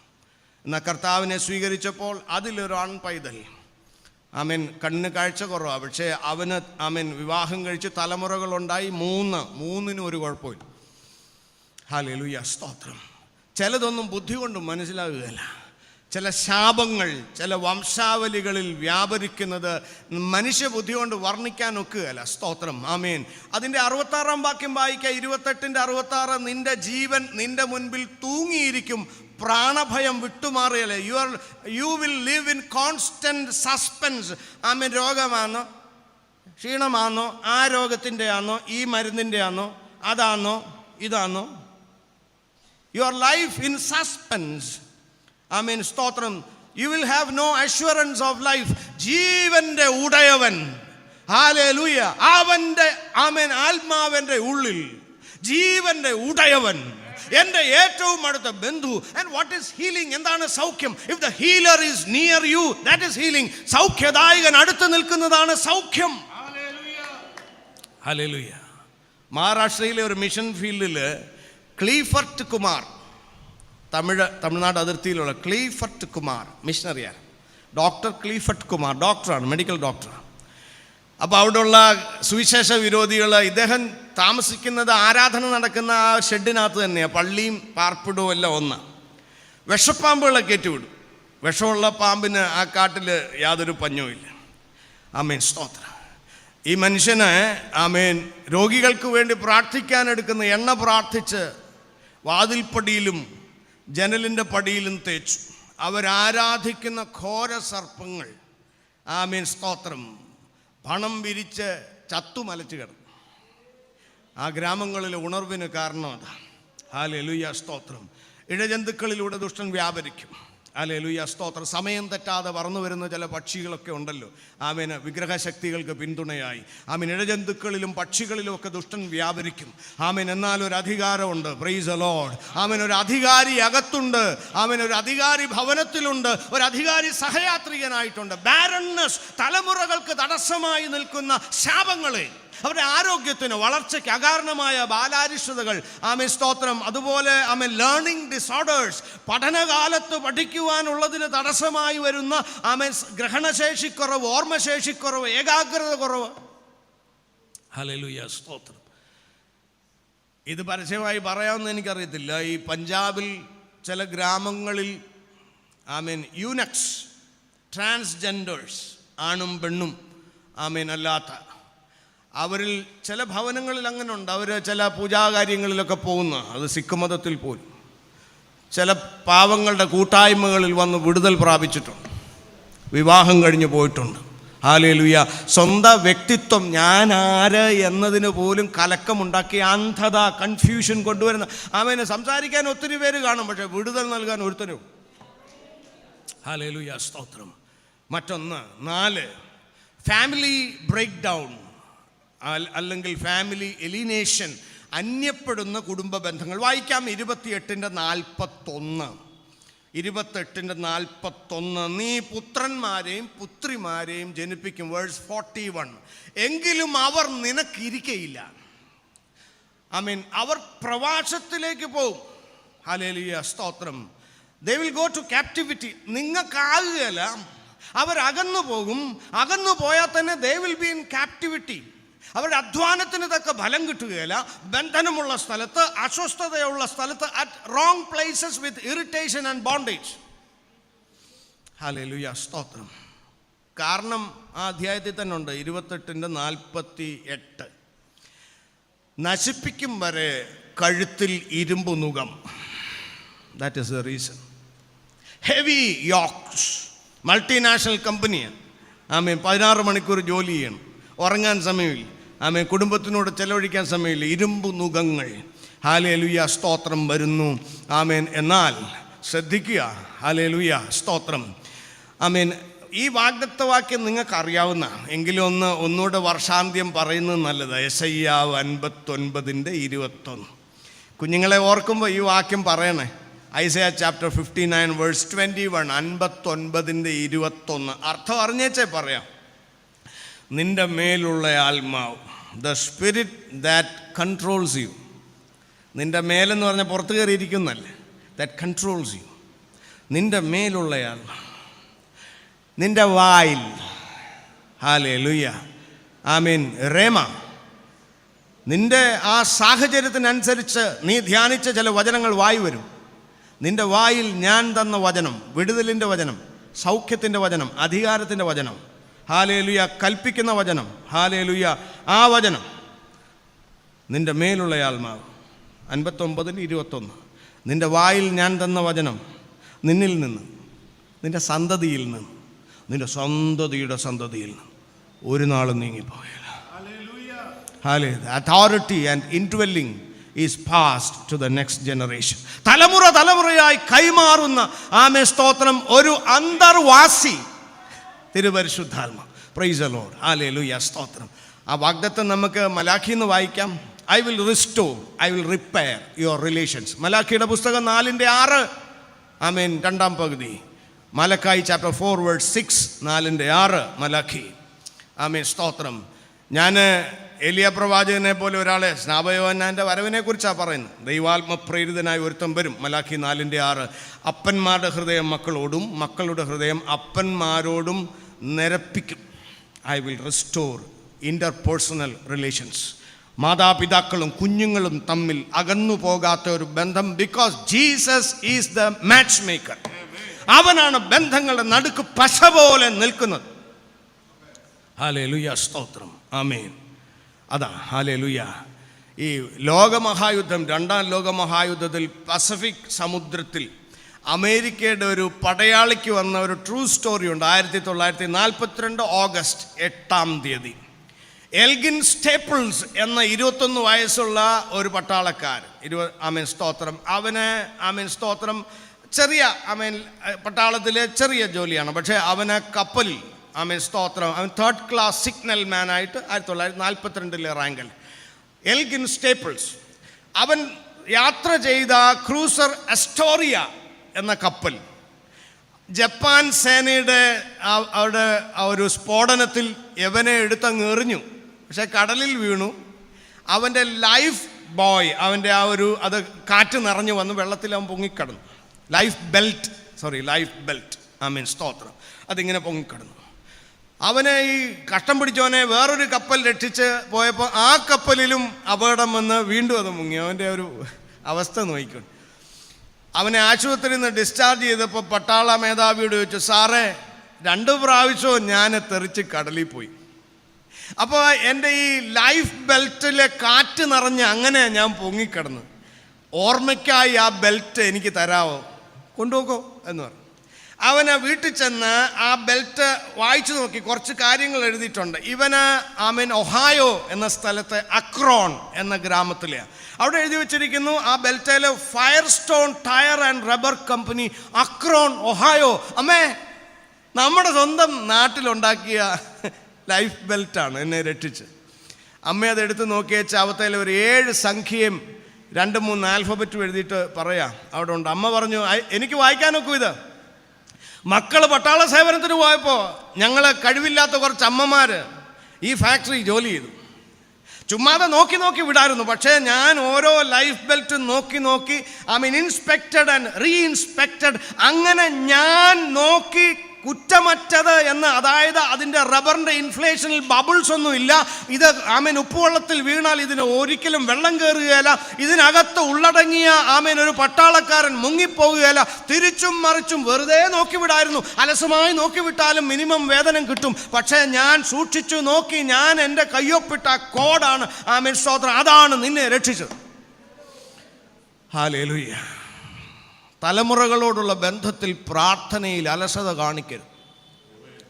എന്നാൽ കർത്താവിനെ സ്വീകരിച്ചപ്പോൾ അതിലൊരു ആൺ പൈതൽ, ആമേൻ, കണ്ണിന് കാഴ്ച കുറവാണ്, പക്ഷേ അവന് ആമേൻ വിവാഹം കഴിച്ച് തലമുറകളുണ്ടായി, 3നും ഒരു കുഴപ്പമില്ല. ഹല്ലേലൂയ, സ്തോത്രം. ചിലതൊന്നും ബുദ്ധി കൊണ്ട് മനസ്സിലാകുകയില്ല. ചില ശാപങ്ങൾ ചില വംശാവലികളിൽ വ്യാപരിക്കുന്നത് മനുഷ്യബുദ്ധി കൊണ്ട് വർണ്ണിക്കാൻ ഒക്കുകയല്ല. സ്തോത്രം, ആമേൻ. അതിൻ്റെ 66-ാം വാക്യം വായിക്കുക, 28-ന്റെ 66. നിന്റെ ജീവൻ നിന്റെ മുൻപിൽ തൂങ്ങിയിരിക്കും, പ്രാണഭയം വിട്ടുമാറിയല്ലേ. You will live in constant suspense. ആമേൻ. രോഗമാണോ, ക്ഷീണമാണോ, ആ രോഗത്തിൻ്റെ ആണോ, ഈ മരുന്നിൻ്റെ ആണോ, അതാണോ, ഇതാണോ? Your life in suspense. ആമേൻ, സ്തോത്രം. You will have no assurance of life. ജീവന്റെ ഉടയവൻ, ഹല്ലേലൂയ, അവന്റെ ആമേൻ ആത്മാവന്റെ ഉള്ളിൽ ജീവന്റെ ഉടയവൻ, എൻ്റെ ഏറ്റവും അടുത്ത ബന്ധു. And what is healing? എന്താണ് സൗഖ്യം? If the healer is near you, that is healing. സൗഖ്യദായകൻ അടുത്ത് നിൽക്കുന്നതാണ് സൗഖ്യം. ഹല്ലേലൂയ. മഹാരാഷ്ട്രയിലെ ഒരു മിഷൻ ഫീൽഡിൽ ക്ലീഫർട്ട് കുമാർ, തമിഴ്നാട് അതിർത്തിയിലുള്ള ക്ലീഫർട്ട് കുമാർ മിഷണറിയാണ്. ഡോക്ടർ ക്ലീഫർട്ട് കുമാർ ഡോക്ടറാണ്, മെഡിക്കൽ ഡോക്ടറാണ്. അപ്പോൾ അവിടെയുള്ള സുവിശേഷ വിരോധികൾ, ഇദ്ദേഹം താമസിക്കുന്നത് ആരാധന നടക്കുന്ന ആ ഷെഡിനകത്ത് തന്നെയാണ്. പള്ളിയും പാർപ്പിടവും എല്ലാം ഒന്ന്. വിഷപ്പാമ്പുകളെ കയറ്റിവിടും. വിഷമുള്ള പാമ്പിന് ആ കാട്ടിൽ യാതൊരു പഞ്ഞവുമില്ല. ആമേൻ, സ്തോത്രം. ഈ മനുഷ്യന് ആമേൻ രോഗികൾക്ക് വേണ്ടി പ്രാർത്ഥിക്കാൻ എടുക്കുന്ന എണ്ണ പ്രാർത്ഥിച്ച് വാതിൽപ്പടിയിലും ജനലിൻ്റെ പടിയിലും തേച്ചു. അവരാരാധിക്കുന്ന ഘോര സർപ്പങ്ങൾ, ആമേൻ, സ്തോത്രം, പണം വിരിച്ച് ചത്തുമലച്ച് കിടന്നു. ആ ഗ്രാമങ്ങളിലെ ഉണർവിന് കാരണം അതാണ്. ഹല്ലേലൂയ, സ്തോത്രം. ഇഴജന്തുക്കളിലൂടെ ദുഷ്ടൻ വ്യാപരിക്കും. ഹല്ലേലൂയ, സ്തോത്രം. സമയം തെറ്റാതെ പറന്നു വരുന്ന ചില പക്ഷികളൊക്കെ ഉണ്ടല്ലോ, ആമേൻ, വിഗ്രഹശക്തികൾക്ക് പിന്തുണയായി. ആമേൻ, ഇഴജന്തുക്കളിലും പക്ഷികളിലും ഒക്കെ ദുഷ്ടൻ വ്യാപരിക്കും. ആമേൻ. എന്നാൽ ഒരു അധികാരമുണ്ട്. Praise the Lord. ആമേൻ. ഒരു അധികാരി അകത്തുണ്ട്. ആമേൻ. ഒരു അധികാരി ഭവനത്തിലുണ്ട്. ഒരു അധികാരി സഹയാത്രികനായിട്ടുണ്ട്. ബാരൻനെസ്, തലമുറകൾക്ക് തടസ്സമായി നിൽക്കുന്ന ശാപങ്ങളെ, അവരുടെ ആരോഗ്യത്തിന്, വളർച്ചയ്ക്ക് അകാരണമായ ബാലാരിഷ്ടതകൾ, ആമേൻ, സ്തോത്രം, അതുപോലെ ആമേൻ ലേണിംഗ് ഡിസോർഡേഴ്സ്, പഠനകാലത്ത് പഠിക്കുവാനുള്ളതിന് തടസ്സമായി വരുന്ന ആമേൻ ഗ്രഹണശേഷിക്കുറവ്, ഓർമ്മശേഷിക്കുറവ്, ഏകാഗ്രത കുറവ്. ഹല്ലേലൂയ, സ്തോത്രം. ഇത് പരസ്യമായി പറയാമെന്ന് എനിക്കറിയത്തില്ല. ഈ പഞ്ചാബിൽ ചില ഗ്രാമങ്ങളിൽ ആമേൻ യൂനക്സ്, ട്രാൻസ്ജെൻഡേഴ്സ്, ആണും പെണ്ണും ആമേൻ അല്ലാത്ത, അവരിൽ ചില ഭവനങ്ങളിൽ അങ്ങനെ ഉണ്ട്. അവർ ചില പൂജാകാര്യങ്ങളിലൊക്കെ പോകുന്ന, അത് സിഖ് മതത്തിൽ പോലും ചില പാവങ്ങളുടെ കൂട്ടായ്മകളിൽ വന്ന് വിടുതൽ പ്രാപിച്ചിട്ടുണ്ട്, വിവാഹം കഴിഞ്ഞ് പോയിട്ടുണ്ട്. ഹല്ലേലൂയ. സ്വന്തം വ്യക്തിത്വം, ഞാൻ ആര് എന്നതിന് പോലും കലക്കമുണ്ടാക്കി അന്ധത, കൺഫ്യൂഷൻ കൊണ്ടുവരുന്ന, അവന് സംസാരിക്കാൻ ഒത്തിരി പേര് കാണും, പക്ഷെ വിടുതൽ നൽകാൻ ഒരുത്തരും. ഹല്ലേലൂയ, സ്തോത്രം. മറ്റൊന്ന് 4, ഫാമിലി ബ്രേക്ക് ഡൗൺ അല്ലെങ്കിൽ ഫാമിലി എലിനേഷൻ, അന്യപ്പെടുന്ന കുടുംബ ബന്ധങ്ങൾ. വായിക്കാം 28-ന്റെ 41. 28-ന്റെ 41. നീ പുത്രന്മാരെയും പുത്രിമാരെയും ജനിപ്പിക്കും. വേഴ്സ് 41. എങ്കിലും അവർ നിനക്കിരിക്കയില്ല. ആമേൻ. അവർ പ്രവാസത്തിലേക്ക് പോകും. ഹല്ലേലൂയ, സ്തോത്രം. They will go to captivity. നിങ്ങൾക്കാകുകയല്ല, അവരകന്നു പോകും. അകന്നു പോയാൽ തന്നെ they will be in captivity. അവരുടെ അധ്വാനത്തിന് തക്ക ഫലം കിട്ടുകയില്ല. ബന്ധനമുള്ള സ്ഥലത്ത്, അസ്വസ്ഥതയുള്ള സ്ഥലത്ത്, at wrong places with irritation and bondage. Hallelujah, സ്തോത്രം. കാരണം ആ അധ്യായത്തിൽ തന്നെ ഉണ്ട്. 28-ന്റെ 48. നശിപ്പിക്കും വരെ കഴുത്തിൽ ഇരുമ്പ് നുകം. That is the reason. Heavy yolks, multinational കമ്പനിയാണ്. ആമേൻ. 16 മണിക്കൂർ ജോലി ചെയ്യണം, ഉറങ്ങാൻ സമയമില്ല. ആമേൻ. കുടുംബത്തിനോട് ചെലവഴിക്കാൻ സമയമില്ല. ഇരുമ്പ് നുകങ്ങൾ. ഹല്ലേലൂയ, സ്തോത്രം വരുന്നു. ആമേൻ. എന്നാൽ ശ്രദ്ധിക്കുക. ഹല്ലേലൂയ, സ്തോത്രം. ആമേൻ. ഈ വാഗ്ദത്തവാക്യം നിങ്ങൾക്ക് അറിയാവുന്ന, എങ്കിലും ഒന്നുകൂടെ വർഷാന്ത്യം പറയുന്നത് നല്ലത്. യെശയ്യാവ് 59-ന്റെ 21. കുഞ്ഞുങ്ങളെ ഓർക്കുമ്പോൾ ഈ വാക്യം പറയണേ. Isaiah chapter 59 verse 21, 59:21. അർത്ഥം അറിഞ്ഞേച്ചേ പറയാം. നിന്റെ മേലുള്ള ആത്മാവ്, the spirit that controls you. നിന്റെ മേലെന്ന് പറഞ്ഞാൽ പുറത്ത് കയറിയിരിക്കുന്നല്ലേ, ദാറ്റ് കൺട്രോൾസ് യു. നിന്റെ മേലുള്ള ആത്മാവ്, നിന്റെ വായിൽ, ഹല്ലേലൂയ, ആമേൻ, റേമ, നിന്റെ ആ സാഹചര്യത്തിനനുസരിച്ച് നീ ധ്യാനിച്ച ചില വചനങ്ങൾ വായി വരും. നിന്റെ വായിൽ ഞാൻ തന്ന വചനം, വിടുതലിൻ്റെ വചനം, സൗഖ്യത്തിൻ്റെ വചനം, അധികാരത്തിൻ്റെ വചനം, ഹല്ലേലൂയ, കൽപ്പിക്കുന്ന വചനം, ഹല്ലേലൂയ, ആ വചനം, നിന്റെ മേലുള്ള ആത്മാവ്. 59:21. നിന്റെ വായിൽ ഞാൻ തന്ന വചനം നിന്നിൽ നിന്ന്, നിന്റെ സന്തതിയിൽ നിന്ന്, നിന്റെ സന്തതിയുടെ സന്തതിയിൽ നിന്ന് ഒരു നാളും നീങ്ങിപ്പോയില്ല. Authority and indwelling is passed to the next generation. തലമുറ തലമുറയായി കൈമാറുന്ന ആമേ സ്തോത്രം ഒരു അന്തർവാസി തിരുപരിശുദ്ധാത്മ. പ്രൈസ് ദി ലോർഡ്, ഹല്ലേലൂയ, സ്തോത്രം. ആ വാഗ്ദത്തം നമുക്ക് മലാഖിന്ന് വായിക്കാം. I will restore, I will repair your relations. മലാഖിയുടെ പുസ്തകം 4:6, ആമേൻ, 2-ാം പകുതി. മലക്കായി ചാപ്റ്റർ 4 വേഴ്സ് 6, 4:6 മലാഖി. ആമേൻ, സ്തോത്രം. ഞാൻ എലിയ പ്രവാചകനെ പോലെ ഒരാളെ, സ്നാപയോഹന്നാൻ്റെ വരവിനെ കുറിച്ചാണ് പറയുന്നത്. ദൈവാത്മപ്രേരിതനായി ഒരുത്തം വരും. മലാഖി 4:6. അപ്പന്മാരുടെ ഹൃദയം മക്കളോടും മക്കളുടെ ഹൃദയം അപ്പന്മാരോടും നിരപ്പിക്കും. I will restore interpersonal relations. മാതാപിതാക്കളും കുഞ്ഞുങ്ങളും തമ്മിൽ അകന്നു പോകാത്ത ഒരു ബന്ധം. Because Jesus is the match maker. അവനാണ് ബന്ധങ്ങളുടെ നടുക്ക് പശ പോലെ നിൽക്കുന്നത്. ഹല്ലേലൂയ, സ്തോത്രം, ആമേൻ. അതാ, ഹല്ലേലൂയ. ഈ ലോകമഹായുദ്ധം, 2-ാം ലോകമഹായുദ്ധത്തിൽ പസഫിക് സമുദ്രത്തിൽ അമേരിക്കയുടെ ഒരു പടയാളിക്ക് വന്ന ഒരു ട്രൂ സ്റ്റോറി ഉണ്ട്. 1942 ഓഗസ്റ്റ് 8-ാം തീയതി എൽഗിൻ സ്റ്റേപ്പിൾസ് എന്ന 21 വയസ്സുള്ള ഒരു പട്ടാളക്കാരൻ, ആമേൻ, സ്തോത്രം, അവന്, ആമേൻ, സ്തോത്രം, ചെറിയ, ആമേൻ, പട്ടാളത്തിലെ ചെറിയ ജോലിയാണ്. പക്ഷേ അവന് കപ്പലിൽ, ആമേൻ, സ്തോത്രം, അവൻ 3rd ക്ലാസ് സിഗ്നൽ മാനായിട്ട് 1942 റാങ്കിൽ. എൽഗിൻ സ്റ്റേപ്പിൾസ് അവൻ യാത്ര ചെയ്ത ക്രൂസർ അസ്റ്റോറിയ എന്ന കപ്പൽ ജപ്പാൻ സേനയുടെ അവിടെ ഒരു സ്ഫോടനത്തിൽ യവനെ എടുത്തങ്ങ് എറിഞ്ഞു. പക്ഷെ കടലിൽ വീണു. അവൻ്റെ ലൈഫ് ബോയ്, അവൻ്റെ ആ ഒരു, അത് കാറ്റ് നിറഞ്ഞു വന്ന് വെള്ളത്തിൽ അവൻ പൊങ്ങിക്കിടന്നു. ലൈഫ് ബെൽറ്റ്, ആമേൻ, സ്തോത്രം, അതിങ്ങനെ പൊങ്ങിക്കിടന്നു. അവനെ, ഈ കഷ്ടം പിടിച്ചവനെ വേറൊരു കപ്പൽ രക്ഷിച്ച് പോയപ്പോൾ ആ കപ്പലിലും അപകടം വന്ന് വീണ്ടും അത് മുങ്ങി. അവൻ്റെ ഒരു അവസ്ഥ നോക്കിക്കൊണ്ട് അവനെ ആശുപത്രിയിൽ നിന്ന് ഡിസ്ചാർജ് ചെയ്തപ്പോൾ പട്ടാള മേധാവിയോട് ചോദിച്ചു, സാറേ, 2 പ്രാവശ്യവും ഞാൻ തെറിച്ച് കടലിൽ പോയി. അപ്പോൾ എൻ്റെ ഈ ലൈഫ് ബെൽറ്റിലെ കാറ്റ് നിറഞ്ഞ് അങ്ങനെ ഞാൻ പൊങ്ങിക്കിടന്നു. ഓർമ്മയ്ക്കായി ആ ബെൽറ്റ് എനിക്ക് തരാമോ? കൊണ്ടുപോക്കോ എന്ന് പറഞ്ഞു. അവന് വീട്ടിൽ ചെന്ന് ആ ബെൽറ്റ് വായിച്ചു നോക്കി. കുറച്ച് കാര്യങ്ങൾ എഴുതിയിട്ടുണ്ട്. ഇവന്, ആമേൻ, ഒഹായോ എന്ന സ്ഥലത്തെ അക്രോൺ എന്ന ഗ്രാമത്തിലെയാണ്. അവിടെ എഴുതി വെച്ചിരിക്കുന്നു, ആ ബെൽറ്റിൽ Firestone tyre and rubber company, Akron, Ohio. അമ്മേ, നമ്മുടെ സ്വന്തം നാട്ടിലുണ്ടാക്കിയ ലൈഫ് ബെൽറ്റാണ് എന്നെ രക്ഷിച്ച്. അമ്മ അതെടുത്ത് നോക്കിയ ചാവത്തയിൽ ഒരു 7 സംഖ്യയും 2-3 ആൽഫബറ്റും എഴുതിയിട്ട് പറയാം അവിടെ ഉണ്ട്. അമ്മ പറഞ്ഞു, എനിക്ക് വായിക്കാനൊക്കെ ഇത്. മക്കൾ പട്ടാള സേവനത്തിന് പോയപ്പോൾ ഞങ്ങൾ കഴിവില്ലാത്ത കുറച്ച് അമ്മമാർ ഈ ഫാക്ടറി ജോലി ചെയ്തു. ചുമ്മാതെ നോക്കി വിടായിരുന്നു. പക്ഷേ ഞാൻ ഓരോ ലൈഫ് ബെൽറ്റും നോക്കി ഇൻസ്പെക്റ്റഡ് ആൻഡ് റീഇൻസ്പെക്റ്റഡ്, അങ്ങനെ ഞാൻ നോക്കി കുറ്റമറ്റത് എന്ന്. അതായത് അതിൻ്റെ റബ്ബറിൻ്റെ ഇൻഫ്ലേഷനിൽ ബബിൾസ് ഒന്നും ഇല്ല. ഇത്, ആമേൻ, ഉപ്പുവെള്ളത്തിൽ വീണാൽ ഇതിന് ഒരിക്കലും വെള്ളം കയറുകയില്ല. ഇതിനകത്ത് ഉള്ളടങ്ങിയ, ആമേൻ, ഒരു പട്ടാളക്കാരൻ മുങ്ങിപ്പോകുകയില്ല. തിരിച്ചും മറിച്ചും വെറുതെ നോക്കിവിടായിരുന്നു. അലസമായി നോക്കിവിട്ടാലും മിനിമം വേതനം കിട്ടും. പക്ഷേ ഞാൻ സൂക്ഷിച്ചു നോക്കി. ഞാൻ എൻ്റെ കയ്യൊപ്പിട്ട കോഡാണ്, ആമേൻ, സ്തോത്രം, അതാണ് നിന്നെ രക്ഷിച്ചത്. ഹല്ലേലൂയ. തലമുറകളോടുള്ള ബന്ധത്തിൽ പ്രാർത്ഥനയിൽ അലസത കാണിക്കരുത്.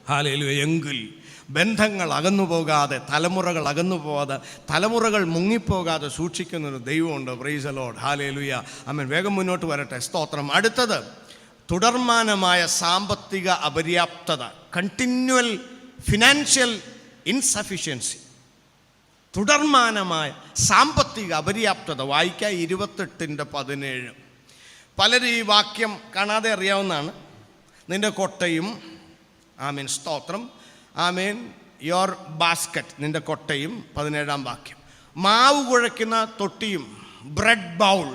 ഹല്ലേലൂയ. എങ്കിൽ ബന്ധങ്ങൾ അകന്നു പോകാതെ, തലമുറകൾ അകന്നു പോകാതെ, തലമുറകൾ മുങ്ങിപ്പോകാതെ സൂക്ഷിക്കുന്നൊരു ദൈവമുണ്ട്. പ്രൈസ് ദി ലോർഡ്, ഹല്ലേലൂയ, ആമേൻ. വേഗം മുന്നോട്ട് വരട്ടെ, സ്തോത്രം. അടുത്തത് തുടർമാനമായ സാമ്പത്തിക അപര്യാപ്തത, കണ്ടിന്യൂവൽ ഫിനാൻഷ്യൽ ഇൻസഫിഷ്യൻസി. തുടർമാനമായ സാമ്പത്തിക അപര്യാപ്തത. വായിക്കുക 28:17. പലരും ഈ വാക്യം കാണാതെ അറിയാവുന്നതാണ്. നിൻ്റെ കൊട്ടയും, ആമേൻ, സ്തോത്രം, ആമേൻ, യോർ ബാസ്ക്കറ്റ്, നിൻ്റെ കൊട്ടയും. 17-ാം വാക്യം, മാവ് കുഴയ്ക്കുന്ന തൊട്ടിയും, ബ്രെഡ് ബൗൾ.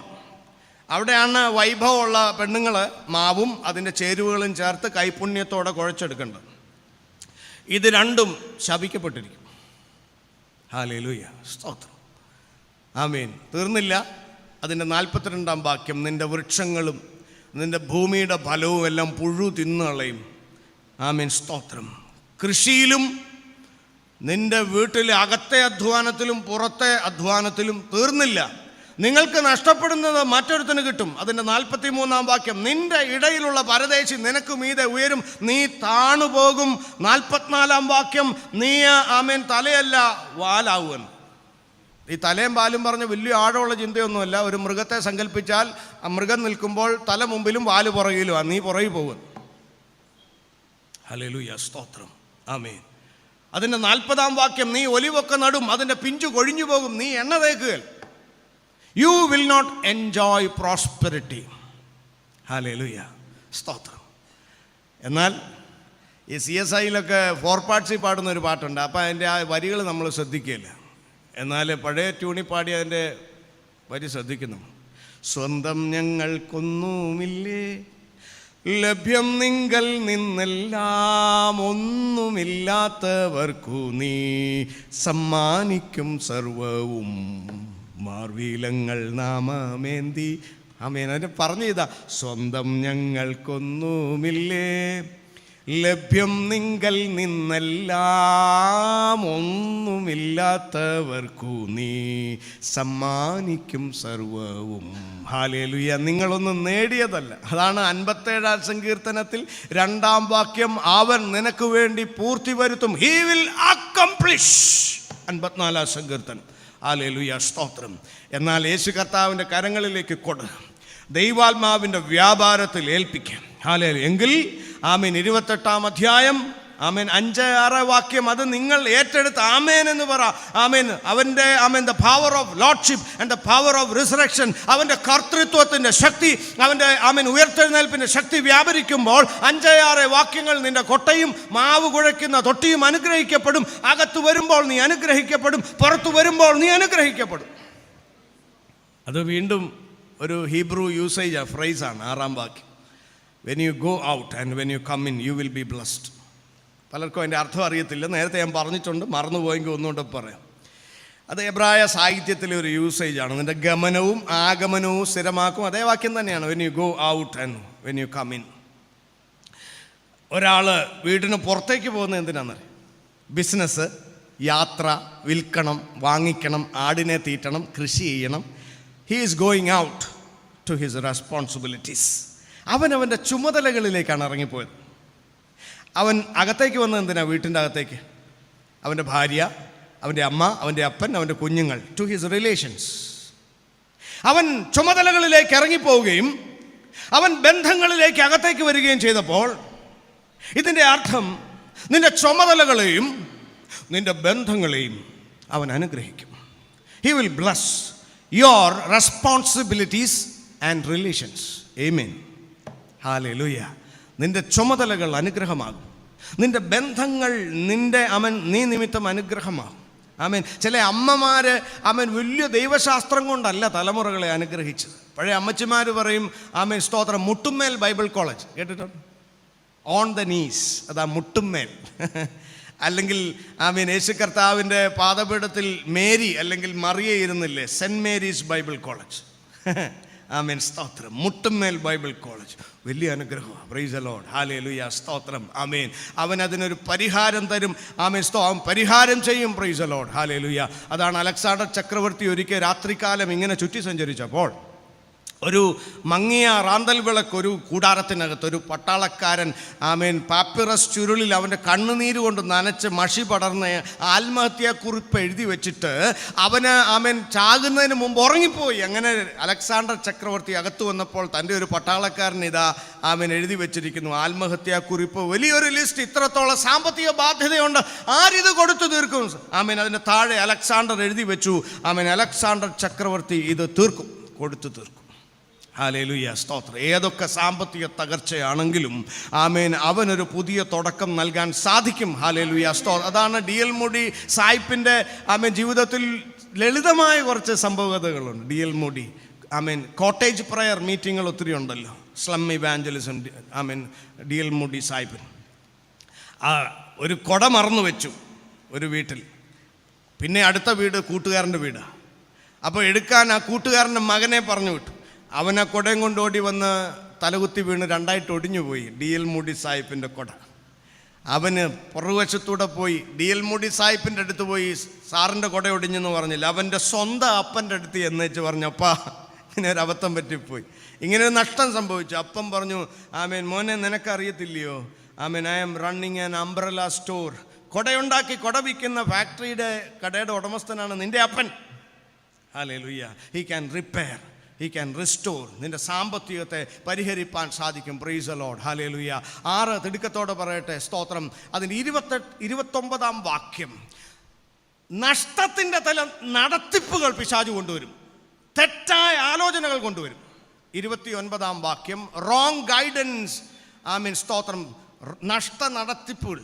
അവിടെയാണ് വൈഭവമുള്ള പെണ്ണുങ്ങൾ മാവും അതിൻ്റെ ചേരുവകളും ചേർത്ത് കൈപുണ്യത്തോടെ കുഴച്ചെടുക്കേണ്ടത്. ഇത് രണ്ടും ശപിക്കപ്പെട്ടിരിക്കും. ഹല്ലേലൂയ, സ്തോത്രം, ആമേൻ. തീർന്നില്ല. അതിൻ്റെ 42-ാം വാക്യം, നിൻ്റെ വൃക്ഷങ്ങളും നിൻ്റെ ഭൂമിയുടെ ഫലവും എല്ലാം പുഴു തിന്നുകളയും. ആമേൻ, സ്തോത്രം. കൃഷിയിലും നിൻ്റെ വീട്ടിലെ അകത്തെ അധ്വാനത്തിലും പുറത്തെ അധ്വാനത്തിലും തീർന്നില്ല. നിങ്ങൾക്ക് നഷ്ടപ്പെടുന്നത് മറ്റൊരുത്തിന് കിട്ടും. അതിൻ്റെ 43-ാം വാക്യം, നിൻ്റെ ഇടയിലുള്ള പരദേശി നിനക്ക് മീതെ ഉയരും, നീ താണുപോകും. 44-ാം വാക്യം, നീ, ആമേൻ, തലയല്ല വാലാവുവൻ. ഈ തലയും പാലും പറഞ്ഞ് വലിയ ആഴമുള്ള ചിന്തയൊന്നുമല്ല. ഒരു മൃഗത്തെ സങ്കല്പിച്ചാൽ ആ മൃഗം നിൽക്കുമ്പോൾ തല മുമ്പിലും വാല് പുറകിലുമാണ്, നീ പുറകിൽ പോകും. ഹല്ലേലൂയ, സ്തോത്രം, ആമേൻ. അതിൻ്റെ 40-ാം വാക്യം, നീ ഒലിവൊക്കെ നടും, അതിൻ്റെ പിഞ്ചു കൊഴിഞ്ഞു പോകും, നീ എണ്ണ തേക്കുകൽ. You will not enjoy prosperity. ഹല്ലേലൂയ, സ്തോത്രം. എന്നാൽ ഈ CSIയിലൊക്കെ 4 പാർട്സിൽ പാടുന്ന ഒരു പാട്ടുണ്ട്. അപ്പോൾ അതിൻ്റെ ആ വരികൾ നമ്മൾ ശ്രദ്ധിക്കുകയില്ല. എന്നാൽ പഴയ ട്യൂണിൽ പാടി അതിൻ്റെ വരി ശ്രദ്ധിക്കുന്നു. സ്വന്തം ഞങ്ങൾക്കൊന്നുമില്ലേ, ലഭ്യം നിങ്കൽ നിന്നെല്ലാം, ഒന്നുമില്ലാത്തവർക്കു നീ സമ്മാനിക്കും സർവവും, മാർവീലങ്ങൾ നാമമേന്തി. ആമേൻ. അതിന് പറഞ്ഞു ചെയ്താ, സ്വന്തം ഞങ്ങൾക്കൊന്നുമില്ലേ, ലഭ്യം നിങ്കൽ നിന്നെല്ലാം, ഒന്നുമില്ലാത്തവർക്കു നീ സമ്മാനിക്കും സർവവും. ഹല്ലേലൂയ. നിങ്ങളൊന്നും നേടിയതല്ല. അതാണ് 57-ാം സങ്കീർത്തനത്തിൽ 2-ാം വാക്യം, അവൻ നിനക്ക് വേണ്ടി പൂർത്തി വരുത്തും. He will accomplish. 54-ാം സങ്കീർത്തനം. ഹല്ലേലൂയ, സ്തോത്രം. എന്നാൽ യേശു കർത്താവിൻ്റെ കരങ്ങളിലേക്ക് കൊടു, ദൈവാത്മാവിൻ്റെ വ്യാപാരത്തിൽ ഏൽപ്പിക്കാം. ഹല്ലേലൂയ. എങ്കിൽ ആമേൻ 28-ാം അധ്യായം, ആമേൻ, 5-6 വാക്യം, അത് നിങ്ങൾ ഏറ്റെടുത്ത് ആമേൻ എന്ന് പറ. ആമേൻ. അവൻ്റെ, ആമേൻ, the power of lordship and the power of resurrection, അവൻ്റെ കർത്തൃത്വത്തിൻ്റെ ശക്തി, അവൻ്റെ, ആമേൻ, ഉയർത്തെഴുന്നേൽപ്പിൻ്റെ ശക്തി വ്യാപരിക്കുമ്പോൾ 5-6 വാക്യങ്ങൾ, നിൻ്റെ കൊട്ടയും മാവ് കുഴയ്ക്കുന്ന തൊട്ടിയും അനുഗ്രഹിക്കപ്പെടും. അകത്ത് വരുമ്പോൾ നീ അനുഗ്രഹിക്കപ്പെടും, പുറത്തു വരുമ്പോൾ നീ അനുഗ്രഹിക്കപ്പെടും. അത് വീണ്ടും ഒരു ഹീബ്രു യൂസേജ് ഫ്രൈസാണ്. 6-ാം വാക്യം, when you go out and when you come in you will be blessed. പലർക്കും അതിൻ്റെ അർത്ഥം അറിയത്തില്ല. നേരത്തെ ഞാൻ പറഞ്ഞിട്ടുണ്ട്, മറന്നുപോയെങ്കിൽ ഒന്നുകൊണ്ട് പറയാം. അത് എബ്രായ സാഹിത്യത്തിലെ ഒരു യൂസേജാണ്. നിൻ്റെ ഗമനവും ആഗമനവും സ്ഥിരമാക്കും. അതേ വാക്യം തന്നെയാണ്, when you go out and when you come in. ഒരാൾ വീടിന് പുറത്തേക്ക് പോകുന്നത് എന്തിനാണെന്നറിയാം? ബിസിനസ്, യാത്ര, വിൽക്കണം, വാങ്ങിക്കണം, ആടിനെ തീറ്റണം, കൃഷി ചെയ്യണം. he is going out to his responsibilities. അവനവൻ്റെ ചുമതലകളിലേക്കാണ് ഇറങ്ങിപ്പോയത്. അവൻ അകത്തേക്ക് വന്നത് എന്തിനാ? വീട്ടിൻ്റെ അകത്തേക്ക്. അവൻ്റെ ഭാര്യ, അവൻ്റെ അമ്മ, അവൻ്റെ അപ്പൻ, അവൻ്റെ കുഞ്ഞുങ്ങൾ, ടു ഹിസ് റിലേഷൻസ്. അവൻ ചുമതലകളിലേക്ക് ഇറങ്ങിപ്പോവുകയും അവൻ ബന്ധങ്ങളിലേക്ക് അകത്തേക്ക് വരികയും ചെയ്തപ്പോൾ ഇതിൻ്റെ അർത്ഥം, നിൻ്റെ ചുമതലകളെയും നിൻ്റെ ബന്ധങ്ങളെയും അവൻ അനുഗ്രഹിക്കും. He will bless your responsibilities and relations. Amen. Hallelujah. നിൻ്റെ ചുമതലകൾ അനുഗ്രഹമാകും, നിൻ്റെ ബന്ധങ്ങൾ നീ നിമിത്തം അനുഗ്രഹമാകും. ആമേൻ. ചില അമ്മമാർ, ആമേൻ, വലിയ ദൈവശാസ്ത്രം കൊണ്ടല്ല തലമുറകളെ അനുഗ്രഹിച്ചത്. പഴയ അമ്മച്ചിമാർ പറയും, ആമേൻ, സ്തോത്രം, മുട്ടുമ്മേൽ ബൈബിൾ കോളേജ് കേട്ടിട്ടുണ്ട്? ഓൺ ദ നീസ്, അതാ മുട്ടുമ്മേൽ. അല്ലെങ്കിൽ, ആമേൻ, യേശു കർത്താവിൻ്റെ പാദപീഠത്തിൽ മേരി അല്ലെങ്കിൽ മറിയ ഇരുന്നില്ലേ? Saint Mary's Bible college. ആമേൻ, സ്തോത്രം, മുട്ടുമ്മേൽ ബൈബിൾ കോളേജ്. വലിയ അനുഗ്രഹമാണ്. Price the Lord. ഹല്ലേലൂയ, സ്തോത്രം. ആമേൻ. അവൻ അതിനൊരു പരിഹാരം തരും. ആമേൻ, അവൻ പരിഹാരം ചെയ്യും. Price the Lord. ഹല്ലേലൂയ. അതാണ് അലക്സാണ്ടർ ചക്രവർത്തി ഒരിക്കൽ രാത്രികാലം ഇങ്ങനെ ചുറ്റി സഞ്ചരിച്ചപ്പോൾ ഒരു മങ്ങിയ റാന്തൽ വിളക്ക് ഒരു കൂടാരത്തിനകത്ത് ഒരു പട്ടാളക്കാരൻ പാപ്പിറസ് ചുരുളിൽ അവൻ്റെ കണ്ണുനീര് കൊണ്ട് നനച്ച് മഷി പടർന്ന് ആത്മഹത്യാക്കുറിപ്പ് എഴുതി വെച്ചിട്ട് അവന് ചാകുന്നതിന് മുമ്പ് ഉറങ്ങിപ്പോയി. അങ്ങനെ അലക്സാണ്ടർ ചക്രവർത്തി അകത്ത് വന്നപ്പോൾ തൻ്റെ ഒരു പട്ടാളക്കാരൻ എഴുതി വെച്ചിരിക്കുന്നു ആത്മഹത്യാക്കുറിപ്പ്, വലിയൊരു ലിസ്റ്റ്, ഇത്രത്തോളം സാമ്പത്തിക ബാധ്യതയുണ്ട്, ആരിത് കൊടുത്തു തീർക്കും? അതിന് താഴെ അലക്സാണ്ടർ എഴുതി വെച്ചു, അലക്സാണ്ടർ ചക്രവർത്തി ഇത് തീർക്കും, കൊടുത്തു തീർക്കും. ഹല്ലേലൂയ, സ്തോത്രം. ഏതൊക്കെ സാമ്പത്തിക തകർച്ചയാണെങ്കിലും അവനൊരു പുതിയ തുടക്കം നൽകാൻ സാധിക്കും. ഹല്ലേലൂയ, സ്തോത്രം. അതാണ് DL മൂഡി സായിപ്പിൻ്റെ ജീവിതത്തിൽ ലളിതമായ കുറച്ച് സംഭവകഥകളുണ്ട്. DL മൂഡി കോട്ടേജ് പ്രയർ മീറ്റിങ്ങുകൾ ഒത്തിരി ഉണ്ടല്ലോ, സ്ലം ഇവാഞ്ചലിസം. DL മൂഡി സായിപ്പിന് ഒരു കൊട മറന്നു വെച്ചു ഒരു വീട്ടിൽ. പിന്നെ അടുത്ത വീട് കൂട്ടുകാരൻ്റെ വീടാണ്. അപ്പോൾ എടുക്കാൻ ആ കൂട്ടുകാരൻ്റെ മകനെ പറഞ്ഞു വിട്ടു. അവൻ ആ കുടയും കൊണ്ട് ഓടി വന്ന് തലകുത്തി വീണ് രണ്ടായിട്ട് ഒടിഞ്ഞു പോയി DL മൂഡി സാഹിബിൻ്റെ കുട. അവന് പുറകുവശത്തൂടെ പോയി DL മൂഡി സാഹിബിൻ്റെ അടുത്ത് പോയി, സാറിൻ്റെ കുട ഒടിഞ്ഞെന്ന് പറഞ്ഞില്ല, അവൻ്റെ സ്വന്തം അപ്പൻ്റെ അടുത്ത് എന്നേച്ച് പറഞ്ഞു, അപ്പാ ഇങ്ങനെ ഒരു അബദ്ധം പറ്റിപ്പോയി, ഇങ്ങനെ ഒരു നഷ്ടം സംഭവിച്ചു. അപ്പം പറഞ്ഞു, മോനെ നിനക്കറിയത്തില്ലയോ, I am running an umbrella store. കുടയുണ്ടാക്കി കുട വിൽക്കുന്ന ഫാക്ടറിയുടെ കടയുടെ ഉടമസ്ഥനാണ് നിൻ്റെ അപ്പൻ. ഹല്ലേലൂയ. He can repair, he can restore. നിന്റെ സാമ്പത്തികത്തെ പരിഹരിപ്പാൻ സാധിക്കും. Praise the Lord. ഹല്ലേലൂയ. 6 തിടുക്കത്തോടെ പറയട്ടെ, സ്തോത്രം. അതിൻ്റെ 29-ാം വാക്യം, നഷ്ടത്തിൻ്റെ തലം നടത്തിപ്പുകൾ പിശാചു കൊണ്ടുവരും, തെറ്റായ ആലോചനകൾ കൊണ്ടുവരും. 29-ാം വാക്യം, റോങ് ഗൈഡൻസ്. സ്തോത്രം. നഷ്ട നടത്തിപ്പുകൾ.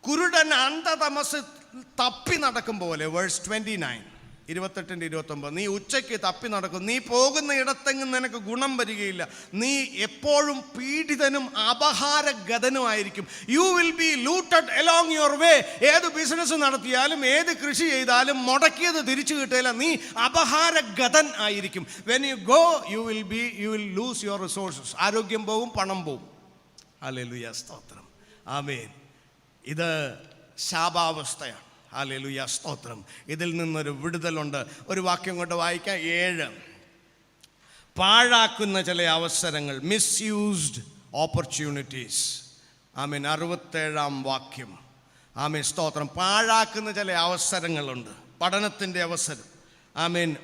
കുരുടൻ അന്ധതമസ് തപ്പി നടക്കും പോലെ. വേഴ്സ് 29, 28-29. നീ ഉച്ചയ്ക്ക് തപ്പി നടക്കും, നീ പോകുന്ന ഇടത്തെങ്ങും നിനക്ക് ഗുണം വരികയില്ല, നീ എപ്പോഴും പീഡിതനും അപഹാരഗതനുമായിരിക്കും. You will be looted along your way. ഏത് ബിസിനസ് നടത്തിയാലും ഏത് കൃഷി ചെയ്താലും മുടക്കിയത് തിരിച്ചു കിട്ടില്ല, നീ അപഹാരഗതൻ ആയിരിക്കും. When you go you will loose your resources. ആരോഗ്യം പോകും, പണം പോകും. ഹല്ലേലൂയ, സ്തോത്രം. ആമേൻ. ഇത് ശാപാവസ്ഥയാണ്. ഹല്ലേലൂയ, സ്തോത്രം. ഇതിൽ നിന്നൊരു വിടുതലുണ്ട്. ഒരു വാക്യം കൊണ്ട് വായിക്കാം. 7, പാഴാക്കുന്ന ചില അവസരങ്ങൾ, മിസ്യൂസ്ഡ് ഓപ്പർച്യൂണിറ്റീസ്. 67-ാം വാക്യം. സ്തോത്രം. പാഴാക്കുന്ന ചില അവസരങ്ങളുണ്ട്. പഠനത്തിൻ്റെ അവസരം,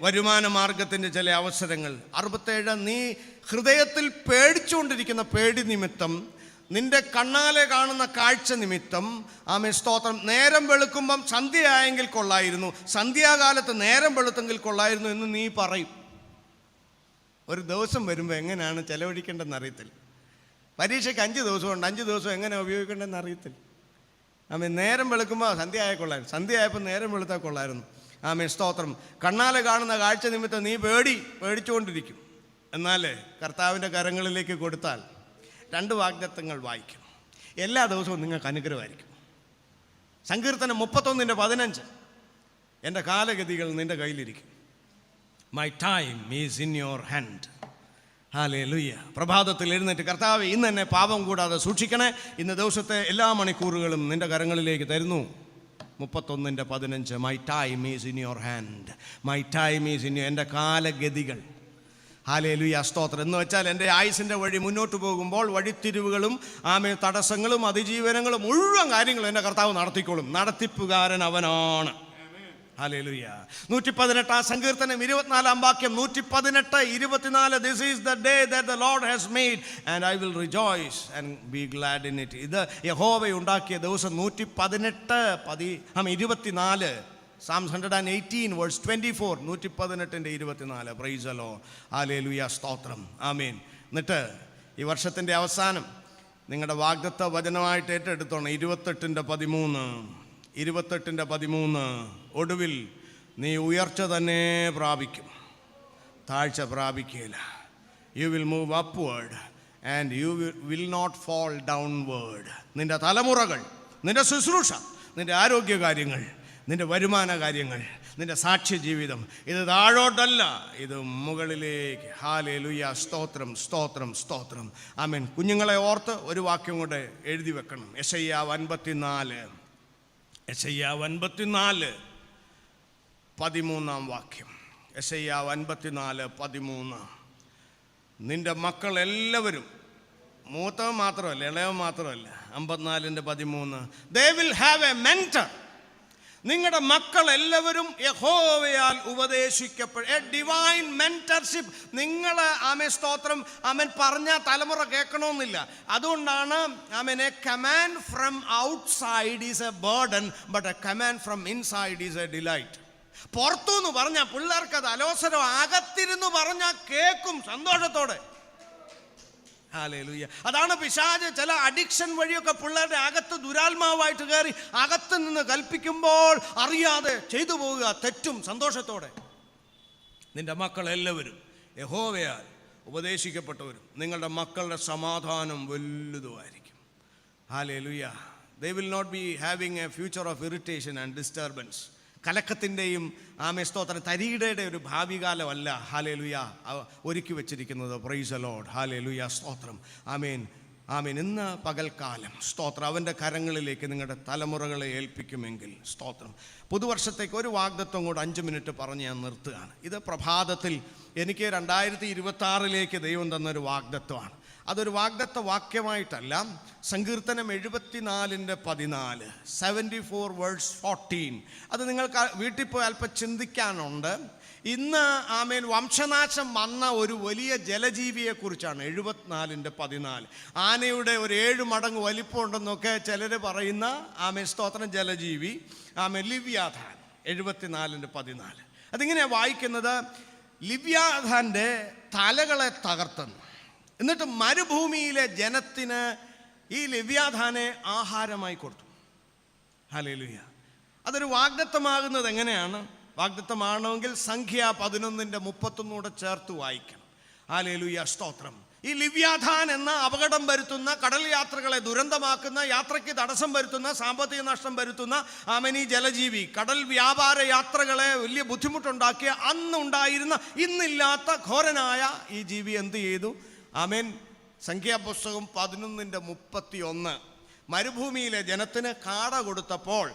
വരുമാന മാർഗത്തിൻ്റെ ചില അവസരങ്ങൾ. 67, നീ ഹൃദയത്തിൽ പേടിച്ചുകൊണ്ടിരിക്കുന്ന പേടി നിമിത്തം, നിന്റെ കണ്ണാലെ കാണുന്ന കാഴ്ച നിമിത്തം, സ്തോത്രം, നേരം വെളുക്കുമ്പം സന്ധ്യയായെങ്കിൽ കൊള്ളായിരുന്നു, സന്ധ്യാകാലത്ത് നേരം വെളുത്തെങ്കിൽ കൊള്ളായിരുന്നു എന്ന് നീ പറയും. ഒരു ദിവസം വരുമ്പോൾ എങ്ങനെയാണ് ചെലവഴിക്കേണ്ടതെന്ന് അറിയത്തില്ല. പരീക്ഷയ്ക്ക് 5 ദിവസമുണ്ട്, 5 ദിവസം എങ്ങനെ ഉപയോഗിക്കേണ്ടതെന്ന് അറിയത്തില്ല. നേരം വെളുക്കുമ്പോൾ സന്ധ്യ ആയാൽ കൊള്ളായിരുന്നു, സന്ധ്യ ആയപ്പോൾ നേരം വെളുത്താൽ കൊള്ളായിരുന്നു. സ്തോത്രം. കണ്ണാലെ കാണുന്ന കാഴ്ച നിമിത്തം നീ പേടിച്ചുകൊണ്ടിരിക്കും. എന്നാൽ കർത്താവിൻ്റെ കരങ്ങളിലേക്ക് കൊടുത്താൽ 2 വാഗ്ദത്തങ്ങൾ വായിക്കും. എല്ലാ ദിവസവും നിങ്ങൾക്ക് അനുഗ്രഹമായിരിക്കും. സങ്കീർത്തനം 31:15, എൻ്റെ കാലഗതികൾ നിൻ്റെ കയ്യിലിരിക്കും. My time is in your hand. ഹല്ലേലൂയ. പ്രഭാതത്തിൽ എഴുന്നേറ്റ്, കർത്താവേ ഇന്ന് എന്നെ പാപം കൂടാതെ സൂക്ഷിക്കണേ, ഇന്ന് ദിവസത്തെ എല്ലാ മണിക്കൂറുകളും നിൻ്റെ കരങ്ങളിലേക്ക് തരുന്നു. 31:15, my time is in your hand. My time is in your, എൻ്റെ കാലഗതികൾ. ഹല്ലേലൂയ, സ്തോത്രം. എന്ന് വെച്ചാൽ എൻ്റെ ആയുസിൻ്റെ വഴി മുന്നോട്ട് പോകുമ്പോൾ വഴിത്തിരിവുകളും തടസ്സങ്ങളും അതിജീവനങ്ങളും മുഴുവൻ കാര്യങ്ങളും എൻ്റെ കർത്താവ് നടത്തിക്കോളും. നടത്തിപ്പുകാരൻ അവനാണ്. ഹല്ലേലൂയ. 118 സങ്കീർത്തനം 24-ാം വാക്യം. 118:24, this is the day that the Lord has made and I will rejoice and be glad in it. ഇത് യഹോവ ഉണ്ടാക്കിയ ദിവസം. 118:24, Psalms 118 verse 24, 118:24. Price the Lord. ഹല്ലേലൂയ, സ്തോത്രം. ആമേൻ. എന്നിട്ട് ഈ വർഷത്തിൻ്റെ അവസാനം നിങ്ങളുടെ വാഗ്ദത്ത വചനമായിട്ട് ഏറ്റെടുത്തോണം. 28:13, ഒടുവിൽ നീ ഉയർച്ച തന്നെ പ്രാപിക്കും, താഴ്ച പ്രാപിക്കുകയില്ല. You will move upward and you will not fall downward. നിൻ്റെ തലമുറകൾ, നിൻ്റെ ശുശ്രൂഷ, നിൻ്റെ ആരോഗ്യകാര്യങ്ങൾ, നിൻ്റെ വരുമാന കാര്യങ്ങൾ, നിൻ്റെ സാക്ഷ്യ ജീവിതം, ഇത് താഴോട്ടല്ല, ഇത് മുകളിലേക്ക്. ഹല്ലേലൂയ, സ്തോത്രം, സ്തോത്രം, സ്തോത്രം. ആമേൻ. കുഞ്ഞുങ്ങളെ ഓർത്ത് ഒരു വാക്യം കൊണ്ട് എഴുതി വെക്കണം. യെശയ്യാവ് 54, 13 വാക്യം. യെശയ്യാവ് 54:13. നിന്റെ മക്കൾ എല്ലാവരും, മൂത്തവൻ മാത്രമല്ല, ഇളയവൻ മാത്രമല്ല, 54:13, they will have a mentor. നിങ്ങളുടെ മക്കൾ എല്ലാവരും യഹോവയാൽ ഉപദേശിക്കപ്പെടും. A divine mentorship. നിങ്ങൾ ആമേൻ സ്തോത്രം ആമേൻ പറഞ്ഞ തലമുറ കേൾക്കണമെന്നില്ല. അതുകൊണ്ടാണ് ആമേൻ a command from outside is a burden, but a command from inside is a delight. പുറത്തുനിന്ന് പറഞ്ഞാൽ പിള്ളേർക്ക് അത് അലോസരം, അകത്തിരുന്ന് പറഞ്ഞാൽ കേൾക്കും സന്തോഷത്തോടെ. ഹല്ലേലൂയ. അതാണ് പിശാച് ചില അഡിക്ഷൻ വഴിയൊക്കെ പിള്ളേരുടെ അകത്ത് ദുരാത്മാവായിട്ട് കയറി അകത്ത് നിന്ന് കൽപ്പിക്കുമ്പോൾ അറിയാതെ ചെയ്തു പോവുക, തെറ്റും സന്തോഷത്തോടെ. നിന്റെ മക്കൾ എല്ലാവരും യഹോവയാൽ ഉപദേശിക്കപ്പെട്ടവരും. നിങ്ങളുടെ മക്കളുടെ സമാധാനം വലുതുമായിരിക്കും. Hallelujah. They will not be having a future of irritation and disturbance. കലക്കത്തിൻ്റെയും ആമേൻ സ്തോത്രം തരികിടയുടെ ഒരു ഭാവി കാലമല്ല ഹല്ലേലൂയ ഒരുക്കി വെച്ചിരിക്കുന്നത്. Price the Lord. ഹല്ലേലൂയ സ്തോത്രം. ആമേൻ ആമേൻ. ഇന്ന് പകൽക്കാലം സ്തോത്രം അവൻ്റെ കരങ്ങളിലേക്ക് നിങ്ങളുടെ തലമുറകളെ ഏൽപ്പിക്കുമെങ്കിൽ സ്തോത്രം. പുതുവർഷത്തേക്ക് ഒരു വാഗ്ദത്വം കൂടെ 5 മിനിറ്റ് പറഞ്ഞ് ഞാൻ നിർത്തുകയാണ്. ഇത് പ്രഭാതത്തിൽ എനിക്ക് 2026 ദൈവം തന്നൊരു വാഗ്ദത്വമാണ്. അതൊരു വാഗ്ദത്ത വാക്യമായിട്ടല്ല. സങ്കീർത്തനം 74:14, 74:14. അത് നിങ്ങൾക്ക് വീട്ടിൽ പോയി അല്പം ചിന്തിക്കാനുണ്ട്. ഇന്ന് ആമേൻ വംശനാശം വന്ന ഒരു വലിയ ജലജീവിയെക്കുറിച്ചാണ്. 74:14. ആനയുടെ ഒരു 7 മടങ്ങ് വലിപ്പമുണ്ടെന്നൊക്കെ ചിലർ പറയുന്ന ആമേൻ സ്തോത്രം ജലജീവി ആമേൻ ലിവ്യാഥാൻ. 74:14. അതിങ്ങനെയാണ് വായിക്കുന്നത്. ലിവ്യാഥാൻ്റെ തലകളെ തകർത്തെന്ന്, എന്നിട്ട് മരുഭൂമിയിലെ ജനത്തിന് ഈ ലിവ്യാഥാനെ ആഹാരമായി കൊടുത്തു. ഹല്ലേലൂയ. അതൊരു വാഗ്ദത്തമാകുന്നത് എങ്ങനെയാണ്? വാഗ്ദത്തമാണെങ്കിൽ സംഖ്യ 11:31 ചേർത്ത് വായിക്കണം. ഹല്ലേലൂയ സ്തോത്രം. ഈ ലിവ്യാഥാൻ എന്ന അപകടം വരുത്തുന്ന, കടൽ യാത്രകളെ ദുരന്തമാക്കുന്ന, യാത്രയ്ക്ക് തടസ്സം വരുത്തുന്ന, സാമ്പത്തിക നഷ്ടം വരുത്തുന്ന ആമേൻ ഈ ജലജീവി കടൽ വ്യാപാര യാത്രകളെ വലിയ ബുദ്ധിമുട്ടുണ്ടാക്കിയ അന്നുണ്ടായിരുന്ന ഇന്നില്ലാത്ത ഘോരനായ ഈ ജീവി എന്ത് ചെയ്തു? ആമേൻ സംഖ്യാപുസ്തകം 11:31 മരുഭൂമിയിലെ ജനത്തിന് കാട കൊടുത്തപ്പോൾ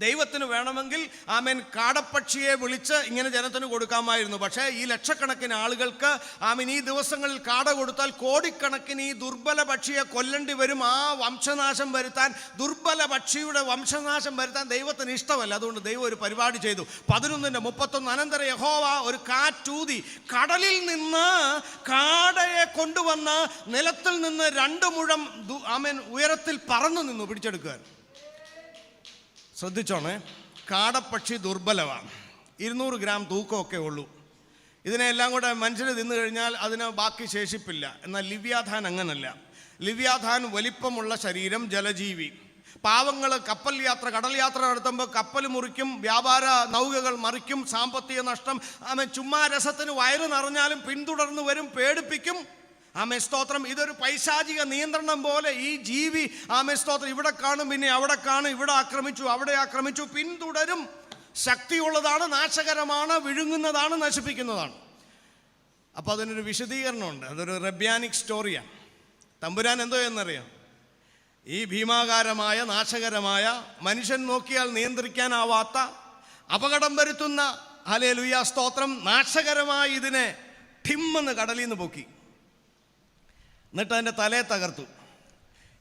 ദൈവത്തിന് വേണമെങ്കിൽ ആമേൻ കാടപ്പക്ഷിയെ വിളിച്ച് ഇങ്ങനെ ജനത്തിന് കൊടുക്കാമായിരുന്നു. പക്ഷേ ഈ ലക്ഷക്കണക്കിന് ആളുകൾക്ക് ആമേൻ ഈ ദിവസങ്ങളിൽ കാട കൊടുത്താൽ കോടിക്കണക്കിന് ഈ ദുർബല പക്ഷിയെ കൊല്ലേണ്ടി വരും. ആ വംശനാശം വരുത്താൻ, ദുർബല പക്ഷിയുടെ വംശനാശം വരുത്താൻ ദൈവത്തിന് ഇഷ്ടമല്ല. അതുകൊണ്ട് ദൈവം ഒരു പരിപാടി ചെയ്തു. 11:31 അനന്തരം യഹോവ ഒരു കാറ്റൂതി കടലിൽ നിന്ന് കാടയെ കൊണ്ടുവന്ന് നിലത്തിൽ നിന്ന് 2 മുഴം ആമേൻ ഉയരത്തിൽ പറന്നു നിന്നു പിടിച്ചെടുക്കാൻ. ശ്രദ്ധിച്ചോണേ, കാടപ്പക്ഷി ദുർബലമാണ്, 200 ഗ്രാം തൂക്കമൊക്കെ ഉള്ളൂ. ഇതിനെല്ലാം കൂടെ മനുഷ്യർ തിന്നു കഴിഞ്ഞാൽ അതിന് ബാക്കി ശേഷിപ്പില്ല. എന്നാൽ ലിവ്യാഥാൻ അങ്ങനല്ല. ലിവ്യാഥാൻ വലിപ്പമുള്ള ശരീരം, ജലജീവി. പാവങ്ങൾ കപ്പൽ യാത്ര, കടൽ യാത്ര നടത്തുമ്പോൾ കപ്പൽ മുറിക്കും, വ്യാപാര നൗകകൾ മറിക്കും, സാമ്പത്തിക നഷ്ടം. ആമേൻ ചുമ്മാ രസത്തിന് വയറ് നിറഞ്ഞാലും പിന്തുടർന്ന് വരും, പേടിപ്പിക്കും. ആമേൻ സ്തോത്രം. ഇതൊരു പൈശാചിക നിയന്ത്രണം പോലെ ഈ ജീവി ആമേൻ സ്തോത്രം ഇവിടെ കാണും, പിന്നെ അവിടെ കാണും, ഇവിടെ ആക്രമിച്ചു, അവിടെ ആക്രമിച്ചു, പിന്തുടരും. ശക്തിയുള്ളതാണ്, നാശകരമാണ്, വിഴുങ്ങുന്നതാണ്, നശിപ്പിക്കുന്നതാണ്. അപ്പോൾ അതിനൊരു വിശദീകരണമുണ്ട്. അതൊരു റബ്യാനിക് സ്റ്റോറിയാണ്. തമ്പുരാൻ എന്തോ എന്നറിയാം, ഈ ഭീമാകാരമായ നാശകരമായ മനുഷ്യൻ നോക്കിയാൽ നിയന്ത്രിക്കാനാവാത്ത അപകടം വരുത്തുന്ന ഹല്ലേലൂയ സ്തോത്രം നാശകരമായ ഇതിനെ ഠിമ്മെന്ന് കടലിൽ നിന്ന് പൊക്കി, എന്നിട്ട് അതിൻ്റെ തലയെ തകർത്തു.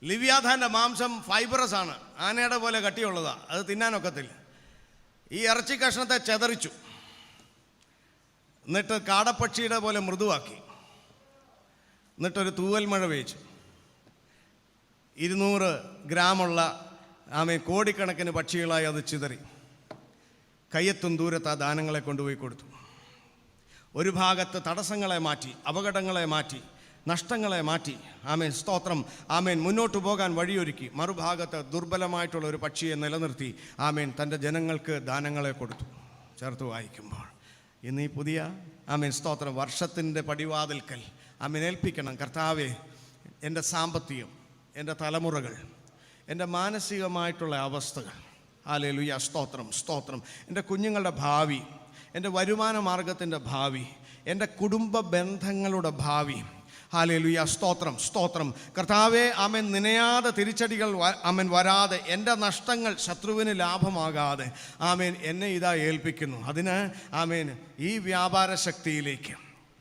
ലിവ്യാഥാൻ്റെ മാംസം ഫൈബറസ് ആണ്, ആനയുടെ പോലെ കട്ടിയുള്ളതാണ്, അത് തിന്നാനൊക്കത്തില്ല. ഈ ഇറച്ചി കഷ്ണത്തെ ചെതറിച്ചു, എന്നിട്ട് കാടപ്പക്ഷിയുടെ പോലെ മൃദുവാക്കി, എന്നിട്ടൊരു തൂവൽ മഴ പെയ്ച്ചു. 200 ഗ്രാമുള്ള ആമേൻ കോടിക്കണക്കിന് പക്ഷികളായി അത് ചിതറി. കയ്യെത്തും ദൂരത്ത് ആ ദാനങ്ങളെ കൊണ്ടുപോയി കൊടുത്തു. ഒരു ഭാഗത്ത് തടസ്സങ്ങളെ മാറ്റി, അപകടങ്ങളെ മാറ്റി, നഷ്ടങ്ങളെ മാറ്റി, ആമേൻ സ്തോത്രം ആമേൻ മുന്നോട്ട് പോകാൻ വഴിയൊരുക്കി. മറുഭാഗത്ത് ദുർബലമായിട്ടുള്ള ഒരു പക്ഷിയെ നിലനിർത്തി ആമേൻ തൻ്റെ ജനങ്ങൾക്ക് ദാനങ്ങളെ കൊടുത്തു. ചേർത്ത് വായിക്കുമ്പോൾ ഇന്ന് ഈ പുതിയ ആമേൻ സ്തോത്രം വർഷത്തിൻ്റെ പടിവാതിൽക്കൽ ആമേൻ ഏൽപ്പിക്കണം. കർത്താവേ, എൻ്റെ സാമ്പത്തികം, എൻ്റെ തലമുറകൾ, എൻ്റെ മാനസികമായിട്ടുള്ള അവസ്ഥകൾ, ഹല്ലേലൂയ സ്തോത്രം സ്തോത്രം, എൻ്റെ കുഞ്ഞുങ്ങളുടെ ഭാവി, എൻ്റെ വരുമാന മാർഗത്തിൻ്റെ ഭാവി, എൻ്റെ കുടുംബ ബന്ധങ്ങളുടെ ഭാവി, ഹല്ലേലൂയ സ്തോത്രം സ്തോത്രം. കർത്താവേ, ആമേൻ നനയാതെ തിരിച്ചടികൾ ആമേൻ വരാതെ, എൻ്റെ നഷ്ടങ്ങൾ ശത്രുവിന് ലാഭമാകാതെ ആമേൻ എന്നെ ഇതാ ഏൽപ്പിക്കുന്നു. അതിന് ആമേൻ ഈ വ്യാപാര ശക്തിയിലേക്ക്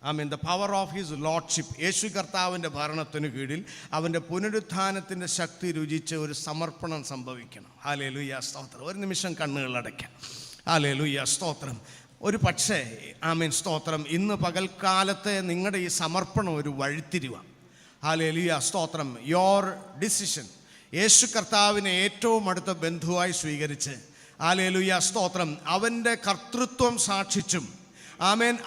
the power of his lordship, യേശു കർത്താവിൻ്റെ ഭരണത്തിന് കീഴിൽ അവൻ്റെ പുനരുത്ഥാനത്തിൻ്റെ ശക്തി രുചിച്ച് ഒരു സമർപ്പണം സംഭവിക്കണം. ഹല്ലേലൂയ സ്തോത്രം. ഒരു നിമിഷം കണ്ണുകൾ അടയ്ക്കാം. ഹല്ലേലൂയ സ്തോത്രം. ഒരു പക്ഷേ സ്തോത്രം, ഇന്ന് പകൽക്കാലത്തെ നിങ്ങളുടെ ഈ സമർപ്പണം ഒരു വഴിത്തിരിവാണ്. ഹല്ലേലൂയ സ്തോത്രം. യോർ ഡിസിഷൻ യേശു കർത്താവിനെ ഏറ്റവും അടുത്ത ബന്ധുവായി സ്വീകരിച്ച്, ഹല്ലേലൂയ സ്തോത്രം, അവൻ്റെ കർത്തൃത്വം സാക്ഷിച്ചും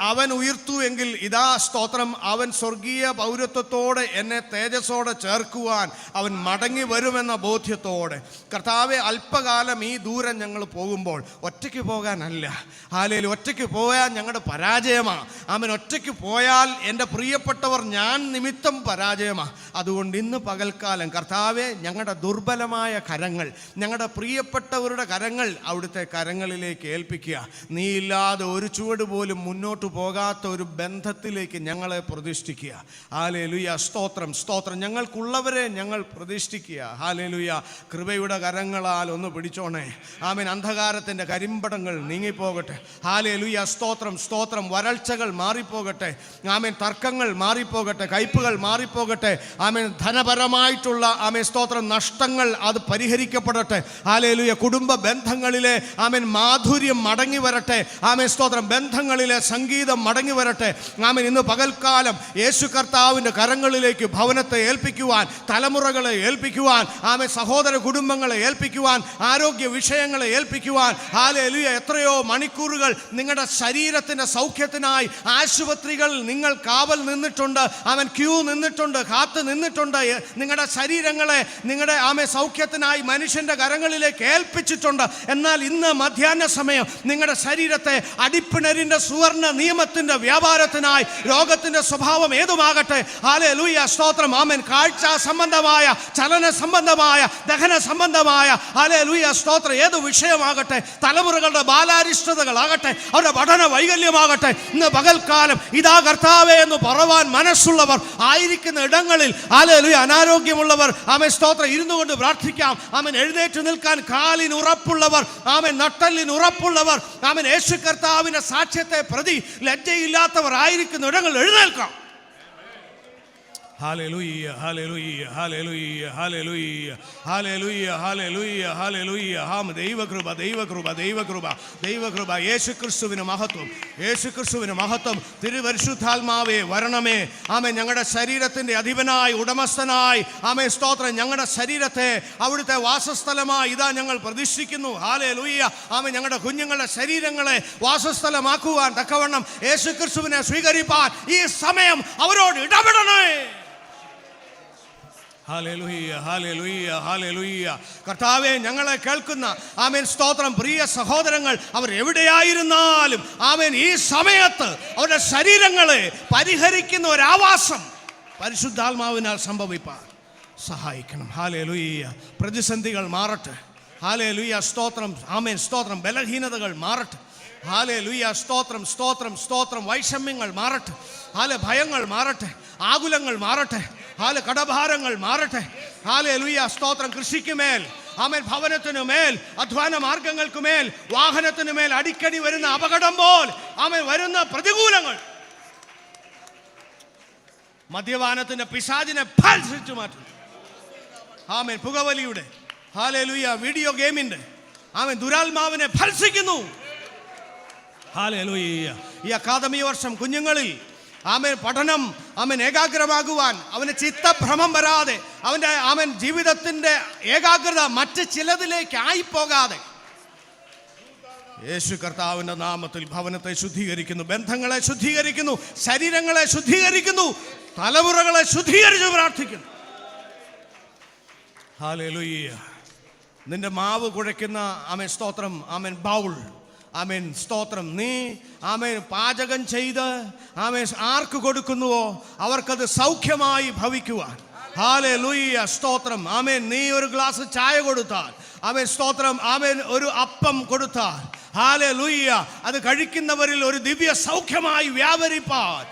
അവൻ ഉയർത്തു എങ്കിൽ ഇതാ സ്തോത്രം, അവൻ സ്വർഗീയ പൗരത്വത്തോടെ എന്നെ തേജസ്സോടെ ചേർക്കുവാൻ അവൻ മടങ്ങി വരുമെന്ന ബോധ്യത്തോടെ, കർത്താവെ അല്പകാലം ഈ ദൂരം ഞങ്ങൾ പോകുമ്പോൾ ഒറ്റയ്ക്ക് പോകാനല്ല, ഹല്ലേലൂയ, ഒറ്റയ്ക്ക് പോയാൽ ഞങ്ങളുടെ പരാജയമാണ്. ഒറ്റയ്ക്ക് പോയാൽ എൻ്റെ പ്രിയപ്പെട്ടവർ ഞാൻ നിമിത്തം പരാജയമാണ്. അതുകൊണ്ട് ഇന്ന് പകൽക്കാലം കർത്താവെ, ഞങ്ങളുടെ ദുർബലമായ കരങ്ങൾ, ഞങ്ങളുടെ പ്രിയപ്പെട്ടവരുടെ കരങ്ങൾ അവിടുത്തെ കരങ്ങളിലേക്ക് ഏൽപ്പിക്കുക. നീ ഇല്ലാതെ ഒരു ചുവട് പോലും മുന്നോട്ട് പോകാത്ത ഒരു ബന്ധത്തിലേക്ക് ഞങ്ങളെ പ്രതിഷ്ഠിക്കുക. ഹല്ലേലൂയ സ്തോത്രം സ്തോത്രം. ഞങ്ങൾക്കുള്ളവരെ ഞങ്ങൾ പ്രതിഷ്ഠിക്കുക. ഹല്ലേലൂയ. കൃപയുടെ കരങ്ങളാൽ ഒന്ന് പിടിച്ചോണേ. അന്ധകാരത്തിൻ്റെ കരിമ്പടങ്ങൾ നീങ്ങിപ്പോകട്ടെ. ഹല്ലേലൂയ സ്തോത്രം സ്തോത്രം. വരൾച്ചകൾ മാറിപ്പോകട്ടെ. തർക്കങ്ങൾ മാറിപ്പോകട്ടെ. കയ്പുകൾ മാറിപ്പോകട്ടെ. ധനപരമായിട്ടുള്ള സ്തോത്രം നഷ്ടങ്ങൾ അത് പരിഹരിക്കപ്പെടട്ടെ. ഹല്ലേലൂയ. കുടുംബ ബന്ധങ്ങളിലെ മാധുര്യം മടങ്ങി വരട്ടെ. സ്തോത്രം. ബന്ധങ്ങളിൽ സംഗീതം മടങ്ങി വരട്ടെ. ഇന്ന് പകൽക്കാലം യേശു കർത്താവിൻ്റെ കരങ്ങളിലേക്ക് ഭവനത്തെ ഏൽപ്പിക്കുവാൻ, തലമുറകളെ ഏൽപ്പിക്കുവാൻ, സഹോദര കുടുംബങ്ങളെ ഏൽപ്പിക്കുവാൻ, ആരോഗ്യ വിഷയങ്ങളെ ഏൽപ്പിക്കുവാൻ. ഹല്ലേലൂയ. എത്രയോ മണിക്കൂറുകൾ നിങ്ങളുടെ ശരീരത്തിൻ്റെ സൗഖ്യത്തിനായി ആശുപത്രികൾ നിങ്ങൾ കാവൽ നിന്നിട്ടുണ്ട്, ക്യൂ നിന്നിട്ടുണ്ട്, കാത്തു നിന്നിട്ടുണ്ട്. നിങ്ങളുടെ ശരീരങ്ങളെ നിങ്ങളുടെ സൗഖ്യത്തിനായി മനുഷ്യൻ്റെ കരങ്ങളിലേക്ക് ഏൽപ്പിച്ചിട്ടുണ്ട്. എന്നാൽ ഇന്ന് മധ്യാഹ്ന സമയം നിങ്ങളുടെ ശരീരത്തെ അടിപ്പിണരിൻ്റെ സുവർണ നിയമത്തിന്റെ വ്യാപാരത്തിനായി, രോഗത്തിന്റെ സ്വഭാവം ഏതുമാകട്ടെ, ഹല്ലേലൂയ സ്തോത്രം, കാഴ്ച സംബന്ധമായ, ചലന സംബന്ധമായ, ദഹന സംബന്ധമായ, ഹല്ലേലൂയ സ്തോത്രം, ഏത് വിഷയമാകട്ടെ, തലമുറകളുടെ ബാലാരിഷ്ടതകളാകട്ടെ, അവരുടെ പഠന വൈകല്യമാകട്ടെ, ഇന്ന് പകൽക്കാലം ഇതാ കർത്താവേ എന്ന് പറവാൻ മനസ്സുള്ളവർ ആയിരിക്കുന്ന ഇടങ്ങളിൽ, ഹല്ലേലൂയ, അനാരോഗ്യമുള്ളവർ സ്തോത്രം ഇരുന്നു കൊണ്ട് പ്രാർത്ഥിക്കാം. എഴുന്നേറ്റ് നിൽക്കാൻ കാലിന് ഉറപ്പുള്ളവർ, നട്ടലിന് ഉറപ്പുള്ളവർ, യേശു കർത്താവിന്റെ സാക്ഷ്യത്തെ പ്രതി ലജ്ജയില്ലാത്തവർ ആയിരിക്കുന്ന ഇടങ്ങൾ എഴുന്നേൽക്കാം. ഹല്ലേലൂയ ഹല്ലേലൂയ ഹല്ലേലൂയ ഹല്ലേലൂയ ഹല്ലേലൂയ ഹല്ലേലൂയ ഹല്ലേലൂയ. ദൈവകൃപ ദൈവകൃപ ദൈവകൃപ ദൈവകൃപ. യേശുക്രിസ്തുവിന് മഹത്വം, യേശുക്രിസ്തുവിന് മഹത്വം. തിരുപരിശുദ്ധാത്മാവേ വരണമേ. ഞങ്ങളുടെ ശരീരത്തിന്റെ അധിപനായി, ഉടമസ്ഥനായി, സ്തോത്രം, ഞങ്ങളുടെ ശരീരത്തെ അവിടുത്തെ വാസസ്ഥലമായി ഇതാ ഞങ്ങൾ പ്രതിഷ്ഠിക്കുന്നു. ഹല്ലേലൂയ. ഞങ്ങളുടെ കുഞ്ഞുങ്ങളുടെ ശരീരങ്ങളെ വാസസ്ഥലമാക്കുവാൻ തക്കവണ്ണം യേശുക്രിസ്തുവിനെ സ്വീകരിപ്പാൻ ഈ സമയം അവരോട് ഇടപെടണേ. ഹല്ലേലൂയ ഹല്ലേലൂയ ഹല്ലേലൂയ. കർത്താവേ, ഞങ്ങളെ കേൾക്കുന്ന സ്തോത്രം പ്രിയ സഹോദരങ്ങൾ അവർ എവിടെയായിരുന്നാലും ഈ സമയത്ത് അവരുടെ ശരീരങ്ങളെ പരിഹരിക്കുന്ന ഒരാവാസം പരിശുദ്ധാത്മാവിനാൽ സംഭവിപ്പാൻ സഹായിക്കണം. ഹല്ലേലൂയ. പ്രതിസന്ധികൾ മാറട്ടെ. ഹല്ലേലൂയ സ്തോത്രം. സ്തോത്രം. ബലഹീനതകൾ മാറട്ടെ. ഹല്ലേലൂയ സ്തോത്രം സ്തോത്രം സ്തോത്രം. വൈഷമ്യങ്ങൾ മാറട്ടെ. ഭയങ്ങൾ മാറട്ടെ. ആകുലങ്ങൾ മാറട്ടെ. കടഭാരങ്ങൾ മാറട്ടെ. ഹല്ലേലൂയ സ്തോത്രം. കൃഷിക്കുമേൽ, ഭവനത്തിനുമേൽ, അധ്വാന മാർഗങ്ങൾക്കുമേൽ, വാഹനത്തിനുമേൽ അടിക്കടി വരുന്ന അപകടം പോൽ വരുന്ന പ്രതികൂലങ്ങൾ, മദ്യപാനത്തിന്റെ പിശാചിനെ ഫലിച്ചു മാറ്റുന്നു. പുകവലിയുടെ, ഹല്ലേലൂയ, വീഡിയോ ഗെയിമിന്റെ ദുരാത്മാവിനെ ഫലിക്കുന്നു. ഹല്ലേലൂയ. ഈ അക്കാദമി വർഷം കുഞ്ഞുങ്ങളിൽ പഠനം ഏകാഗ്രമാകുവാൻ, അവന് ചിത്തഭ്രമം വരാതെ, അവൻ്റെ ജീവിതത്തിന്റെ ഏകാഗ്രത മറ്റ് ചിലതിലേക്ക് ആയിപ്പോകാതെ യേശു കർത്താവിന്റെ നാമത്തിൽ ഭവനത്തെ ശുദ്ധീകരിക്കുന്നു, ബന്ധങ്ങളെ ശുദ്ധീകരിക്കുന്നു, ശരീരങ്ങളെ ശുദ്ധീകരിക്കുന്നു, തലമുറകളെ ശുദ്ധീകരിച്ച് പ്രാർത്ഥിക്കുന്നു. ഹല്ലേലൂയ. നിന്റെ മാവ് കുഴയ്ക്കുന്ന സ്തോത്രം ബൗൾ, സ്തോത്രം, നീ പാചകം ചെയ്ത് ആർക്ക് കൊടുക്കുന്നുവോ അവർക്കത് സൗഖ്യമായി ഭവിക്കുവാൻ. ഹല്ലേലൂയ സ്തോത്രം. നീ ഒരു ഗ്ലാസ് ചായ കൊടുത്താൽ, സ്തോത്രം, ഒരു അപ്പം കൊടുത്താൽ, ഹല്ലേലൂയ, അത് കഴിക്കുന്നവരിൽ ഒരു ദിവ്യ സൗഖ്യമായി വ്യാപരിപ്പാൻ,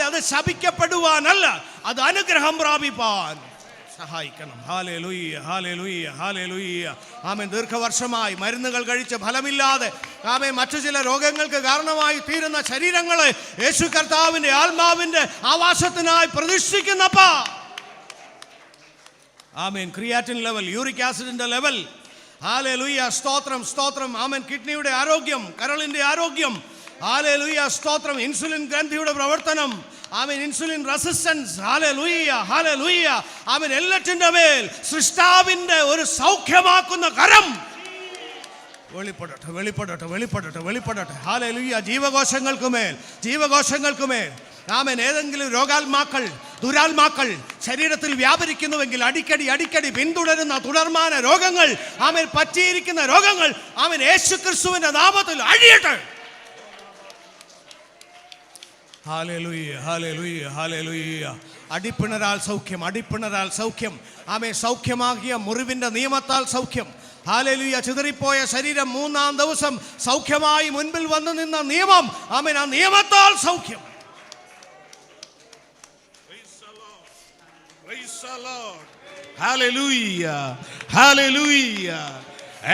അത് ശപിക്കപ്പെടുവാനല്ല, അത് അനുഗ്രഹം പ്രാപിപ്പാൻ സഹായിക്കണം. ഹല്ലേലൂയ, ഹല്ലേലൂയ, ഹല്ലേലൂയ. ആമേൻ. ദീർഘവർഷമായി മരുന്നുകൾ കഴിച്ച് ഫലമില്ലാതെ ആമേൻ മറ്റു ചില രോഗങ്ങൾക്ക് കാരണമായി തീരുന്ന ശരീരങ്ങളെ യേശു കർത്താവിന്റെ ആത്മാവിന്റെ ആവാസത്തിനായി പ്രതിഷ്ഠിക്കുന്നപ്പ. ആമേൻ. ക്രിയാറ്റിൻ ലെവൽ, യൂറിക് ആസിഡിന്റെ ലെവൽ, ഹല്ലേലൂയ, സ്തോത്രം, സ്തോത്രം. ആമേൻ. കിഡ്നിയുടെ ആരോഗ്യം, കരളിന്റെ ആരോഗ്യം, ഹല്ലേലൂയ, സ്തോത്രം. ഇൻസുലിൻ ഗ്രന്ഥിയുടെ പ്രവർത്തനം, ആമേൻ. ഇൻസുലിൻ റെസിസ്റ്റൻസ്, ഹല്ലേലൂയ, ഹല്ലേലൂയ. ആമേൻ. എല്ലാറ്റിന്റെ മേൽ സൃഷ്ടാവിന്റെ ഒരു സൗഖ്യമാക്കുന്ന കരം വെളിപ്പെടട്ടെ, വെളിപ്പെടട്ടെ, വെളിപ്പെടട്ടെ, വെളിപ്പെടട്ടെ. ഹല്ലേലൂയ. ജീവകോശങ്ങൾക്കുമേൽ, ജീവകോശങ്ങൾക്കുമേൽ ആമേൻ. ഏതെങ്കിലും രോഗാത്മാക്കൾ, ദുരാത്മാക്കൾ ശരീരത്തിൽ വ്യാപരിക്കുന്നുവെങ്കിൽ അടിക്കടി പിന്തുടരുന്ന തുടർമാന രോഗങ്ങൾ, ആമേൻ, പറ്റിയിരിക്കുന്ന രോഗങ്ങൾ, ആമേൻ, യേശുക്രിസ്തുവിന്റെ നാമത്തിൽ അഴിയട്ടെ. ഹല്ലേലൂയ, ഹല്ലേലൂയ, ഹല്ലേലൂയ. അടിപ്പിണരാൽ സൗഖ്യം, അടിപ്പിണരാൽ സൗഖ്യം. ആമേൻ. സൗഖ്യമാകിയ മുറിവിന്റെ നിയമത്താൽ സൗഖ്യം. ഹല്ലേലൂയ. ചിതറിപ്പോയ ശരീരം 3-ാം ദിവസം സൗഖ്യമായി മുൻപിൽ വന്നു നിന്ന നിയമം, ആമേൻ, ആ നിയമത്താൽ സൗഖ്യം. Praise the Lord. Hallelujah. Hallelujah.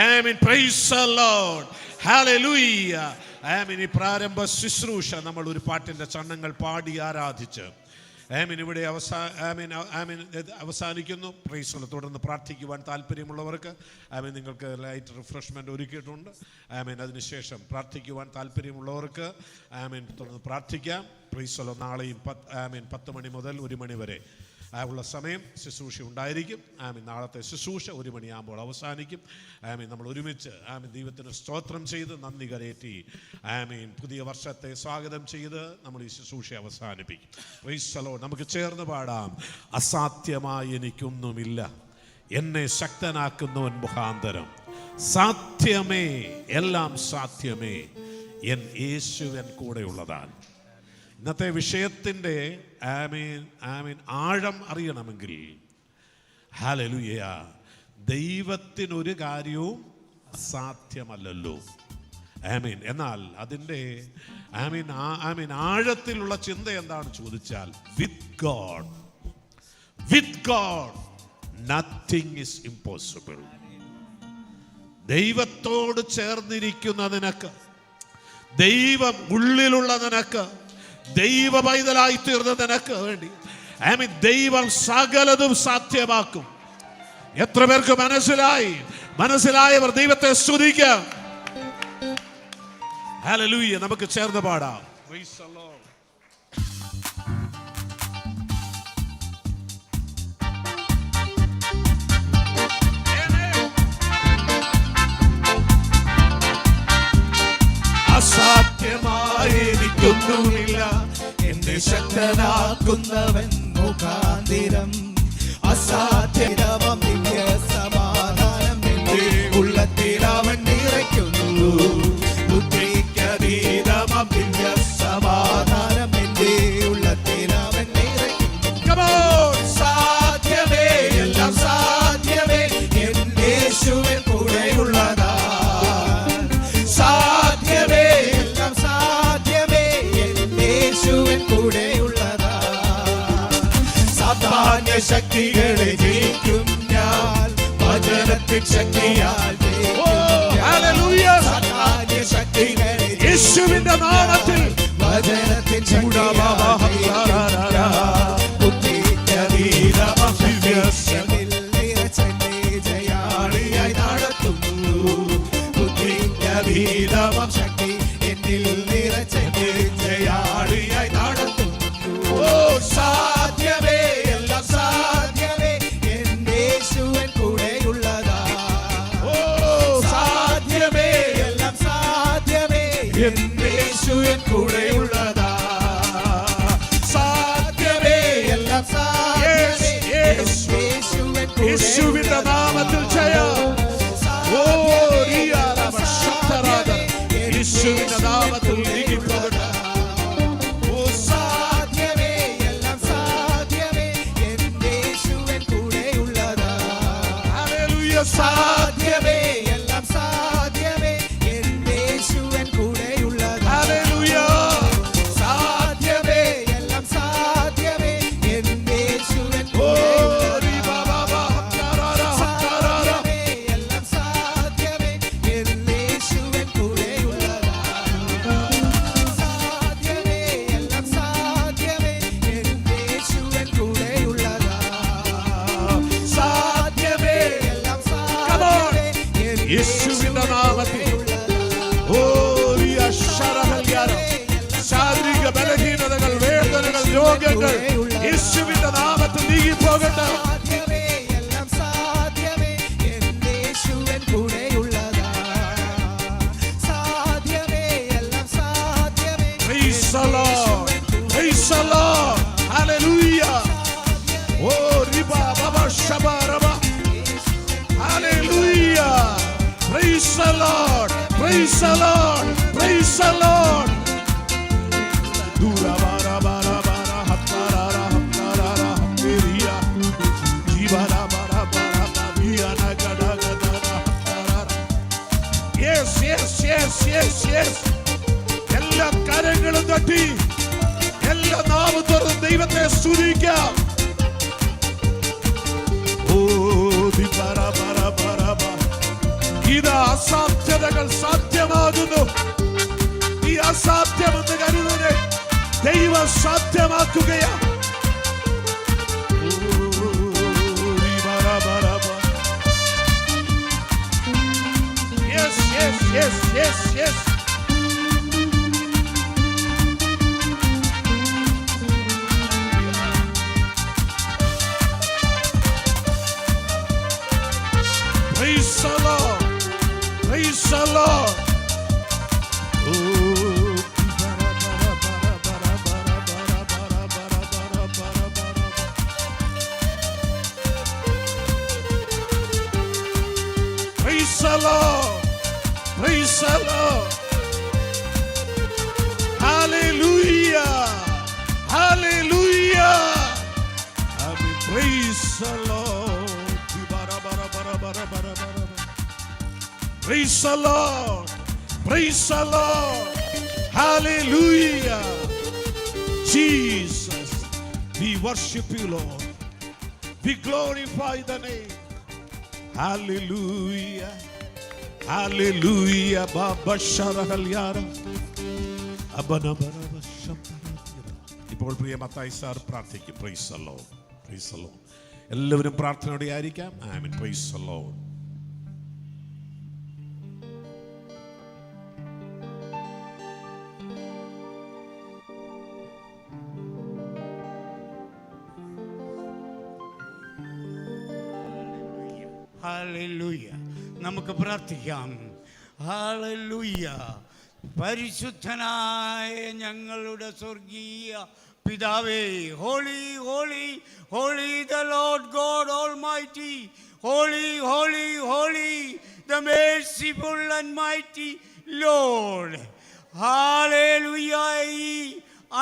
Amen. Praise the Lord. Hallelujah. ആമീൻ. ഈ പ്രാരംഭ ശുശ്രൂഷ നമ്മൾ ഒരു പാട്ടിൻ്റെ ചണ്ണങ്ങൾ പാടി ആരാധിച്ച് ആമീൻ ഇവിടെ അവസാനിക്കുന്നു. പ്രൈസ്. തുടർന്ന് പ്രാർത്ഥിക്കുവാൻ താല്പര്യമുള്ളവർക്ക് ആമീൻ നിങ്ങൾക്ക് ലൈറ്റ് റിഫ്രഷ്മെൻറ്റ് ഒരുക്കിയിട്ടുണ്ട്. ആമീൻ. അതിനുശേഷം പ്രാർത്ഥിക്കുവാൻ താല്പര്യമുള്ളവർക്ക് ആമീൻ തുടർന്ന് പ്രാർത്ഥിക്കാം. പ്രൈസ്. നാളെയും 10 മണി മുതൽ 1 മണി വരെ ഉള്ള സമയം ശുശ്രൂഷ ഉണ്ടായിരിക്കും. ആമീൻ. നാളത്തെ ശുശ്രൂഷ 1 മണിയാകുമ്പോൾ അവസാനിക്കും. ആമീൻ. നമ്മൾ ഒരുമിച്ച് ആമീൻ ദൈവത്തിന് സ്തോത്രം ചെയ്ത് നന്ദി കരേറ്റി ആമീൻ പുതിയ വർഷത്തെ സ്വാഗതം ചെയ്ത് നമ്മൾ ഈ ശുശ്രൂഷ അവസാനിപ്പിക്കും. Price the Lord. നമുക്ക് ചേർന്ന് പാടാം. അസാധ്യമായി എനിക്കൊന്നുമില്ല, എന്നെ ശക്തനാക്കുന്നവൻ മുഖാന്തരം. സാധ്യമേ, എല്ലാം സാധ്യമേ, എൻ യേശുവൻ കൂടെയുള്ളതാൽ. ഇന്നത്തെ വിഷയത്തിൻ്റെ ആമീൻ ആഴം അറിയണമെങ്കിൽ ഹല്ലേലൂയ, ദൈവത്തിനൊരു കാര്യവും അസാധ്യമല്ലല്ലോ. ആമീൻ. എന്നാൽ അതിൻ്റെ ആമീൻ ആഴത്തിലുള്ള ചിന്ത എന്താണ് ചോദിച്ചാൽ, വിത്ത് ഗോഡ് നത്തിങ് ഈസ് ഇമ്പോസിബിൾ. ദൈവത്തോട് ചേർന്നിരിക്കുന്ന നിനക്ക്, ദൈവം ഉള്ളിലുള്ള നിനക്ക്, ദൈവ പൈതലായി തീർന്ന നിനക്ക് വേണ്ടി ആമീൻ ദൈവം സകലതും സാധ്യമാക്കും. എത്ര പേർക്ക് മനസ്സിലായവർ ദൈവത്തെ സ്തുതിക്കാം. ഹല്ലേലൂയ. നമുക്ക് ചേർന്ന് പാടാം. Praise the lord. അസാധ്യമായി എനിക്കൊന്നുമില്ല, എന്നെ ശക്തനാക്കുന്നവൻ മുഖാന്തരം. അസാധ്യതമം ദിവ്യ സമാധാനം എന്റെ ഉള്ളത്തിൽ അവൻ നിറയ്ക്കുന്നു. ബുദ്ധിക്കതീതമം ദിവ്യ സമാധാനം എന്റെ ഉള്ളത്തിൽ അവൻ നിറയ്ക്കുന്നു. സാധ്യമേ, എല്ലാം സാധ്യമേ, എൻ യേശുവിൻ കൂടെയുള്ളതാ. സാധ്യമേ, എല്ലാം സാധ്യമേ, എൻ യേശുവിൻ കൂടെയുള്ളതാ. സാധാന്യ ശക്തികളെ ജയിക്കും ഞാൻ, വചനത്തിൻ ശക്തിയാൽ സാധാന്യ ശക്തികളെ യേശുവിന്റെ നാമത്തിൽ, വചനത്തിൻ ജയാളിയായി നടത്തുന്നു. ബുദ്ധിക്കതീതമം ശക്തി എന്നിൽ നിറച്ചെന്നെ ജയാളിയായി നടത്തുന്നു. ഓ സാധ്യമേ, എല്ലാം സാധ്യമേ, എൻ യേശുവിൻ കൂടെയുള്ളതാ. ഓ സാധ്യമേ, എല്ലാം സാധ്യമേ, എൻ യേശുവിൻ കൂടെയുള്ളതാ. സാധ്യമേ, എല്ലാം സാധ്യമേ, യേശുവിന്റെ നാമത്തിൽ ജയം. ഓ യേശുവിന്റെ നാമത്തിൽ നീങ്ങിപ്പോകട്ടെ. ഓ സാധ്യമേ, എല്ലാം സാധ്യമേ, എൻ യേശുവിൻ കൂടെയുള്ളതാ. ഹല്ലേലൂയ. സാധ്യമേ, എല്ലാം സാധ്യമേ, എൻ യേശുവിൻ കൂടെയുള്ളതാ. ഹല്ലേലൂയ. സാധ്യമേ, എല്ലാം സാധ്യമേ, എൻ യേശുവിൻ കൂടെയുള്ളതാ. രോഗങ്ങൾ യേശുവിന്റെ നാമത്തിൽ നീങ്ങിപ്പോകട്ടെ. സാധ്യമേ എല്ലാം സാധ്യമേ യേശുവൻ കൂടെയുള്ളതാ. സാധ്യമേ എല്ലാം സാധ്യമേ. Praise the Lord. Praise the Lord. Hallelujah. Oh, riba baba shaba raba. Hallelujah. Praise the Lord. Praise the Lord. Praise the Lord. Dura bara bara bara hattara hattara hattiriya. Jibara bara bara babiya na gada gada hattara. Yes, yes, yes, yes, yes. എല്ലാ കരങ്ങളും തട്ടി എല്ലാ നാമം തുറന്ന് ദൈവത്തെ സ്തുതിക്കാം. ഇത് അസാധ്യതകൾ സാധ്യമാകുന്നു. ഈ അസാധ്യമെന്ന് കരുതുന്നത് ദൈവം സാധ്യമാക്കുകയാണ്. Yes, yes, yes, yes, yes. Praise the Lord. Praise the Lord. Praise the Lord. Praise the Lord. Hallelujah. Hallelujah. Amen. Praise the Lord. Praise the Lord. Praise the Lord. Hallelujah. Jesus, we worship you, Lord. We glorify the name. Hallelujah. Hallelujah. Baba Sharahal Yara. Abana Baraba Shamparatiya. ഇപ്പോൾ പ്രിയ Mathai sir പ്രാർത്ഥിക്കും. Praise the Lord. Praise the Lord. എല്ലാവരും പ്രാർത്ഥനയോടെ ആയിരിക്കാം. ആമേൻ. Praise the Lord. ഹല്ലേലൂയ. നമുക്ക് പ്രാർത്ഥിക്കാം. ഹല്ലേലൂയ. പരിശുദ്ധനായ ഞങ്ങളുടെ സ്വർഗീയ പിതാവേ, holy holy holy the Lord God Almighty, holy holy holy the merciful and mighty Lord. ഹല്ലേലൂയ. ഈ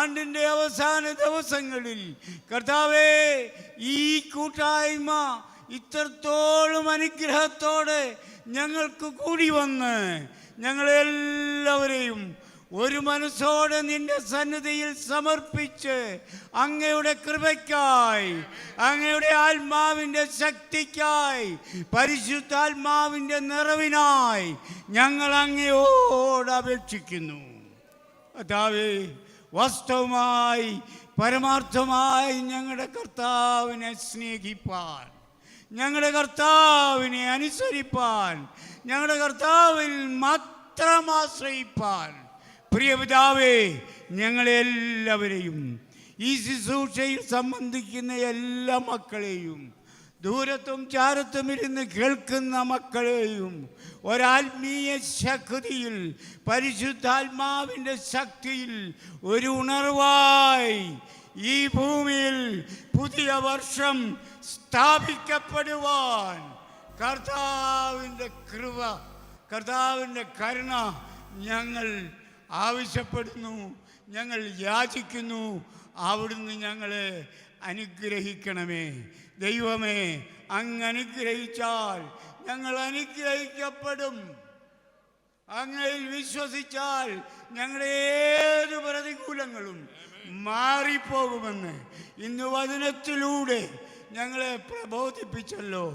ആണ്ടിൻ്റെ അവസാന ദിവസങ്ങളിൽ കർത്താവേ, ഈ കൂട്ടായ്മ ഇത്രത്തോളം അനുഗ്രഹത്തോടെ ഞങ്ങൾക്ക് കൂടി വന്ന് ഞങ്ങളെല്ലാവരെയും ഒരു മനസ്സോടെ നിന്റെ സന്നിധിയിൽ സമർപ്പിച്ച് അങ്ങയുടെ കൃപയ്ക്കായി, അങ്ങയുടെ ആത്മാവിൻ്റെ ശക്തിക്കായി, പരിശുദ്ധാത്മാവിൻ്റെ നിറവിനായി ഞങ്ങൾ അങ്ങയോട് അപേക്ഷിക്കുന്നു. കർത്താവേ, വാസ്തവമായി പരമാർത്ഥമായി ഞങ്ങളുടെ കർത്താവിനെ സ്നേഹിപ്പാൻ, ഞങ്ങളുടെ കർത്താവിനെ അനുസരിപ്പാൻ, ഞങ്ങളുടെ കർത്താവിൽ മാത്രം ആശ്രയിപ്പാൻ, പ്രിയപിതാവേ, ഞങ്ങളെല്ലാവരെയും ഈ ശുശ്രൂഷയിൽ സംബന്ധിക്കുന്ന എല്ലാ മക്കളെയും, ദൂരത്തും ചാരത്തും ഇരുന്ന് കേൾക്കുന്ന മക്കളെയും ഒരാത്മീയ ശക്തിയിൽ, പരിശുദ്ധാത്മാവിൻ്റെ ശക്തിയിൽ ഒരു ഉണർവായി ഈ ഭൂമിയിൽ പുതിയ വർഷം സ്ഥാപിക്കപ്പെടുവാൻ കർത്താവിൻ്റെ കൃപ, കർത്താവിൻ്റെ കരുണ ഞങ്ങൾ ആവശ്യപ്പെടുന്നു, ഞങ്ങൾ യാചിക്കുന്നു. അവിടുന്ന് ഞങ്ങളെ അനുഗ്രഹിക്കണമേ. ദൈവമേ, അങ്ങ് അനുഗ്രഹിച്ചാൽ ഞങ്ങൾ അനുഗ്രഹിക്കപ്പെടും. അങ്ങയിൽ വിശ്വസിച്ചാൽ ഞങ്ങളുടെ ഏത് പ്രതികൂലങ്ങളും മാറിപ്പോകുമെന്ന് ഇന്ന് വചനത്തിലൂടെ ഞങ്ങളെ പ്രബോധിപ്പിച്ചല്ലോ.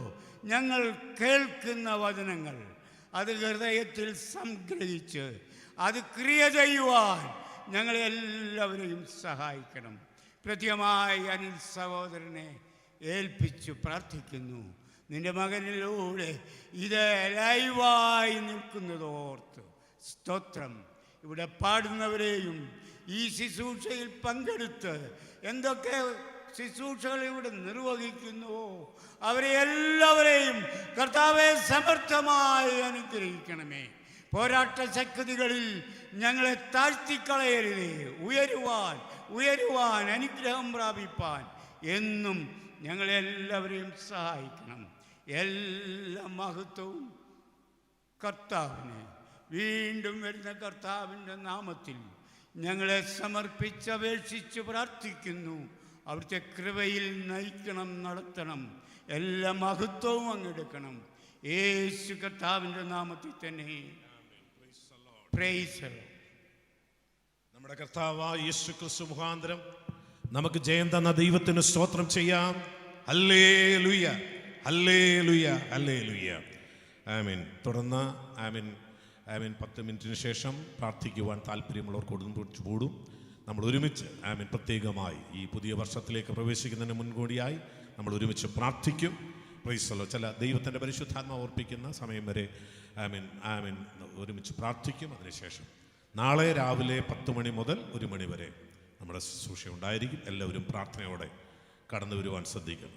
ഞങ്ങൾ കേൾക്കുന്ന വചനങ്ങൾ അത് ഹൃദയത്തിൽ സംഗ്രഹിച്ച് അത് ക്രിയ ചെയ്യുവാൻ ഞങ്ങളെല്ലാവരെയും സഹായിക്കണം. പ്രത്യേകമായി അനിൽ സഹോദരനെ ഏൽപ്പിച്ചു പ്രാർത്ഥിക്കുന്നു. നിന്റെ മകനിലൂടെ ഇത് ലൈവായി നിൽക്കുന്നതോർത്ത് സ്തോത്രം. ഇവിടെ പാടുന്നവരെയും ഈ ശുശ്രൂഷയിൽ പങ്കെടുത്ത് എന്തൊക്കെ ശുശ്രൂഷകൾ ഇവിടെ നിർവഹിക്കുന്നുവോ അവരെ എല്ലാവരെയും കർത്താവെ സമർത്ഥമായി അനുഗ്രഹിക്കണമേ. പോരാട്ട ശക്തികളിൽ ഞങ്ങളെ താഴ്ത്തിക്കളയരുതേ. ഉയരുവാൻ അനുഗ്രഹം പ്രാപിപ്പാൻ എന്നും ഞങ്ങളെല്ലാവരെയും സഹായിക്കണം. എല്ലാ മഹത്വവും കർത്താവിനെ, വീണ്ടും വരുന്ന കർത്താവിൻ്റെ നാമത്തിൽ ഞങ്ങളെ സമർപ്പിച്ചപേക്ഷിച്ച് പ്രാർത്ഥിക്കുന്നു. അവിടുത്തെ കൃപയിൽ നയിക്കണം, നടത്തണം. എല്ലാ മഹത്വവും അങ്ങെടുക്കണം. യേശു കർത്താവിൻ്റെ നാമത്തിൽ തന്നെ. Price the Lord. നമ്മുടെ കർത്താവായ യേശു ക്രിസ്തു മുഖാന്തരം നമുക്ക് ജയം തന്ന ദൈവത്തിന് സ്തോത്രം ചെയ്യാം. ഹല്ലേലൂയ, ഹല്ലേലൂയ, ഹല്ലേലൂയ. ആമീൻ. തുടർന്ന് ആമീൻ 10 മിനിറ്റിന് ശേഷം പ്രാർത്ഥിക്കുവാൻ താല്പര്യമുള്ളവർ കൂടും. നമ്മൾ ഒരുമിച്ച് ആമീൻ പ്രത്യേകമായി ഈ പുതിയ വർഷത്തിലേക്ക് പ്രവേശിക്കുന്നതിന് മുൻകൂടിയായി നമ്മൾ ഒരുമിച്ച് പ്രാർത്ഥിക്കും. Price the Lord. ചില ദൈവത്തിൻ്റെ പരിശുദ്ധാത്മാവ് ഓർപ്പിക്കുന്ന സമയം വരെ ആമീൻ ഒരുമിച്ച് പ്രാർത്ഥിക്കും. അതിനുശേഷം നാളെ രാവിലെ 10 മണി മുതൽ 1 മണി വരെ നമ്മുടെ ശുശ്രൂഷ ഉണ്ടായിരിക്കും. എല്ലാവരും പ്രാർത്ഥനയോടെ കടന്നു വരുവാൻ ശ്രദ്ധിക്കണം.